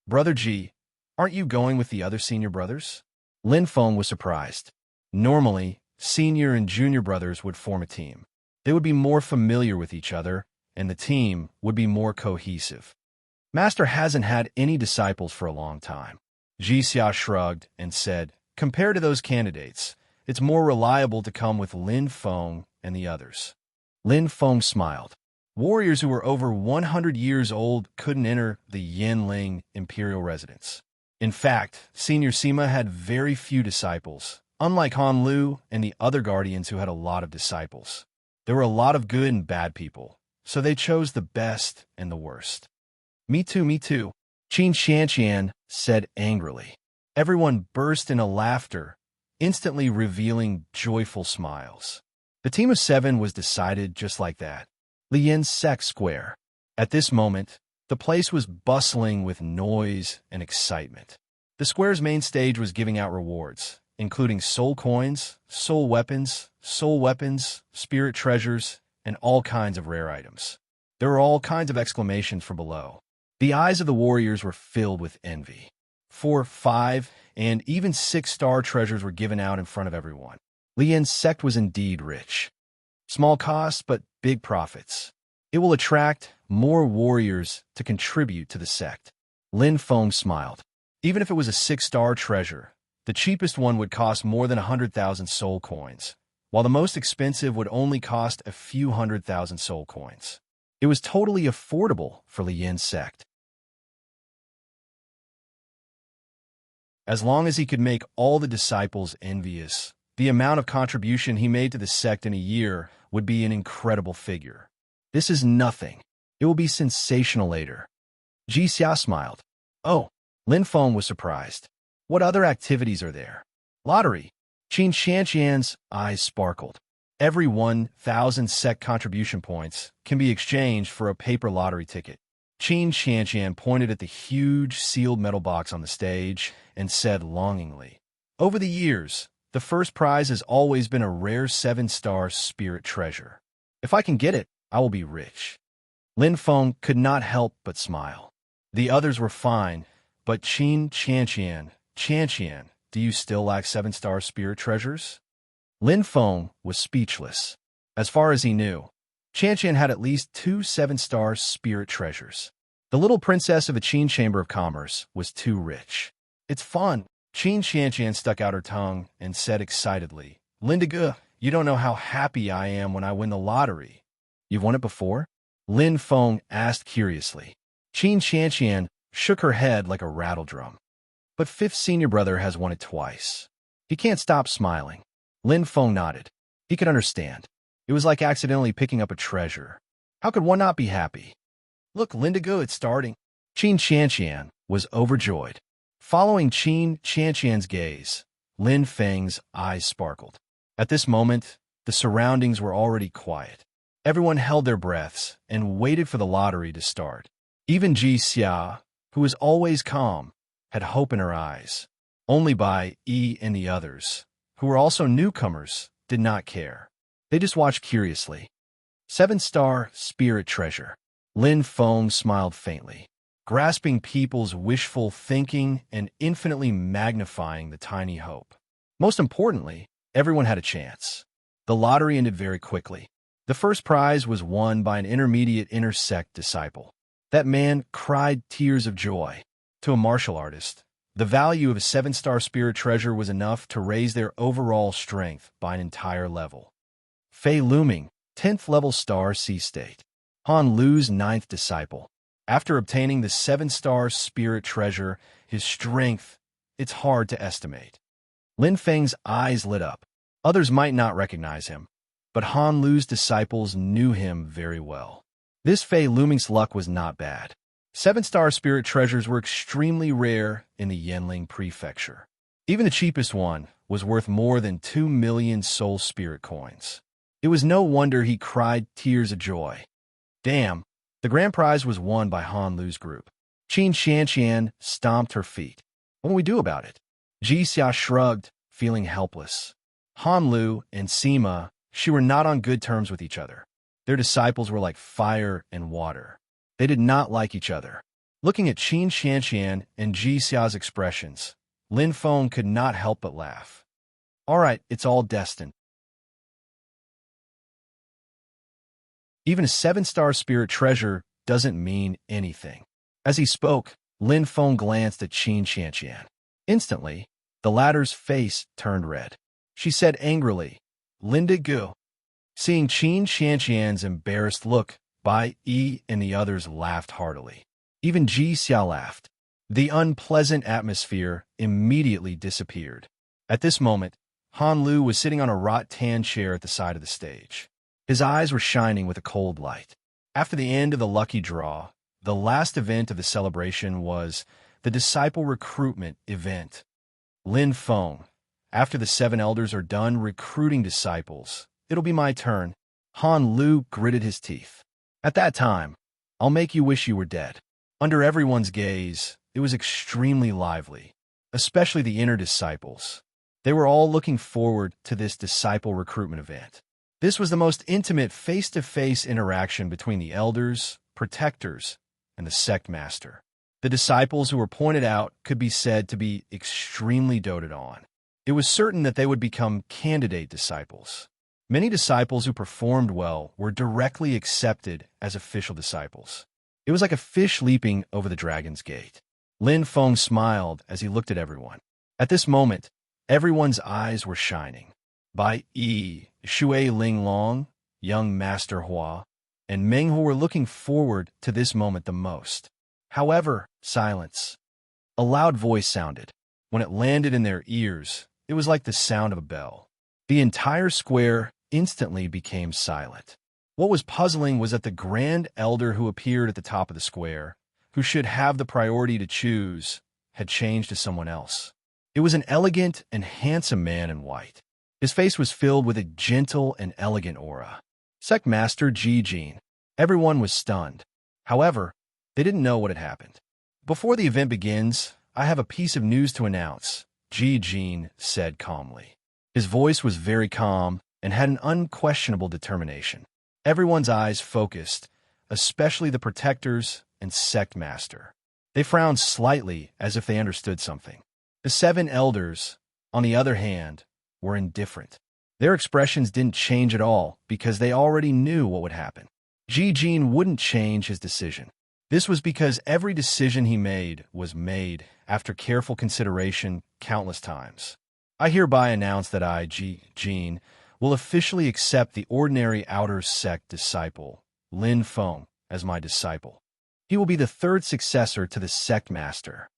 Brother Ji, aren't you going with the other senior brothers? Lin Feng was surprised. Normally, senior and junior brothers would form a team. They would be more familiar with each other, and the team would be more cohesive. Master hasn't had any disciples for a long time. Jixia shrugged and said, compared to those candidates, it's more reliable to come with Lin Feng and the others. Lin Feng smiled. Warriors who were over 100 years old couldn't enter the Yanling Imperial residence. In fact, Senior Sima had very few disciples, unlike Han Lu and the other guardians who had a lot of disciples. There were a lot of good and bad people, so they chose the best and the worst. Me too, me too, Qin Xianqian said angrily. Everyone burst into laughter, instantly revealing joyful smiles. The team of 7 was decided just like that. Lian's Sect Square. At this moment, the place was bustling with noise and excitement. The square's main stage was giving out rewards, including soul coins, soul weapons, spirit treasures, and all kinds of rare items. There were all kinds of exclamations from below. The eyes of the warriors were filled with envy. 4, 5, and even 6-star treasures were given out in front of everyone. Lian's sect was indeed rich. Small cost, but big profits. It will attract more warriors to contribute to the sect. Lin Feng smiled. Even if it was a 6-star treasure, the cheapest one would cost more than 100,000 soul coins, while the most expensive would only cost a few 100,000 soul coins. It was totally affordable for Lian's sect. As long as he could make all the disciples envious, the amount of contribution he made to the sect in a year would be an incredible figure. This is nothing. It will be sensational later. Jixia smiled. Oh, Lin Feng was surprised. What other activities are there? Lottery. Qin Xianqian's eyes sparkled. Every 1,000 sect contribution points can be exchanged for a paper lottery ticket. Qin Xianqian pointed at the huge sealed metal box on the stage and said longingly, over the years, the first prize has always been a rare 7-star spirit treasure. If I can get it, I will be rich. Lin Feng could not help but smile. The others were fine, but Qin Xianqian, do you still lack 7-star spirit treasures? Lin Feng was speechless. As far as he knew, Xianqian had at least 2 7-star spirit treasures. The little princess of a Qin Chamber of Commerce was too rich. It's fun. Qin Xianqian stuck out her tongue and said excitedly, Linda, you don't know how happy I am when I win the lottery. You've won it before? Lin Feng asked curiously. Qin Xianqian shook her head like a rattle drum. But 5th senior brother has won it twice. He can't stop smiling. Lin Feng nodded. He could understand. It was like accidentally picking up a treasure. How could one not be happy? Look, Lindigo, it's starting. Qin Xianqian was overjoyed. Following Qin Xianqian's gaze, Lin Feng's eyes sparkled. At this moment, the surroundings were already quiet. Everyone held their breaths and waited for the lottery to start. Even Jixia, who was always calm, had hope in her eyes. Only Bai Yi and the others, who were also newcomers, did not care. They just watched curiously. 7-star spirit treasure. Lin Feng smiled faintly, grasping people's wishful thinking and infinitely magnifying the tiny hope. Most importantly, everyone had a chance. The lottery ended very quickly. The first prize was won by an intermediate inner sect disciple. That man cried tears of joy. To a martial artist, the value of a 7-star spirit treasure was enough to raise their overall strength by an entire level. Fei Luming, 10th level star C-state. Han Lu's 9th disciple. After obtaining the 7-star spirit treasure, his strength, it's hard to estimate. Lin Feng's eyes lit up. Others might not recognize him, but Han Lu's disciples knew him very well. This Fei Luming's luck was not bad. 7-star spirit treasures were extremely rare in the Yanling prefecture. Even the cheapest one was worth more than 2 million soul spirit coins. It was no wonder he cried tears of joy. Damn, the grand prize was won by Han Lu's group. Qin Xianqian stomped her feet. What will we do about it? Ji Xia shrugged, feeling helpless. Han Lu and Sima, she were not on good terms with each other. Their disciples were like fire and water. They did not like each other. Looking at Qin Xianxian and Ji Xia's expressions, Lin Feng could not help but laugh. All right, it's all destined. Even a 7-star spirit treasure doesn't mean anything. As he spoke, Lin Feng glanced at Qin Xianxian. Instantly, the latter's face turned red. She said angrily, Linda Gu. Seeing Qin Xianxian's embarrassed look, Bai Yi and the others laughed heartily. Even Ji Xia laughed. The unpleasant atmosphere immediately disappeared. At this moment, Han Lu was sitting on a wrought-tan chair at the side of the stage. His eyes were shining with a cold light. After the end of the lucky draw, the last event of the celebration was the disciple recruitment event. Lin Feng, after the 7 elders are done recruiting disciples, it'll be my turn. Han Lu gritted his teeth. At that time, I'll make you wish you were dead. Under everyone's gaze, it was extremely lively, especially the inner disciples. They were all looking forward to this disciple recruitment event. This was the most intimate face-to-face interaction between the elders, protectors, and the sect master. The disciples who were pointed out could be said to be extremely doted on. It was certain that they would become candidate disciples. Many disciples who performed well were directly accepted as official disciples. It was like a fish leaping over the dragon's gate. Lin Feng smiled as he looked at everyone. At this moment, everyone's eyes were shining. Bai Yi, Xue Linglong, young Master Hua, and Meng Hu were looking forward to this moment the most. However, silence. A loud voice sounded. When it landed in their ears, it was like the sound of a bell. The entire square instantly became silent. What was puzzling was that the grand elder who appeared at the top of the square, who should have the priority to choose, had changed to someone else. It was an elegant and handsome man in white. His face was filled with a gentle and elegant aura. Sect Master Ji Jin. Everyone was stunned. However, they didn't know what had happened. Before the event begins, I have a piece of news to announce, Ji Jin said calmly. His voice was very calm and had an unquestionable determination. Everyone's eyes focused, especially the protectors and sect master. They frowned slightly as if they understood something. The 7 elders, on the other hand, were indifferent. Their expressions didn't change at all because they already knew what would happen. Ji Jin wouldn't change his decision. This was because every decision he made was made after careful consideration countless times. I hereby announce that I, Ji Jin, will officially accept the ordinary outer sect disciple, Lin Feng, as my disciple. He will be the 3rd successor to the sect master.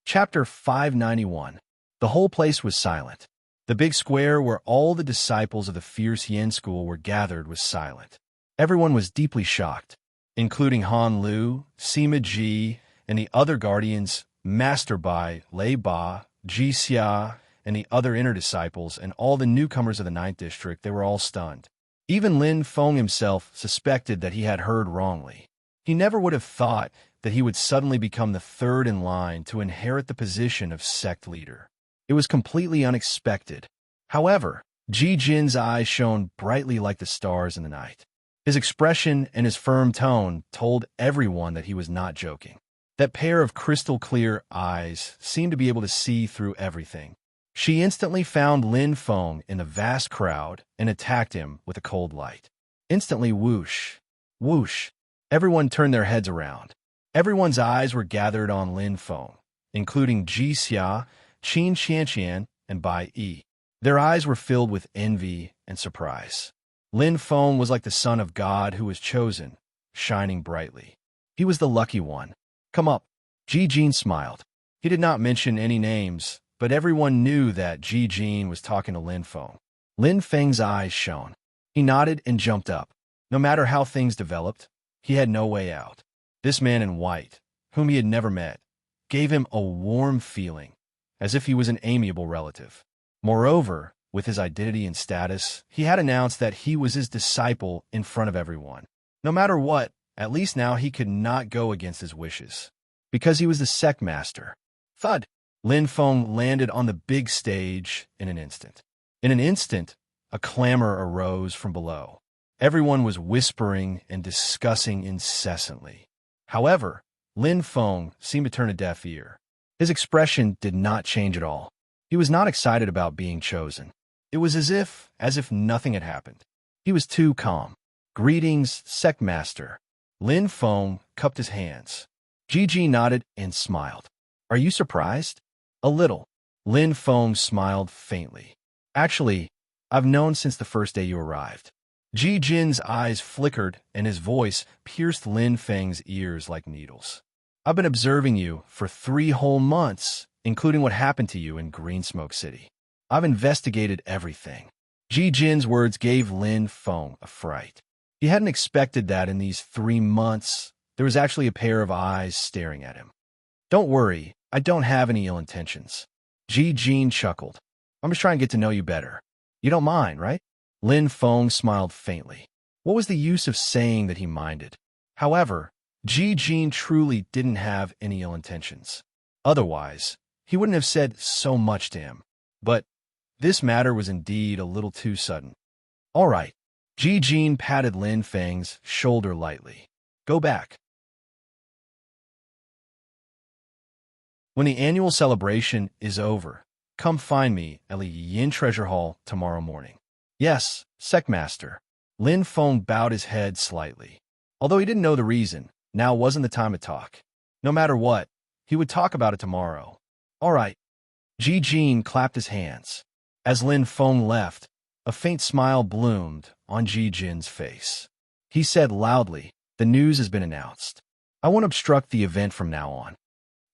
Chapter 591. The whole place was silent. The big square where all the disciples of the Fierce Yin School were gathered was silent. Everyone was deeply shocked, including Han Lu, Sima Ji, and the other guardians, Master Bai, Lei Ba, Ji Xia, and the other inner disciples, and all the newcomers of the 9th District. They were all stunned. Even Lin Feng himself suspected that he had heard wrongly. He never would have thought that he would suddenly become the 3rd in line to inherit the position of sect leader. It was completely unexpected. However, Ji Jin's eyes shone brightly like the stars in the night. His expression and his firm tone told everyone that he was not joking. That pair of crystal-clear eyes seemed to be able to see through everything. She instantly found Lin Feng in the vast crowd and attacked him with a cold light. Instantly, whoosh, whoosh, everyone turned their heads around. Everyone's eyes were gathered on Lin Feng, including Ji Xia, Qin Xianxian, and Bai Yi. Their eyes were filled with envy and surprise. Lin Feng was like the son of God who was chosen, shining brightly. He was the lucky one. Come up. Ji Jin smiled. He did not mention any names, but everyone knew that Ji Jin was talking to Lin Feng. Lin Feng's eyes shone. He nodded and jumped up. No matter how things developed, he had no way out. This man in white, whom he had never met, gave him a warm feeling, as if he was an amiable relative. Moreover, with his identity and status, he had announced that he was his disciple in front of everyone. No matter what, at least now he could not go against his wishes. Because he was the sect master. Thud! Lin Feng landed on the big stage in an instant. In an instant, a clamor arose from below. Everyone was whispering and discussing incessantly. However, Lin Feng seemed to turn a deaf ear. His expression did not change at all. He was not excited about being chosen. It was as if nothing had happened. He was too calm. Greetings, sect master. Lin Feng cupped his hands. Ji nodded and smiled. Are you surprised? A little. Lin Feng smiled faintly. Actually, I've known since the first day you arrived. Ji Jin's eyes flickered and his voice pierced Lin Feng's ears like needles. I've been observing you for 3 whole months, including what happened to you in Green Smoke City. I've investigated everything. Ji Jin's words gave Lin Feng a fright. He hadn't expected that in these 3 months, there was actually a pair of eyes staring at him. Don't worry, I don't have any ill intentions. Ji Jin chuckled. I'm just trying to get to know you better. You don't mind, right? Lin Feng smiled faintly. What was the use of saying that he minded? However, Ji Jin truly didn't have any ill intentions. Otherwise, he wouldn't have said so much to him. But this matter was indeed a little too sudden. All right. Ji Jin patted Lin Feng's shoulder lightly. Go back. When the annual celebration is over, come find me at the Yin Treasure Hall tomorrow morning. Yes, sect master. Lin Feng bowed his head slightly. Although he didn't know the reason, now wasn't the time to talk. No matter what, he would talk about it tomorrow. All right. Ji Jin clapped his hands. As Lin Feng left, a faint smile bloomed on Ji Jin's face. He said loudly, the news has been announced. I won't obstruct the event from now on.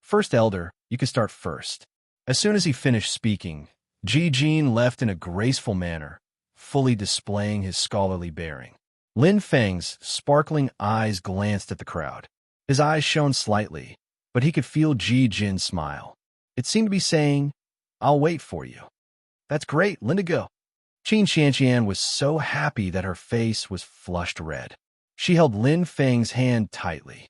First Elder, you can start first. As soon as he finished speaking, Ji Jin left in a graceful manner, fully displaying his scholarly bearing. Lin Feng's sparkling eyes glanced at the crowd. His eyes shone slightly, but he could feel Ji Jin's smile. It seemed to be saying, I'll wait for you. That's great, Lindigo. Qin Xianqian was so happy that her face was flushed red. She held Lin Feng's hand tightly.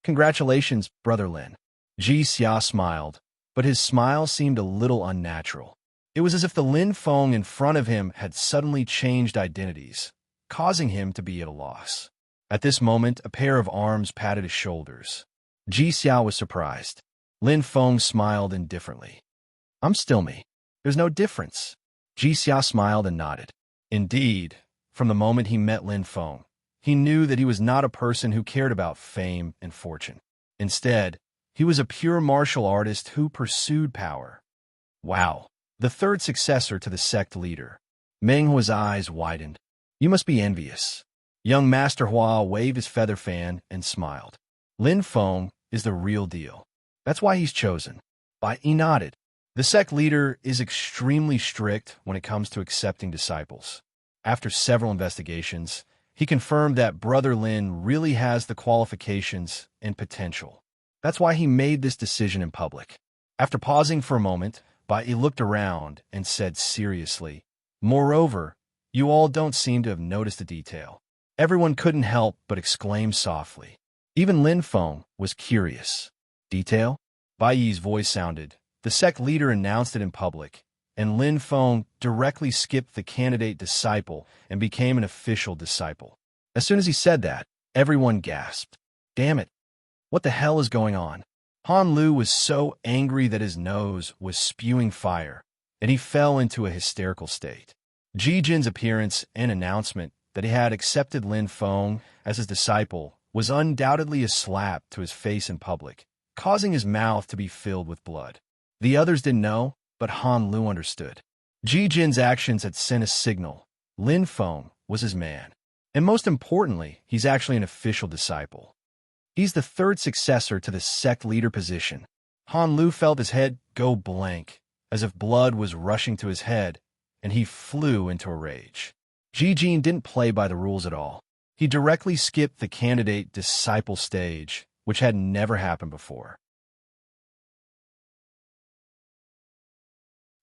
Congratulations, Brother Lin. Ji Xia smiled, but his smile seemed a little unnatural. It was as if the Lin Feng in front of him had suddenly changed identities, causing him to be at a loss. At this moment, a pair of arms patted his shoulders. Ji Xia was surprised. Lin Feng smiled indifferently. I'm still me. There's no difference. Ji Xia smiled and nodded. Indeed, from the moment he met Lin Feng, he knew that he was not a person who cared about fame and fortune. Instead, he was a pure martial artist who pursued power. Wow, the third successor to the sect leader. Meng Hua's eyes widened. You must be envious. Young Master Hua waved his feather fan and smiled. Lin Feng is the real deal. That's why he's chosen. He nodded. The sect leader is extremely strict when it comes to accepting disciples. After several investigations, he confirmed that Brother Lin really has the qualifications and potential. That's why he made this decision in public. After pausing for a moment, Bai looked around and said seriously, Moreover, you all don't seem to have noticed a detail. Everyone couldn't help but exclaim softly. Even Lin Feng was curious. Detail? Bai's voice sounded. The sect leader announced it in public, and Lin Feng directly skipped the candidate disciple and became an official disciple. As soon as he said that, everyone gasped. Damn it. What the hell is going on? Han Lu was so angry that his nose was spewing fire, and he fell into a hysterical state. Ji Jin's appearance and announcement that he had accepted Lin Feng as his disciple was undoubtedly a slap to his face in public, causing his mouth to be filled with blood. The others didn't know, but Han Lu understood. Ji Jin's actions had sent a signal. Lin Feng was his man. And most importantly, he's actually an official disciple. He's the third successor to the sect leader position. Han Lu felt his head go blank, as if blood was rushing to his head, and he flew into a rage. Ji Jin didn't play by the rules at all. He directly skipped the candidate disciple stage, which had never happened before.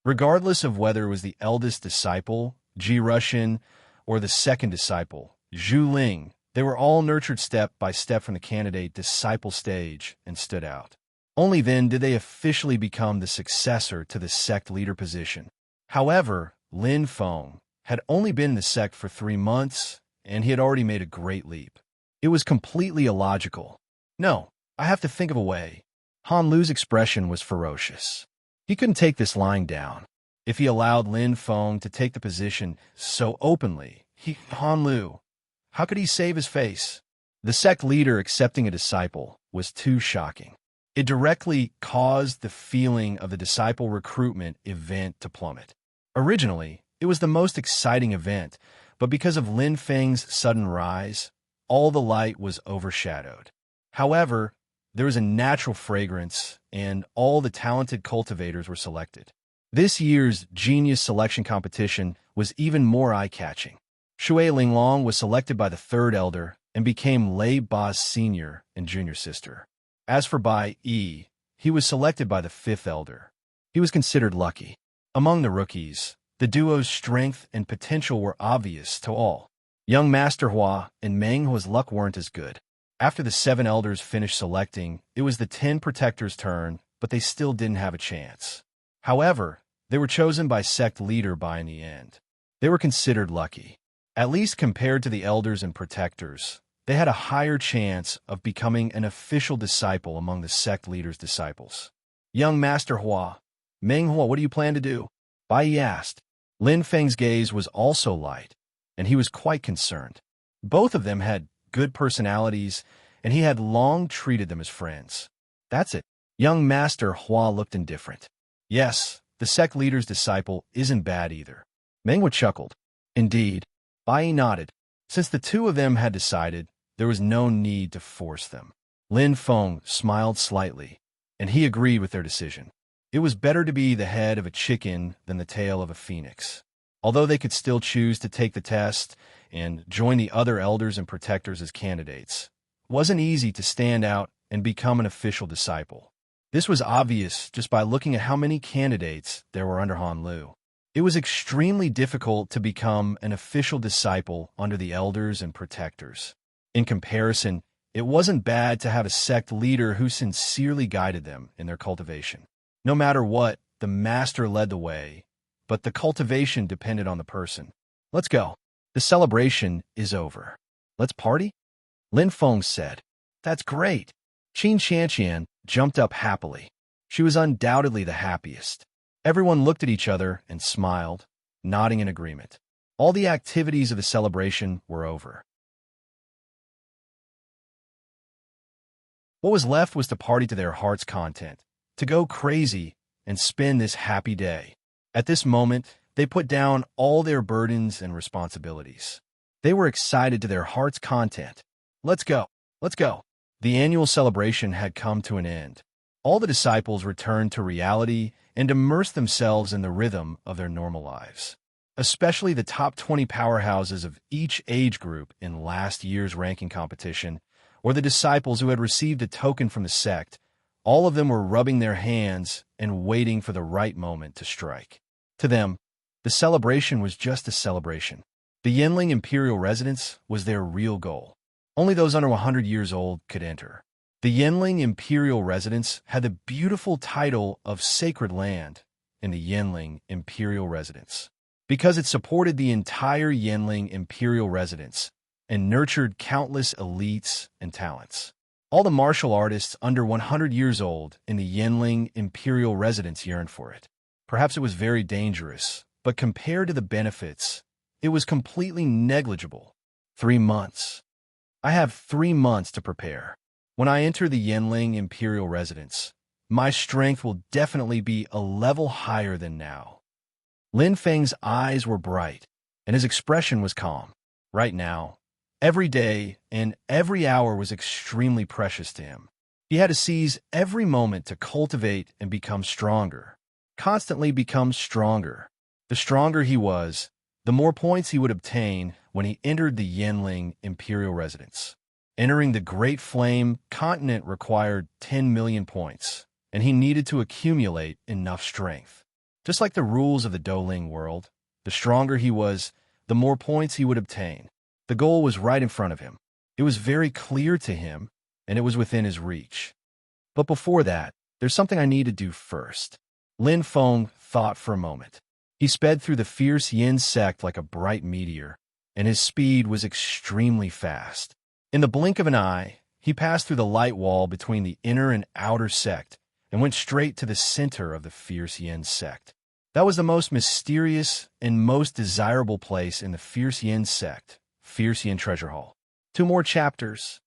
Regardless of whether it was the eldest disciple, Ji Rushin, or the second disciple, Zhu Ling, They were all nurtured step by step from the candidate disciple stage and stood out. Only then did they officially become the successor to the sect leader position. However, Lin Feng had only been in the sect for 3 months, and he had already made a great leap. It was completely illogical. No, I have to think of a way. Han Lu's expression was ferocious. He couldn't take this lying down. If he allowed Lin Feng to take the position so openly, Han Lu, how could he save his face? The sect leader accepting a disciple was too shocking. It directly caused the feeling of the disciple recruitment event to plummet. Originally, it was the most exciting event, but because of Lin Feng's sudden rise, all the light was overshadowed. However, there was a natural fragrance, and all the talented cultivators were selected. This year's Genius Selection Competition was even more eye-catching. Shui Linglong was selected by the third elder and became Lei Ba's senior and junior sister. As for Bai Yi, he was selected by the fifth elder. He was considered lucky. Among the rookies, the duo's strength and potential were obvious to all. Young Master Hua and Meng Hua's luck weren't as good. After the 7 elders finished selecting, it was the 10 protectors' turn, but they still didn't have a chance. However, they were chosen by sect leader Bai in the end. They were considered lucky. At least compared to the elders and protectors, they had a higher chance of becoming an official disciple among the sect leader's disciples. Young Master Hua, Meng Hua, what do you plan to do? Bai Yi asked. Lin Feng's gaze was also light, and he was quite concerned. Both of them had good personalities, and he had long treated them as friends. That's it. Young Master Hua looked indifferent. Yes, the sect leader's disciple isn't bad either. Meng Hua chuckled. Indeed. Bai Yi nodded. Since the two of them had decided, there was no need to force them. Lin Feng smiled slightly, and he agreed with their decision. It was better to be the head of a chicken than the tail of a phoenix. Although they could still choose to take the test and join the other elders and protectors as candidates, it wasn't easy to stand out and become an official disciple. This was obvious just by looking at how many candidates there were under Han Lu. It was extremely difficult to become an official disciple under the elders and protectors. In comparison, it wasn't bad to have a sect leader who sincerely guided them in their cultivation. No matter what, the master led the way, but the cultivation depended on the person. Let's go. The celebration is over. Let's party? Lin Feng said. That's great. Qin Qianqian jumped up happily. She was undoubtedly the happiest. Everyone looked at each other and smiled, nodding in agreement. All the activities of the celebration were over. What was left was to party to their heart's content, to go crazy and spend this happy day. At this moment, they put down all their burdens and responsibilities. They were excited to their heart's content. Let's go. Let's go. The annual celebration had come to an end. All the disciples returned to reality and immersed themselves in the rhythm of their normal lives. Especially the top 20 powerhouses of each age group in last year's ranking competition, or the disciples who had received a token from the sect, all of them were rubbing their hands and waiting for the right moment to strike. To them, the celebration was just a celebration. The Yanling Imperial Residence was their real goal. Only those under 100 years old could enter. The Yanling Imperial Residence had the beautiful title of Sacred Land in the Yanling Imperial Residence, because it supported the entire Yanling Imperial Residence and nurtured countless elites and talents. All the martial artists under 100 years old in the Yanling Imperial Residence yearned for it. Perhaps it was very dangerous, but compared to the benefits, it was completely negligible. 3 months. I have 3 months to prepare. When I enter the Yanling Imperial Residence, my strength will definitely be a level higher than now. Lin Feng's eyes were bright, and his expression was calm. Right now, every day and every hour was extremely precious to him. He had to seize every moment to cultivate and become stronger, constantly become stronger. The stronger he was, the more points he would obtain when he entered the Yanling Imperial Residence. Entering the Great Flame continent required 10 million points, and he needed to accumulate enough strength. Just like the rules of the Douling world, the stronger he was, the more points he would obtain. The goal was right in front of him. It was very clear to him, and it was within his reach. But before that, there's something I need to do first. Lin Feng thought for a moment. He sped through the fierce yin sect like a bright meteor, and his speed was extremely fast. In the blink of an eye, he passed through the light wall between the inner and outer sect and went straight to the center of the fierce yin sect. That was the most mysterious and most desirable place in the fierce yin sect, Fierce Yin Treasure Hall. 2 more chapters.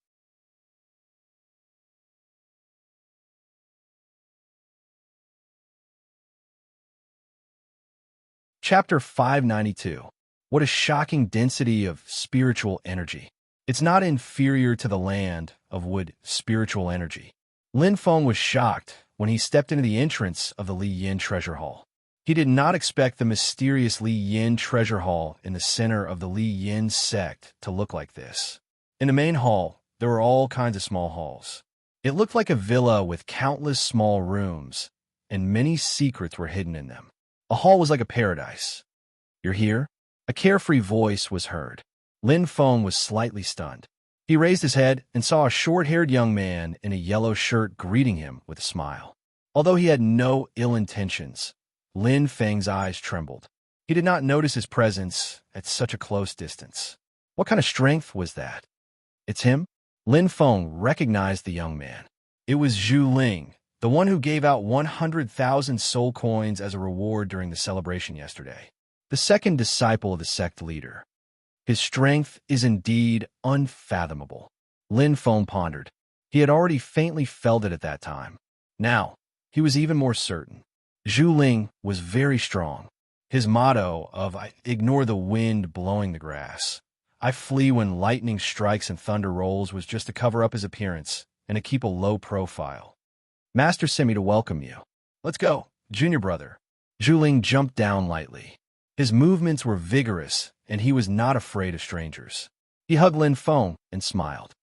Chapter 592. What a shocking density of spiritual energy. It's not inferior to the land of wood spiritual energy. Lin Feng was shocked when he stepped into the entrance of the Li Yin Treasure Hall. He did not expect the mysterious Li Yin Treasure Hall in the center of the Li Yin sect to look like this. In the main hall, there were all kinds of small halls. It looked like a villa with countless small rooms, and many secrets were hidden in them. A hall was like a paradise. "You're here?" A carefree voice was heard. Lin Feng was slightly stunned. He raised his head and saw a short-haired young man in a yellow shirt greeting him with a smile. Although he had no ill intentions, Lin Feng's eyes trembled. He did not notice his presence at such a close distance. What kind of strength was that? It's him? Lin Feng recognized the young man. It was Zhu Ling, the one who gave out 100,000 soul coins as a reward during the celebration yesterday. The second disciple of the sect leader. His strength is indeed unfathomable. Lin Feng pondered. He had already faintly felt it at that time. Now, he was even more certain. Zhu Ling was very strong. His motto of "I ignore the wind blowing the grass. I flee when lightning strikes and thunder rolls" was just to cover up his appearance and to keep a low profile. "Master sent me to welcome you. Let's go, junior brother." Zhu Ling jumped down lightly. His movements were vigorous, and he was not afraid of strangers. He hugged Lin Feng and smiled.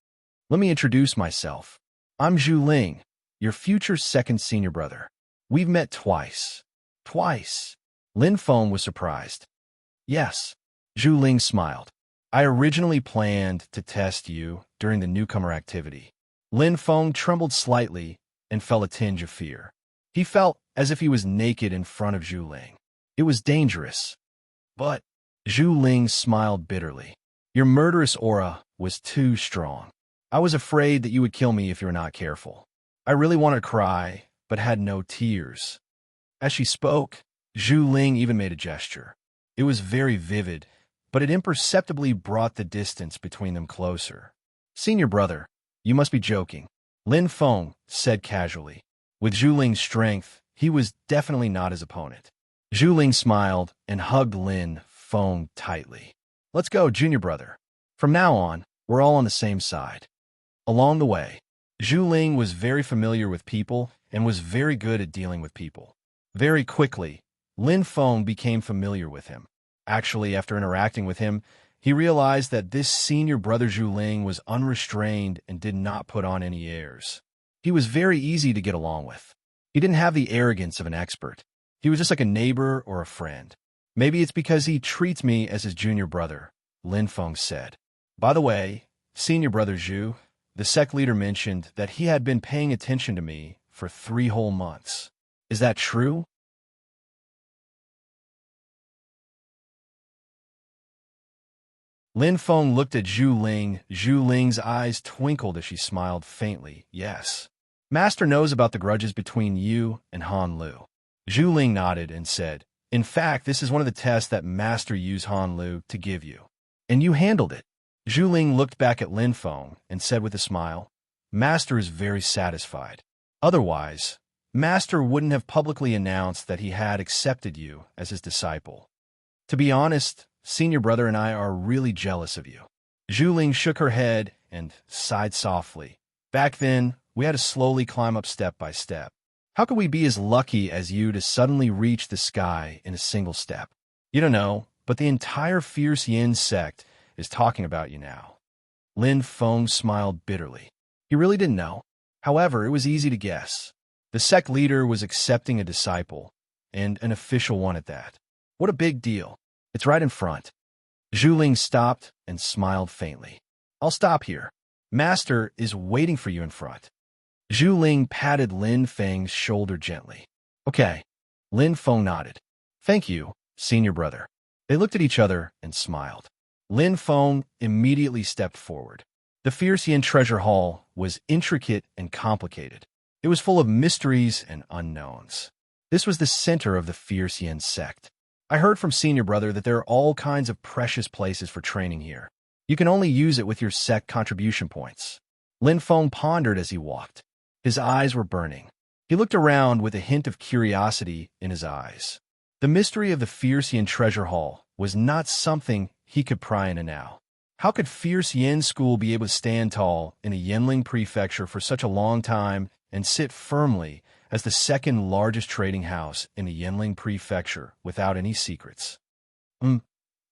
"Let me introduce myself. I'm Zhu Ling, your future second senior brother. We've met twice." "Twice?" Lin Feng was surprised. "Yes." Zhu Ling smiled. "I originally planned to test you during the newcomer activity." Lin Feng trembled slightly and felt a tinge of fear. He felt as if he was naked in front of Zhu Ling. It was dangerous. But Zhu Ling smiled bitterly. "Your murderous aura was too strong. I was afraid that you would kill me if you were not careful. I really wanted to cry, but had no tears." As she spoke, Zhu Ling even made a gesture. It was very vivid, but it imperceptibly brought the distance between them closer. "Senior brother, you must be joking," Lin Feng said casually. With Zhu Ling's strength, he was definitely not his opponent. Zhu Ling smiled and hugged Lin Feng tightly. "Let's go, junior brother. From now on, we're all on the same side." Along the way, Zhu Ling was very familiar with people and was very good at dealing with people. Very quickly, Lin Feng became familiar with him. Actually, after interacting with him, he realized that this senior brother Zhu Ling was unrestrained and did not put on any airs. He was very easy to get along with. He didn't have the arrogance of an expert. He was just like a neighbor or a friend. "Maybe it's because he treats me as his junior brother," Lin Feng said. "By the way, senior brother Zhu, the sect leader mentioned that he had been paying attention to me for 3 whole months. Is that true?" Lin Feng looked at Zhu Ling. Zhu Ling's eyes twinkled as she smiled faintly. "Yes. Master knows about the grudges between you and Han Lu." Zhu Ling nodded and said, "In fact, this is one of the tests that Master used Han Lu to give you. And you handled it." Zhu Ling looked back at Lin Feng and said with a smile, "Master is very satisfied. Otherwise, Master wouldn't have publicly announced that he had accepted you as his disciple. To be honest, senior brother and I are really jealous of you." Zhu Ling shook her head and sighed softly. "Back then, we had to slowly climb up step by step. How could we be as lucky as you to suddenly reach the sky in a single step? You don't know, but the entire Fierce Yin sect is talking about you now." Lin Feng smiled bitterly. He really didn't know. However, it was easy to guess. The sect leader was accepting a disciple, and an official one at that. What a big deal. It's right in front. Zhu Ling stopped and smiled faintly. I'll stop here. Master is waiting for you in front. Zhu Ling patted Lin Feng's shoulder gently. Okay. Lin Feng nodded. Thank you, senior brother. They looked at each other and smiled. Lin Feng immediately stepped forward. The Fierce Yin treasure hall was intricate and complicated. It was full of mysteries and unknowns. This was the center of the Fierce Yin sect. I heard from senior brother that there are all kinds of precious places for training here. You can only use it with your sect contribution points. Lin Feng pondered as he walked. His eyes were burning. He looked around with a hint of curiosity in his eyes. The mystery of the Fierce Yin treasure hall was not something he could pry into now. How could Fierce Yin School be able to stand tall in a Yinling prefecture for such a long time and sit firmly as the second largest trading house in the Yinling prefecture without any secrets?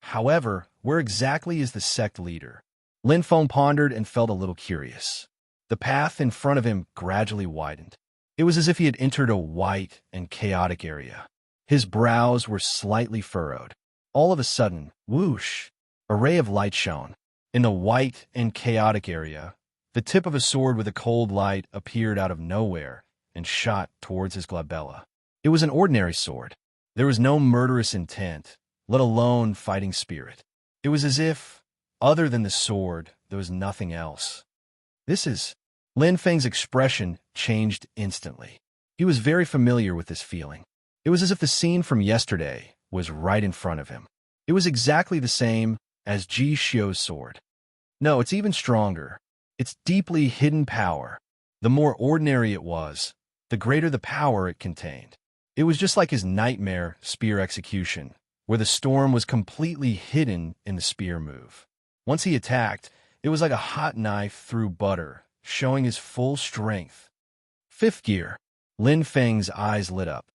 However, where exactly is the sect leader? Lin Feng pondered and felt a little curious. The path in front of him gradually widened. It was as if he had entered a white and chaotic area. His brows were slightly furrowed. All of a sudden, whoosh, a ray of light shone. In the white and chaotic area, the tip of a sword with a cold light appeared out of nowhere and shot towards his glabella. It was an ordinary sword. There was no murderous intent, let alone fighting spirit. It was as if, other than the sword, there was nothing else. This is... Lin Feng's expression changed instantly. He was very familiar with this feeling. It was as if the scene from yesterday was right in front of him. It was exactly the same as Ji Xiu's sword. No, it's even stronger. It's deeply hidden power. The more ordinary it was, the greater the power it contained. It was just like his nightmare spear execution, where the storm was completely hidden in the spear move. Once he attacked, it was like a hot knife through butter, showing his full strength. Fifth gear. Lin Feng's eyes lit up.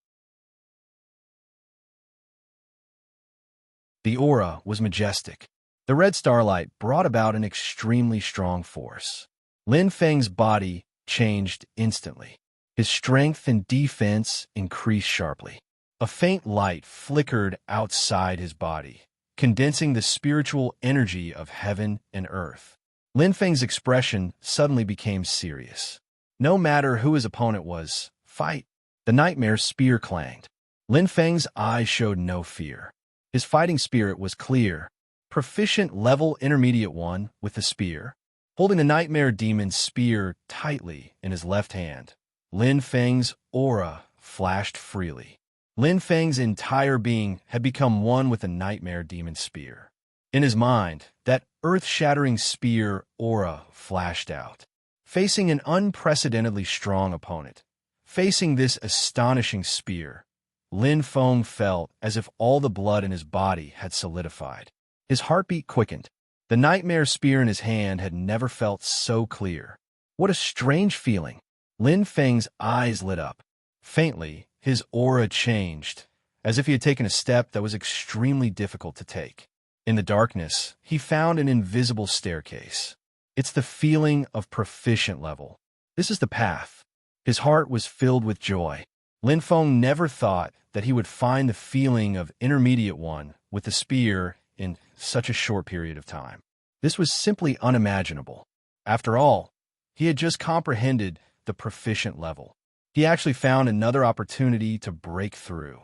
The aura was majestic. The red starlight brought about an extremely strong force. Lin Feng's body changed instantly. His strength and defense increased sharply. A faint light flickered outside his body, condensing the spiritual energy of heaven and earth. Lin Feng's expression suddenly became serious. No matter who his opponent was, fight. The nightmare spear clanged. Lin Feng's eyes showed no fear. His fighting spirit was clear. Proficient level intermediate 1 with the spear. Holding the nightmare demon's spear tightly in his left hand, Lin Feng's aura flashed freely. Lin Feng's entire being had become one with the nightmare demon's spear. In his mind, that earth-shattering spear aura flashed out. Facing an unprecedentedly strong opponent, facing this astonishing spear, Lin Feng felt as if all the blood in his body had solidified. His heartbeat quickened. The nightmare spear in his hand had never felt so clear. What a strange feeling. Lin Feng's eyes lit up. Faintly, his aura changed, as if he had taken a step that was extremely difficult to take. In the darkness, he found an invisible staircase. It's the feeling of proficient level. This is the path. His heart was filled with joy. Lin Feng never thought that he would find the feeling of intermediate 1 with the spear in such a short period of time. This was simply unimaginable. After all, he had just comprehended the proficient level. He actually found another opportunity to break through.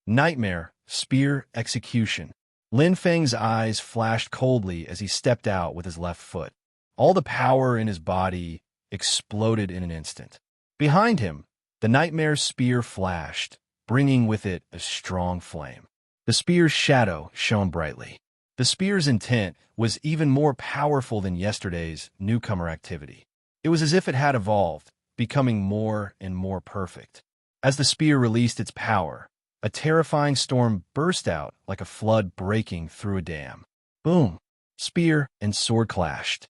Nightmare, spear, execution. Lin Feng's eyes flashed coldly as he stepped out with his left foot. All the power in his body exploded in an instant. Behind him, the nightmare spear flashed, bringing with it a strong flame. The spear's shadow shone brightly. The spear's intent was even more powerful than yesterday's newcomer activity. It was as if it had evolved, becoming more and more perfect. As the spear released its power, a terrifying storm burst out like a flood breaking through a dam. Boom! Spear and sword clashed.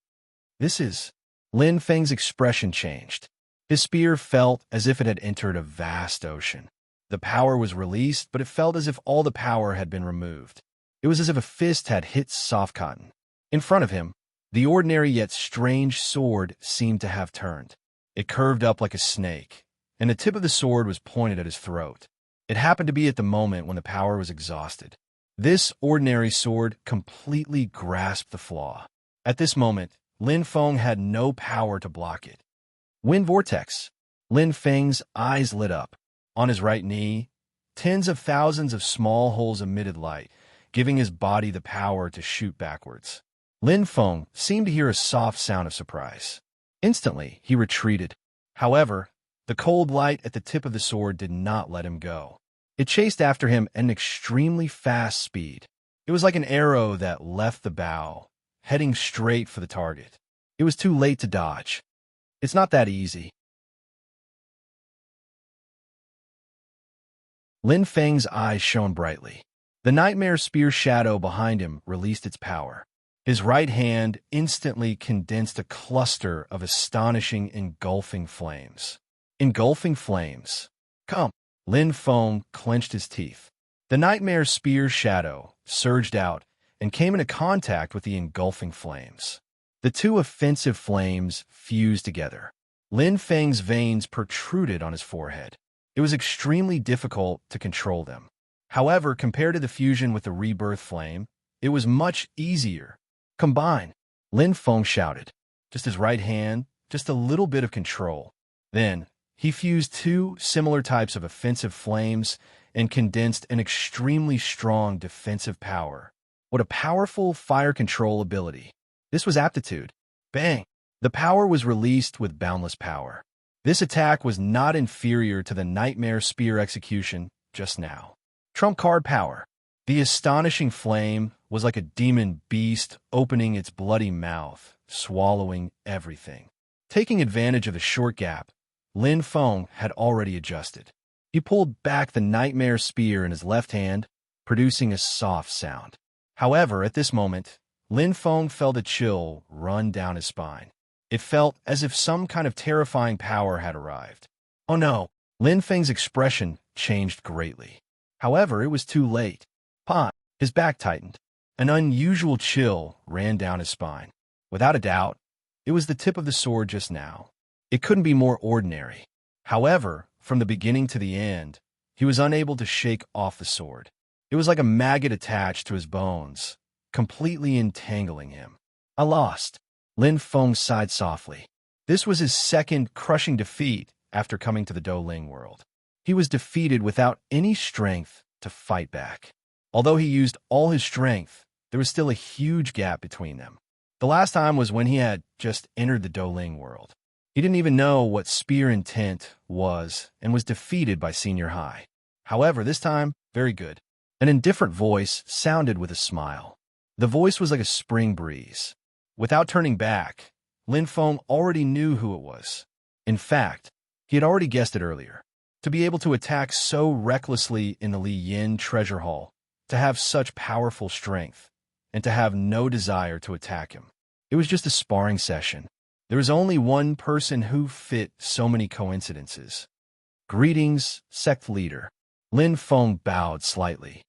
This is... Lin Feng's expression changed. His spear felt as if it had entered a vast ocean. The power was released, but it felt as if all the power had been removed. It was as if a fist had hit soft cotton. In front of him, the ordinary yet strange sword seemed to have turned. It curved up like a snake, and the tip of the sword was pointed at his throat. It happened to be at the moment when the power was exhausted. This ordinary sword completely grasped the flaw. At this moment, Lin Feng had no power to block it. Wind vortex. Lin Feng's eyes lit up. On his right knee, tens of thousands of small holes emitted light, giving his body the power to shoot backwards. Lin Feng seemed to hear a soft sound of surprise. Instantly, he retreated. However, the cold light at the tip of the sword did not let him go. It chased after him at an extremely fast speed. It was like an arrow that left the bow, heading straight for the target. It was too late to dodge. It's not that easy. Lin Feng's eyes shone brightly. The nightmare spear shadow behind him released its power. His right hand instantly condensed a cluster of astonishing engulfing flames. Engulfing flames. Come! Lin Feng clenched his teeth. The nightmare spear shadow surged out and came into contact with the engulfing flames. The two offensive flames fused together. Lin Feng's veins protruded on his forehead. It was extremely difficult to control them. However, compared to the fusion with the rebirth flame, it was much easier. Combine! Lin Feng shouted. Just his right hand, just a little bit of control. Then, he fused two similar types of offensive flames and condensed an extremely strong defensive power. What a powerful fire control ability. This was aptitude. Bang! The power was released with boundless power. This attack was not inferior to the nightmare spear execution just now. Trump card power. The astonishing flame was like a demon beast opening its bloody mouth, swallowing everything. Taking advantage of the short gap, Lin Feng had already adjusted. He pulled back the nightmare spear in his left hand, producing a soft sound. However, at this moment, Lin Feng felt a chill run down his spine. It felt as if some kind of terrifying power had arrived. Oh no! Lin Feng's expression changed greatly. However, it was too late. Pah! His back tightened. An unusual chill ran down his spine. Without a doubt, it was the tip of the sword just now. It couldn't be more ordinary. However, from the beginning to the end, he was unable to shake off the sword. It was like a maggot attached to his bones, completely entangling him. I lost. Lin Feng sighed softly. This was his second crushing defeat after coming to the Douling world. He was defeated without any strength to fight back. Although he used all his strength, there was still a huge gap between them. The last time was when he had just entered the Douling world. He didn't even know what spear intent was and was defeated by senior high. However, this time, very good. An indifferent voice sounded with a smile. The voice was like a spring breeze. Without turning back, Lin Feng already knew who it was. In fact, he had already guessed it earlier. To be able to attack so recklessly in the Li Yin treasure hall, to have such powerful strength, and to have no desire to attack him. It was just a sparring session. There was only one person who fit so many coincidences. Greetings, sect leader. Lin Feng bowed slightly.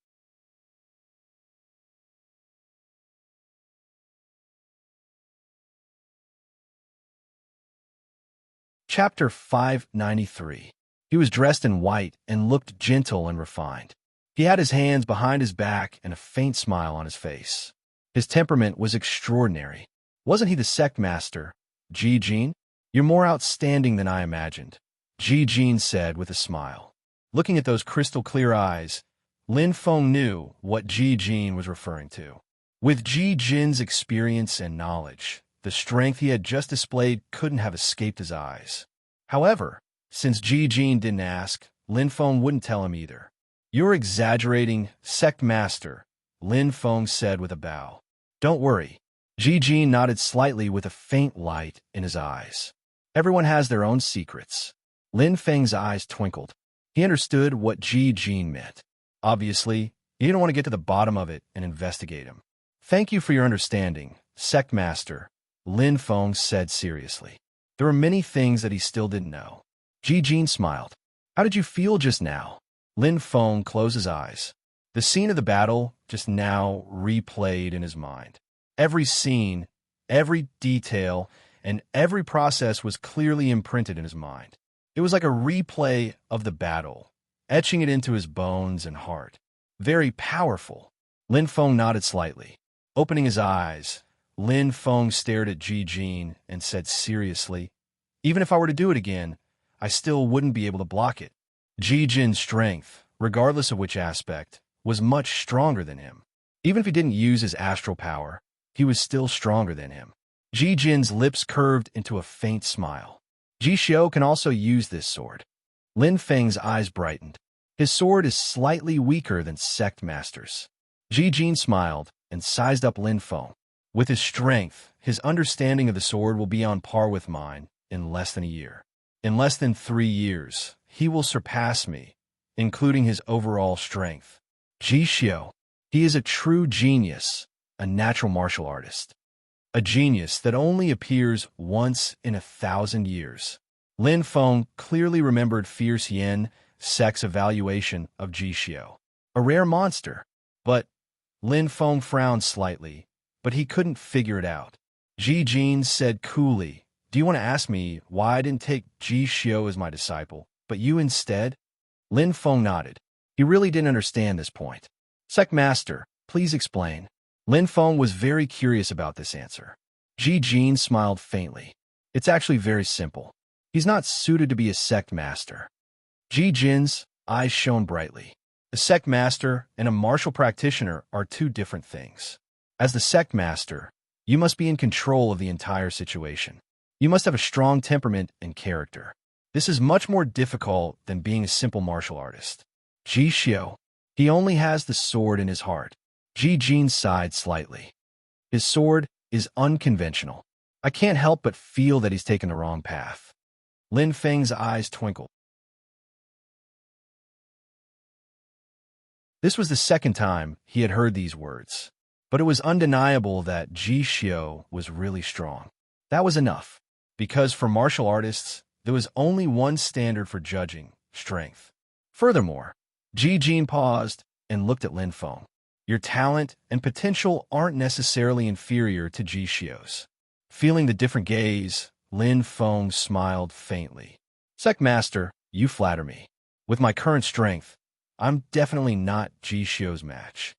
Chapter 593. He was dressed in white and looked gentle and refined. He had his hands behind his back and a faint smile on his face. His temperament was extraordinary. Wasn't he the sect master, Ji Jin? You're more outstanding than I imagined, Ji Jin said with a smile. Looking at those crystal-clear eyes, Lin Feng knew what Ji Jin was referring to. With Ji Jin's experience and knowledge, the strength he had just displayed couldn't have escaped his eyes. However, since Ji Jin didn't ask, Lin Feng wouldn't tell him either. You're exaggerating, sect master, Lin Feng said with a bow. Don't worry. Ji Jin nodded slightly with a faint light in his eyes. Everyone has their own secrets. Lin Feng's eyes twinkled. He understood what Ji Jin meant. Obviously, he didn't want to get to the bottom of it and investigate him. Thank you for your understanding, sect master, Lin Feng said seriously. There were many things that he still didn't know. Ji Jin smiled. How did you feel just now? Lin Feng closed his eyes. The scene of the battle just now replayed in his mind. Every scene, every detail, and every process was clearly imprinted in his mind. It was like a replay of the battle, etching it into his bones and heart. Very powerful. Lin Feng nodded slightly. Opening his eyes, Lin Feng stared at Ji Jin and said seriously, "Even if I were to do it again, I still wouldn't be able to block it." Ji Jin's strength, regardless of which aspect, was much stronger than him. Even if he didn't use his astral power, he was still stronger than him. Ji Jin's lips curved into a faint smile. Ji Xiao can also use this sword. Lin Feng's eyes brightened. His sword is slightly weaker than Sect Master's. Ji Jin smiled and sized up Lin Feng. With his strength, his understanding of the sword will be on par with mine in less than a year. In less than 3 years, he will surpass me, including his overall strength. Ji Xiao, he is a true genius, a natural martial artist. A genius that only appears once in 1,000 years. Lin Feng clearly remembered Fierce Yen Sect's evaluation of Ji Xiao. A rare monster. But Lin Feng frowned slightly, but he couldn't figure it out. Ji Jin said coolly, "Do you want to ask me why I didn't take Ji Xiao as my disciple, but you instead?" Lin Feng nodded. He really didn't understand this point. "Sect Master, please explain." Lin Feng was very curious about this answer. Ji Jin smiled faintly. "It's actually very simple. He's not suited to be a Sect Master." Ji Jin's eyes shone brightly. A Sect Master and a martial practitioner are two different things. As the Sect Master, you must be in control of the entire situation. You must have a strong temperament and character. This is much more difficult than being a simple martial artist. Ji Xiao, he only has the sword in his heart. Ji Jin sighed slightly. His sword is unconventional. I can't help but feel that he's taken the wrong path. Lin Feng's eyes twinkled. This was the second time he had heard these words. But it was undeniable that Ji Xiao was really strong. That was enough, because for martial artists, there was only one standard for judging: strength. Furthermore, Ji Jin paused and looked at Lin Feng. Your talent and potential aren't necessarily inferior to Ji Xiao's. Feeling the different gaze, Lin Feng smiled faintly. Sect Master, you flatter me. With my current strength, I'm definitely not Ji Xiao's match.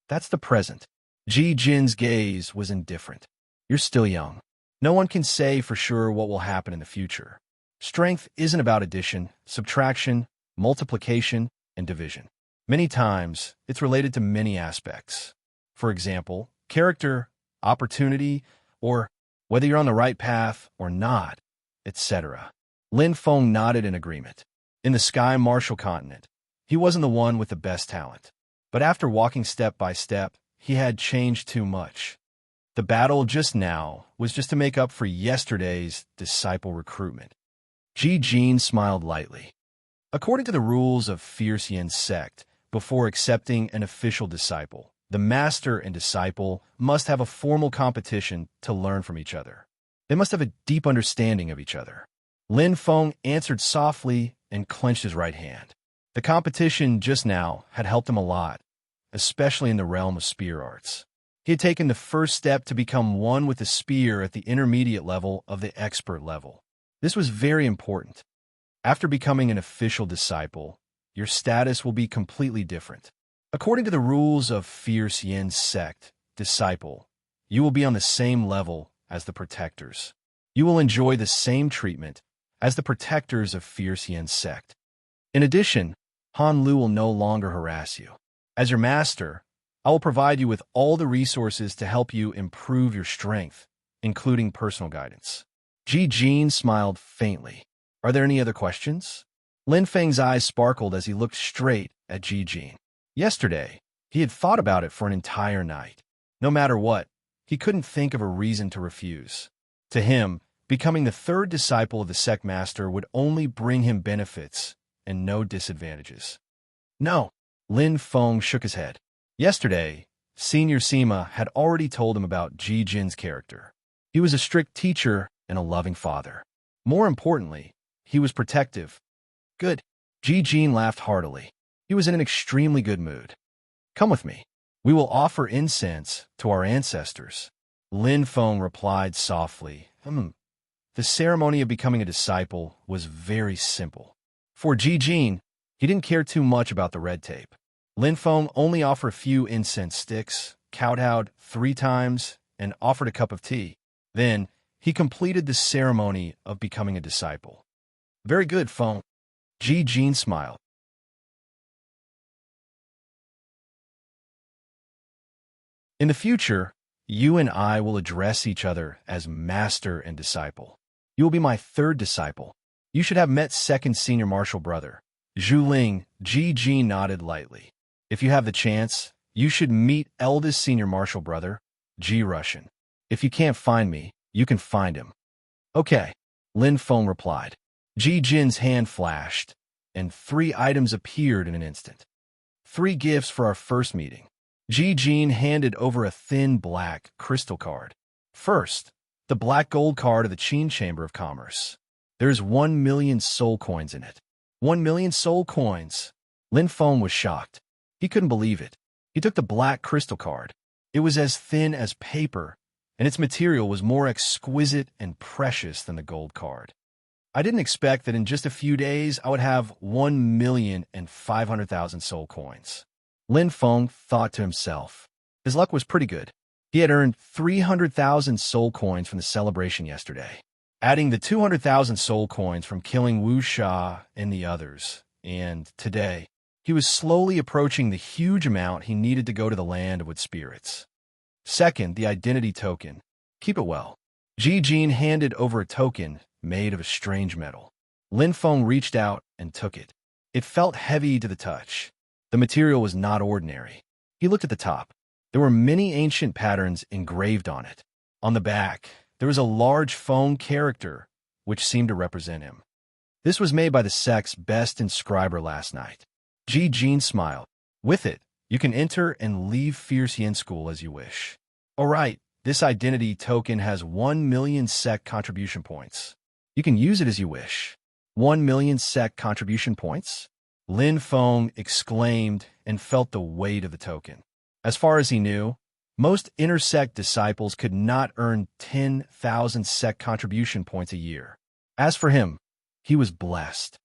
That's the present. Ji Jin's gaze was indifferent. You're still young. No one can say for sure what will happen in the future. Strength isn't about addition, subtraction, multiplication, and division. Many times, it's related to many aspects. For example, character, opportunity, or whether you're on the right path or not, etc. Lin Feng nodded in agreement. In the Sky Martial Continent, he wasn't the one with the best talent. But after walking step by step, he had changed too much. The battle just now was just to make up for yesterday's disciple recruitment. Ji Jin smiled lightly. According to the rules of Fierce Yen Sect, before accepting an official disciple, the master and disciple must have a formal competition to learn from each other. They must have a deep understanding of each other. Lin Feng answered softly and clenched his right hand. The competition just now had helped him a lot, especially in the realm of spear arts. He had taken the first step to become one with the spear at the intermediate level of the expert level. This was very important. After becoming an official disciple, your status will be completely different. According to the rules of Fierce Yen Sect, disciple, you will be on the same level as the protectors. You will enjoy the same treatment as the protectors of Fierce Yen Sect. In addition, Han Lu will no longer harass you. As your master, I will provide you with all the resources to help you improve your strength, including personal guidance. Ji Jin smiled faintly. Are there any other questions? Lin Feng's eyes sparkled as he looked straight at Ji Jin. Yesterday, he had thought about it for an entire night. No matter what, he couldn't think of a reason to refuse. To him, becoming the third disciple of the Sect Master would only bring him benefits and no disadvantages. No, Lin Feng shook his head. Yesterday, Senior Sima had already told him about Ji Jin's character. He was a strict teacher and a loving father. More importantly, he was protective. Good. Ji Jin laughed heartily. He was in an extremely good mood. Come with me. We will offer incense to our ancestors. Lin Feng replied softly. The ceremony of becoming a disciple was very simple. For Ji Jin, he didn't care too much about the red tape. Lin Feng only offered a few incense sticks, kowtowed 3 times, and offered a cup of tea. Then, he completed the ceremony of becoming a disciple. Very good, Feng. Ji Jin smiled. In the future, you and I will address each other as master and disciple. You will be my third disciple. You should have met second senior martial brother. Zhu Ling. Ji Jin nodded lightly. If you have the chance, you should meet eldest senior martial brother, Ji Russian. If you can't find me, you can find him. Okay, Lin Feng replied. Ji Jin's hand flashed, and 3 items appeared in an instant. 3 gifts for our first meeting. Ji Jin handed over a thin black crystal card. First, the black gold card of the Qin Chamber of Commerce. There's 1 million soul coins in it. 1 million soul coins. Lin Feng was shocked. He couldn't believe it. He took the black crystal card. It was as thin as paper, and its material was more exquisite and precious than the gold card. I didn't expect that in just a few days I would have 1,500,000 soul coins. Lin Feng thought to himself. His luck was pretty good. He had earned 300,000 soul coins from the celebration yesterday, adding the 200,000 soul coins from killing Wu Sha and the others, and today, he was slowly approaching the huge amount he needed to go to the land of wood spirits. Second, the identity token. Keep it well. Ji Jin handed over a token made of a strange metal. Lin Feng reached out and took it. It felt heavy to the touch. The material was not ordinary. He looked at the top. There were many ancient patterns engraved on it. On the back, there was a large Feng character, which seemed to represent him. This was made by the sect's best inscriber last night. Ji Jin smiled. With it, you can enter and leave Fierce Yin School as you wish. All right, this identity token has 1 million SEC contribution points. You can use it as you wish. 1 million SEC contribution points? Lin Feng exclaimed and felt the weight of the token. As far as he knew, most intersect disciples could not earn 10,000 SEC contribution points a year. As for him, he was blessed.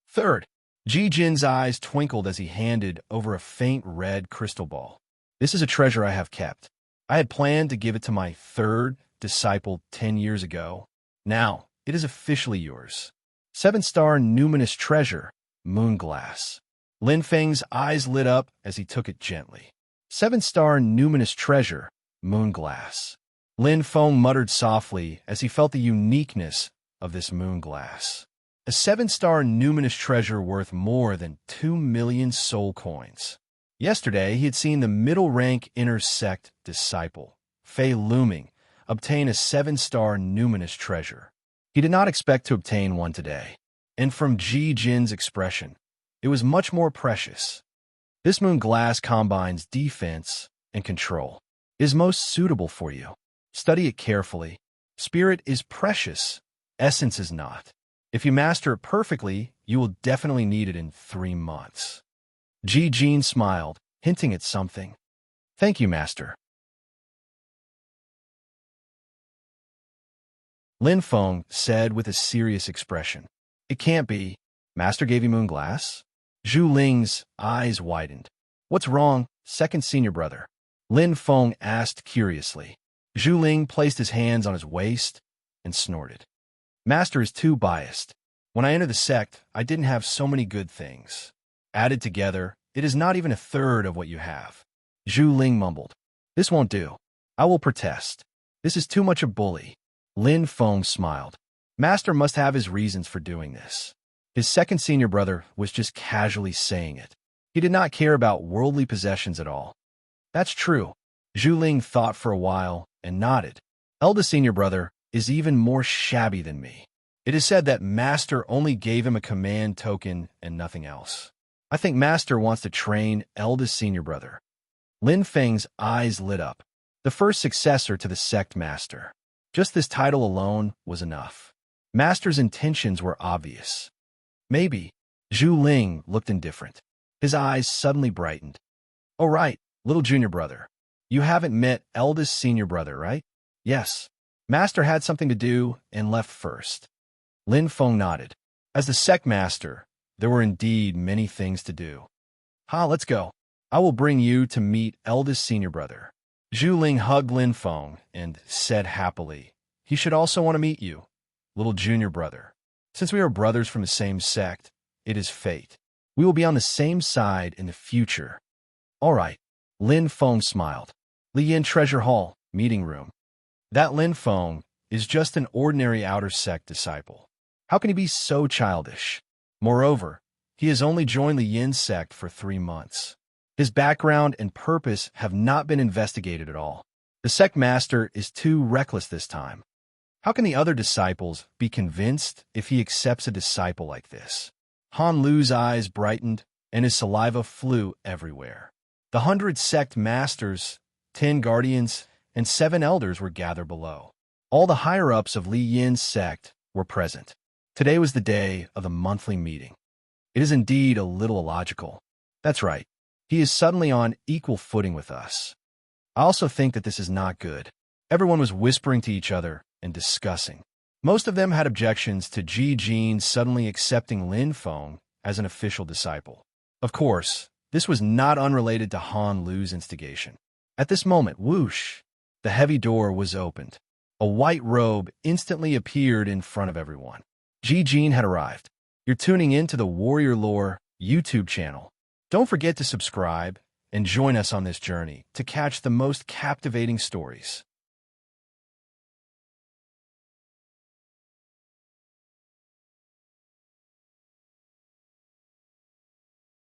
Third, Ji Jin's eyes twinkled as he handed over a faint red crystal ball. This is a treasure I have kept. I had planned to give it to my third disciple 10 years ago. Now, it is officially yours. 7-star numinous treasure, moon glass. Lin Feng's eyes lit up as he took it gently. 7-star numinous treasure, moon glass. Lin Feng muttered softly as he felt the uniqueness of this moon glass. A 7-star numinous treasure worth more than 2 million soul coins. Yesterday, he had seen the middle-rank intersect disciple, Fei Luming, obtain a 7-star numinous treasure. He did not expect to obtain one today, and from Ji Jin's expression, it was much more precious. This moon glass combines defense and control. It is most suitable for you. Study it carefully. Spirit is precious. Essence is not. If you master it perfectly, you will definitely need it in 3 months. Ji Jin smiled, hinting at something. Thank you, Master. Lin Feng said with a serious expression. It can't be. Master gave you moon glass? Zhu Ling's eyes widened. What's wrong, second senior brother? Lin Feng asked curiously. Zhu Ling placed his hands on his waist and snorted. Master is too biased. When I entered the sect, I didn't have so many good things. Added together, it is not even a third of what you have. Zhu Ling mumbled. This won't do. I will protest. This is too much a bully. Lin Feng smiled. Master must have his reasons for doing this. His second senior brother was just casually saying it. He did not care about worldly possessions at all. That's true. Zhu Ling thought for a while and nodded. Eldest senior brother is even more shabby than me. It is said that Master only gave him a command token and nothing else. I think Master wants to train eldest senior brother. Lin Feng's eyes lit up. The first successor to the sect master. Just this title alone was enough. Master's intentions were obvious. Maybe. Zhu Ling looked indifferent. His eyes suddenly brightened. Oh right, little junior brother. You haven't met eldest senior brother, right? Yes. Master had something to do and left first. Lin Feng nodded. As the sect master, there were indeed many things to do. Let's go. I will bring you to meet eldest senior brother. Zhu Ling hugged Lin Feng and said happily, "He should also want to meet you, little junior brother. Since we are brothers from the same sect, it is fate. We will be on the same side in the future." "All right." Lin Feng smiled. Liyan Treasure Hall, meeting room. That Lin Feng is just an ordinary outer sect disciple. How can he be so childish? Moreover, he has only joined the Yin sect for 3 months. His background and purpose have not been investigated at all. The sect master is too reckless this time. How can the other disciples be convinced if he accepts a disciple like this? Han Lu's eyes brightened, and his saliva flew everywhere. The 100 sect masters, 10 guardians, and 7 elders were gathered below. All the higher-ups of Li Yin's sect were present. Today was the day of the monthly meeting. It is indeed a little illogical. That's right. He is suddenly on equal footing with us. I also think that this is not good. Everyone was whispering to each other and discussing. Most of them had objections to Ji Jin suddenly accepting Lin Feng as an official disciple. Of course, this was not unrelated to Han Lu's instigation. At this moment, whoosh, the heavy door was opened. A white robe instantly appeared in front of everyone. Ji Jin had arrived. You're tuning in to the Warrior Lore YouTube channel. Don't forget to subscribe and join us on this journey to catch the most captivating stories.